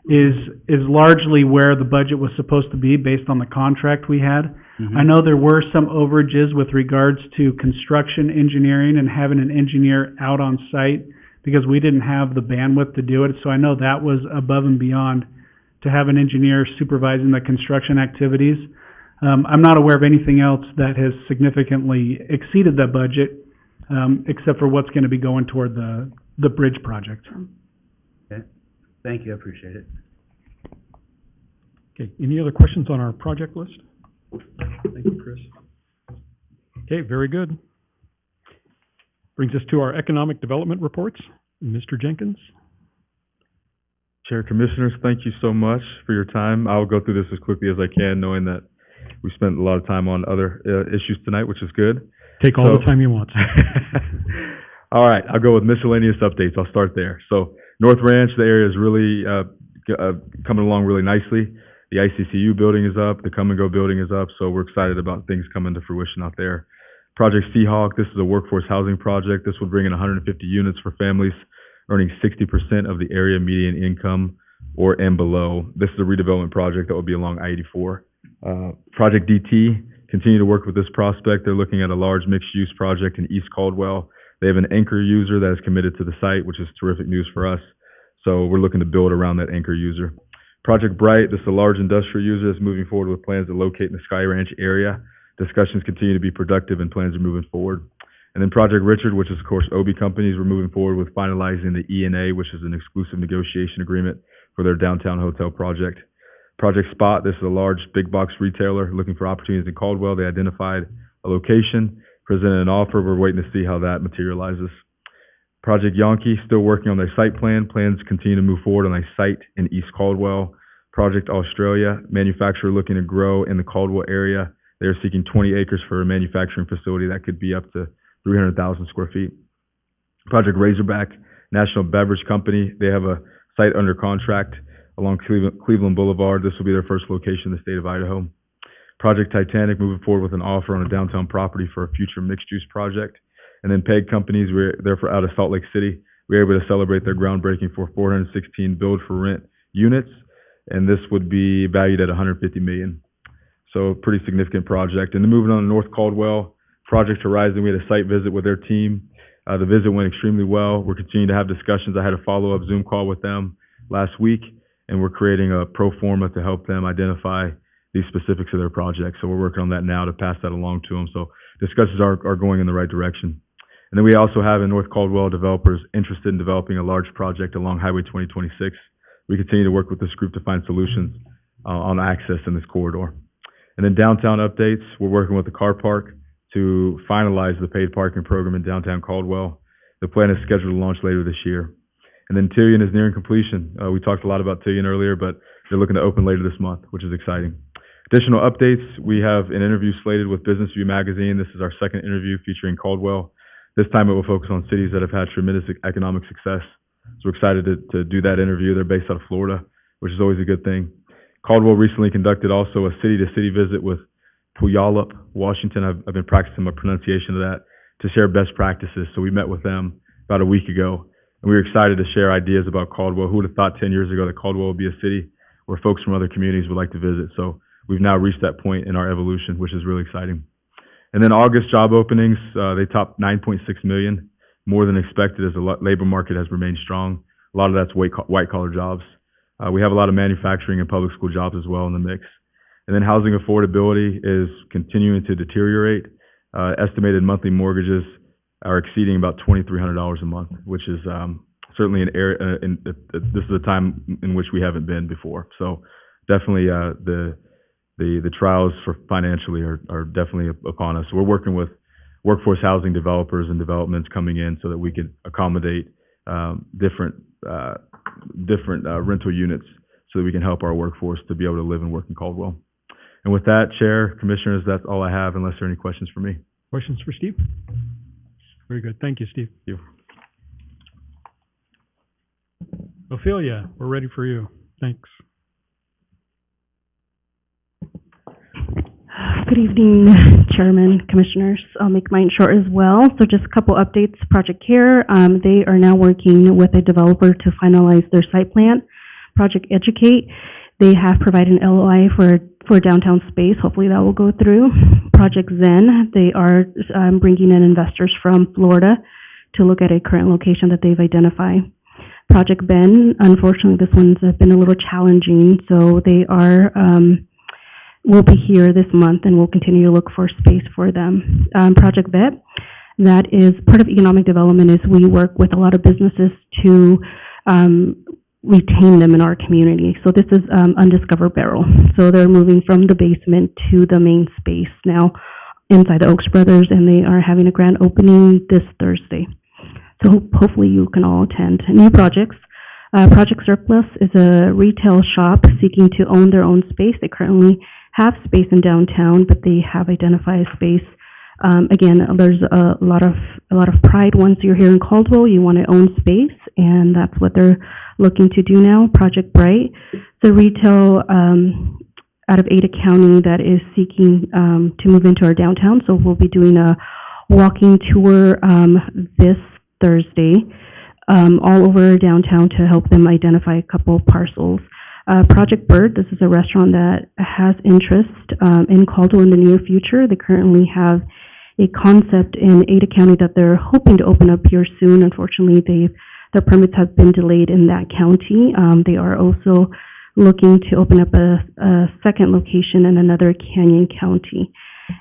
is largely where the budget was supposed to be based on the contract we had. Mm-hmm. I know there were some overages with regards to construction engineering and having an engineer out on site because we didn't have the bandwidth to do it. So I know that was above and beyond to have an engineer supervising the construction activities. I'm not aware of anything else that has significantly exceeded the budget, except for what's going to be going toward the bridge project. Okay, thank you, I appreciate it. Okay, any other questions on our project list? Thank you, Chris. Okay, very good. Brings us to our economic development reports. Mr. Jenkins? Chair, Commissioners, thank you so much for your time. I'll go through this as quickly as I can, knowing that we spent a lot of time on other issues tonight, which is good. Take all the time you want. All right, I'll go with miscellaneous updates. I'll start there. So North Ranch, the area is really coming along really nicely. The ICCU building is up, the Come and Go building is up, so we're excited about things coming to fruition out there. Project Seahawk, this is a workforce housing project. This will bring in 150 units for families earning 60% of the area median income and below. This is a redevelopment project that will be along I-84. Project DT, continue to work with this prospect. They're looking at a large mixed-use project in East Caldwell. They have an anchor user that is committed to the site, which is terrific news for us. So we're looking to build around that anchor user. Project Bright, this is a large industrial user that's moving forward with plans to locate in the Sky Ranch area. Discussions continue to be productive and plans are moving forward. And then Project Richard, which is, of course, Obie Companies, we're moving forward with finalizing the E&A, which is an exclusive negotiation agreement for their downtown hotel project. Project Spot, this is a large big box retailer looking for opportunities in Caldwell. They identified a location presented an offer. We're waiting to see how that materializes. Project Yonke, still working on their site plan. Plans continue to move forward on a site in East Caldwell. Project Australia, manufacturer looking to grow in the Caldwell area. They're seeking 20 acres for a manufacturing facility that could be up to 300,000 square feet. Project Razorback, National Beverage Company, they have a site under contract along Cleveland Boulevard. This will be their first location in the state of Idaho. Project Titanic, moving forward with an offer on a downtown property for a future mixed-use project. And then PEG Companies, they're out of Salt Lake City. We were able to celebrate their groundbreaking for 416 build-for-rent units, and this would be valued at $150 million. So a pretty significant project. And then moving on to North Caldwell, Project Horizon, we had a site visit with their team. The visit went extremely well. We're continuing to have discussions. I had a follow-up Zoom call with them last week, and we're creating a pro forma to help them identify these specifics of their project. So we're working on that now to pass that along to them. So discussions are going in the right direction. And then we also have in North Caldwell developers interested in developing a large project along Highway 2026. We continue to work with this group to find solutions on access in this corridor. And then downtown updates, we're working with the car park to finalize the paid parking program in downtown Caldwell. The plan is scheduled to launch later this year. And then Tillion is nearing completion. We talked a lot about Tillion earlier, but they're looking to open later this month, which is exciting. Additional updates, we have an interview slated with Business View Magazine. This is our second interview featuring Caldwell. This time it will focus on cities that have had tremendous economic success. So we're excited to do that interview. They're based out of Florida, which is always a good thing. Caldwell recently conducted also a city-to-city visit with Puyallup, Washington. I've been practicing my pronunciation of that to share best practices. So we met with them about a week ago, and we were excited to share ideas about Caldwell. Who would have thought 10 years ago that Caldwell would be a city where folks from other communities would like to visit? So we've now reached that point in our evolution, which is really exciting. And then August job openings, they topped 9.6 million, more than expected as the labor market has remained strong. A lot of that's white-collar jobs. We have a lot of manufacturing and public school jobs as well in the mix. And then housing affordability is continuing to deteriorate. Estimated monthly mortgages are exceeding about $2,300 a month, which is certainly an area, this is a time in which we haven't been before. So definitely the trials for financially are definitely upon us. We're working with workforce housing developers and developments coming in so that we could accommodate different rental units so that we can help our workforce to be able to live and work in Caldwell. And with that, Chair, Commissioners, that's all I have, unless there are any questions for me. Questions for Steve? Very good. Thank you, Steve. Thank you. Ophelia, we're ready for you. Thanks. Good evening, Chairman, Commissioners. I'll make mine short as well. So just a couple updates. Project CARE, they are now working with a developer to finalize their site plan. Project Educate, they have provided an LOI for downtown space. Hopefully that will go through. Project Zen, they are bringing in investors from Florida to look at a current location that they've identified. Project Ben, unfortunately this one's been a little challenging, so they are will be here this month, and we'll continue to look for space for them. Project VET, that is part of economic development, is we work with a lot of businesses to retain them in our community. So this is Undiscovered Barrel. So they're moving from the basement to the main space now inside the Oaks Brothers, and they are having a grand opening this Thursday. So hopefully you can all attend. New projects. Project Surplus is a retail shop seeking to own their own space. They currently have space in downtown, but they have identified a space. Again, there's a lot of pride. Once you're here in Caldwell, you want to own space, and that's what they're looking to do now. Project Bright, the retail out of Ada County that is seeking to move into our downtown. So we'll be doing a walking tour this Thursday all over downtown to help them identify a couple parcels. Project Bird, this is a restaurant that has interest in Caldwell in the near future. They currently have a concept in Ada County that they're hoping to open up here soon. Unfortunately, their permits have been delayed in that county. They are also looking to open up a second location in another Canyon County.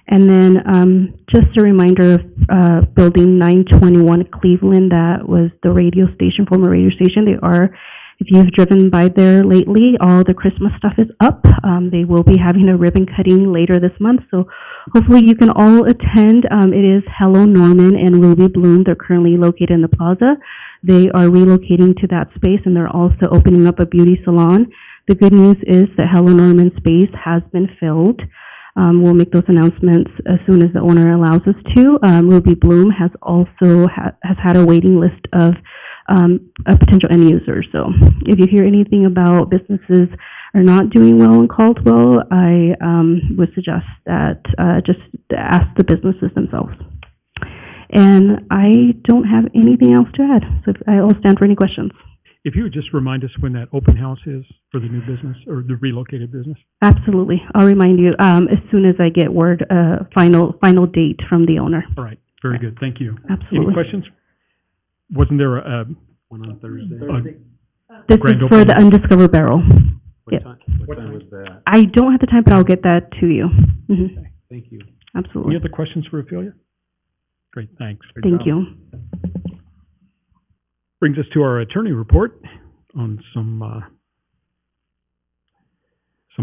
And then just a reminder of Building 921 Cleveland, that was the radio station, former radio station. They are If you've driven by there lately, all the Christmas stuff is up. They will be having a ribbon cutting later this month, so hopefully you can all attend. It is Hello Norman and Ruby Bloom. They're currently located in the plaza. They are relocating to that space, and they're also opening up a beauty salon. The good news is that Hello Norman space has been filled. We'll make those announcements as soon as the owner allows us to. Ruby Bloom has also has had a waiting list of potential end users. So if you hear anything about businesses are not doing well in Caldwell, I would suggest that just ask the businesses themselves. And I don't have anything else to add, so I'll stand for any questions. If you would just remind us when that open house is for the new business or the relocated business? Absolutely. I'll remind you as soon as I get word, final date from the owner. All right. Very good. Thank you. Absolutely. Any questions? Wasn't there a One on Thursday. This grand is for the opening? Undiscovered Barrel. What Yep. time, what time was that? I don't have the time, but I'll get that to you. Mhm. Okay. Thank you. Absolutely. Any other questions for Ophelia? Great, thanks. Thank you. Brings us to our attorney report on some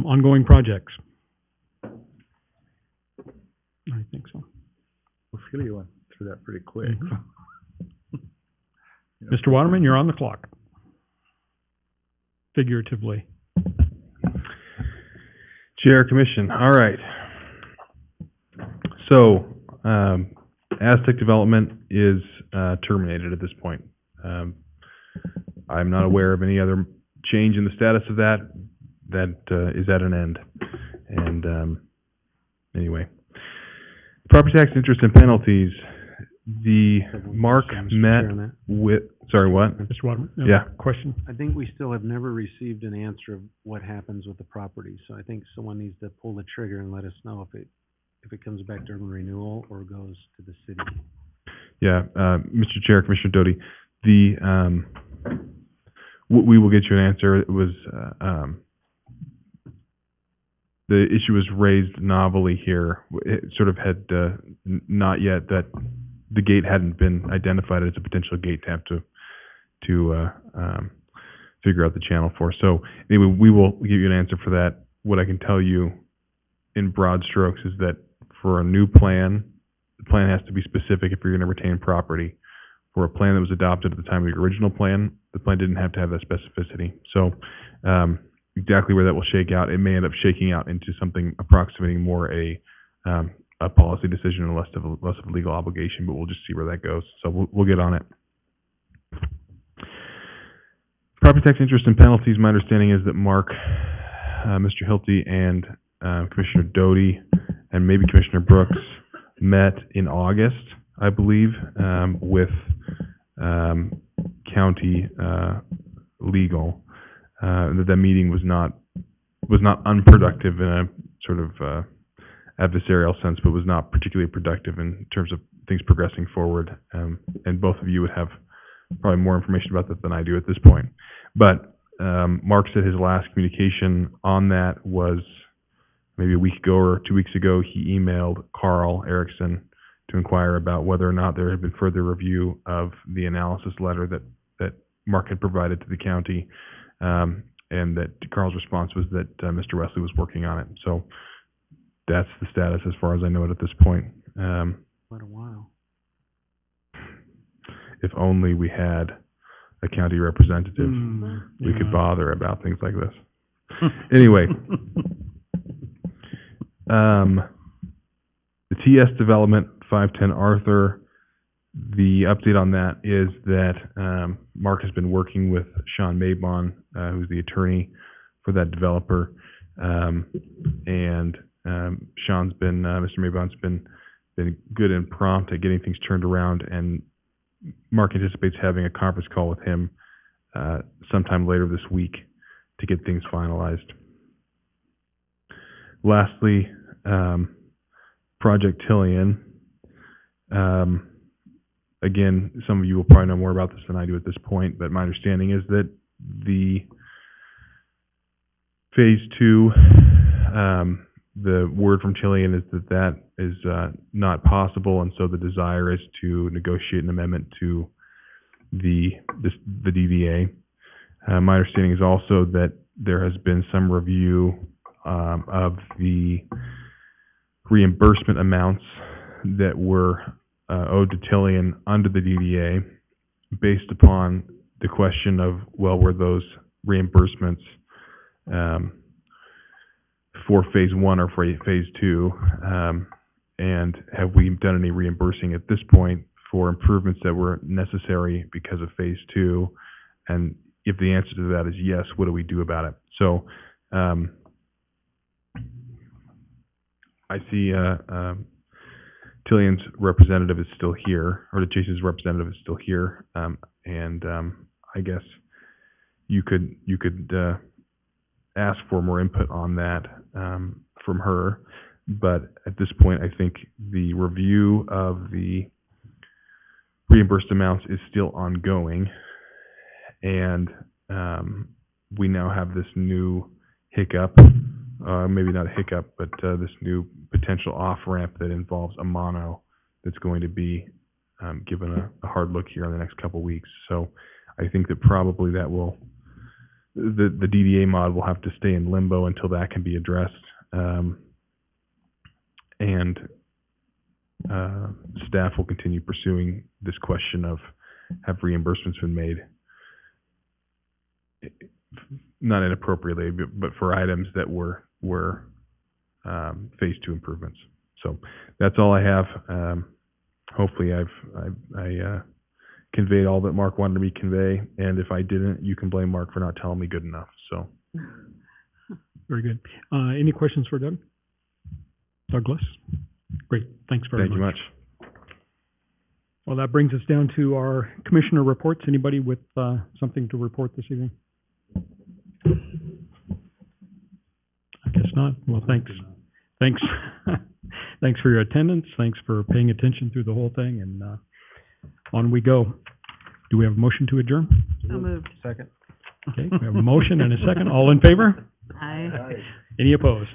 ongoing projects. I think so. Ophelia went through that pretty quick. Mr. Waterman, you're on the clock. Figuratively. Chair, Commission, all right. So, Aztec Development is terminated at this point. I'm not aware of any other change in the status of that. That is at an end. And anyway, property tax interest and penalties. The Mark met with. Sorry, what? Mr. Waterman? Yeah. Question? I think we still have never received an answer of what happens with the property, so I think someone needs to pull the trigger and let us know if it comes back to urban renewal or goes to the city. Yeah, Mr. Chair, Commissioner Doty, we will get you an answer. It was, the issue was raised novelly here. It sort of had, not yet, that the gate hadn't been identified as a potential gate to have to figure out the channel for. So anyway, we will give you an answer for that. What I can tell you in broad strokes is that for a new plan, the plan has to be specific if you're going to retain property. For a plan that was adopted at the time of the original plan, the plan didn't have to have that specificity. So exactly where that will shake out, it may end up shaking out into something approximating more a policy decision and less of a legal obligation, but we'll just see where that goes. So we'll get on it. Property tax interest and penalties, my understanding is that Mark, Mr. Hilty, and Commissioner Doty, and maybe Commissioner Brooks met in August, I believe, with county legal. That meeting was not unproductive in a sort of adversarial sense, but was not particularly productive in terms of things progressing forward. And both of you would have probably more information about that than I do at this point. But Mark said his last communication on that was maybe a week ago or 2 weeks ago. He emailed Carl Erickson to inquire about whether or not there had been further review of the analysis letter that Mark had provided to the county, and that Carl's response was that Mr. Wesley was working on it. So that's the status as far as I know it at this point. Quite a while. If only we had a county representative, we could bother about things like this. Anyway, the TS development, 510 Arthur, the update on that is that Mark has been working with Sean Mabon, who's the attorney for that developer, and Sean's been, Mr. Mabon's been good and prompt at getting things turned around, and Mark anticipates having a conference call with him sometime later this week to get things finalized. Lastly, Project Tillian. Again, some of you will probably know more about this than I do at this point, but my understanding is that the phase 2, the word from Tillian is that is not possible, and so the desire is to negotiate an amendment to the DDA. My understanding is also that there has been some review of the reimbursement amounts that were owed to Tillian under the DDA based upon the question of, well, were those reimbursements for phase one or for phase two? And have we done any reimbursing at this point for improvements that were necessary because of phase two? And if the answer to that is yes, what do we do about it? So, I see, Tillian's representative is still here, or the Chase's representative is still here. And I guess you could ask for more input on that, from her. But at this point, I think the review of the reimbursed amounts is still ongoing. And we now have this new hiccup, maybe not a hiccup, but this new potential off-ramp that involves a mono that's going to be given a hard look here in the next couple weeks. So I think that probably that will, the DDA mod will have to stay in limbo until that can be addressed. And staff will continue pursuing this question of, have reimbursements been made? Not inappropriately, but for items that were phase two improvements. So that's all I have. Hopefully I conveyed all that Mark wanted me to convey, and if I didn't, you can blame Mark for not telling me good enough. So Very good. Any questions for Doug? Douglas? Great, thanks very much. Thank you much. Well, that brings us down to our commissioner reports. Anybody with something to report this evening? I guess not. Well, thanks. Thanks. Thanks for your attendance. Thanks for paying attention through the whole thing, and on we go. Do we have a motion to adjourn? So moved. Second. Okay, we have a motion and a second. All in favor? Aye. Any opposed?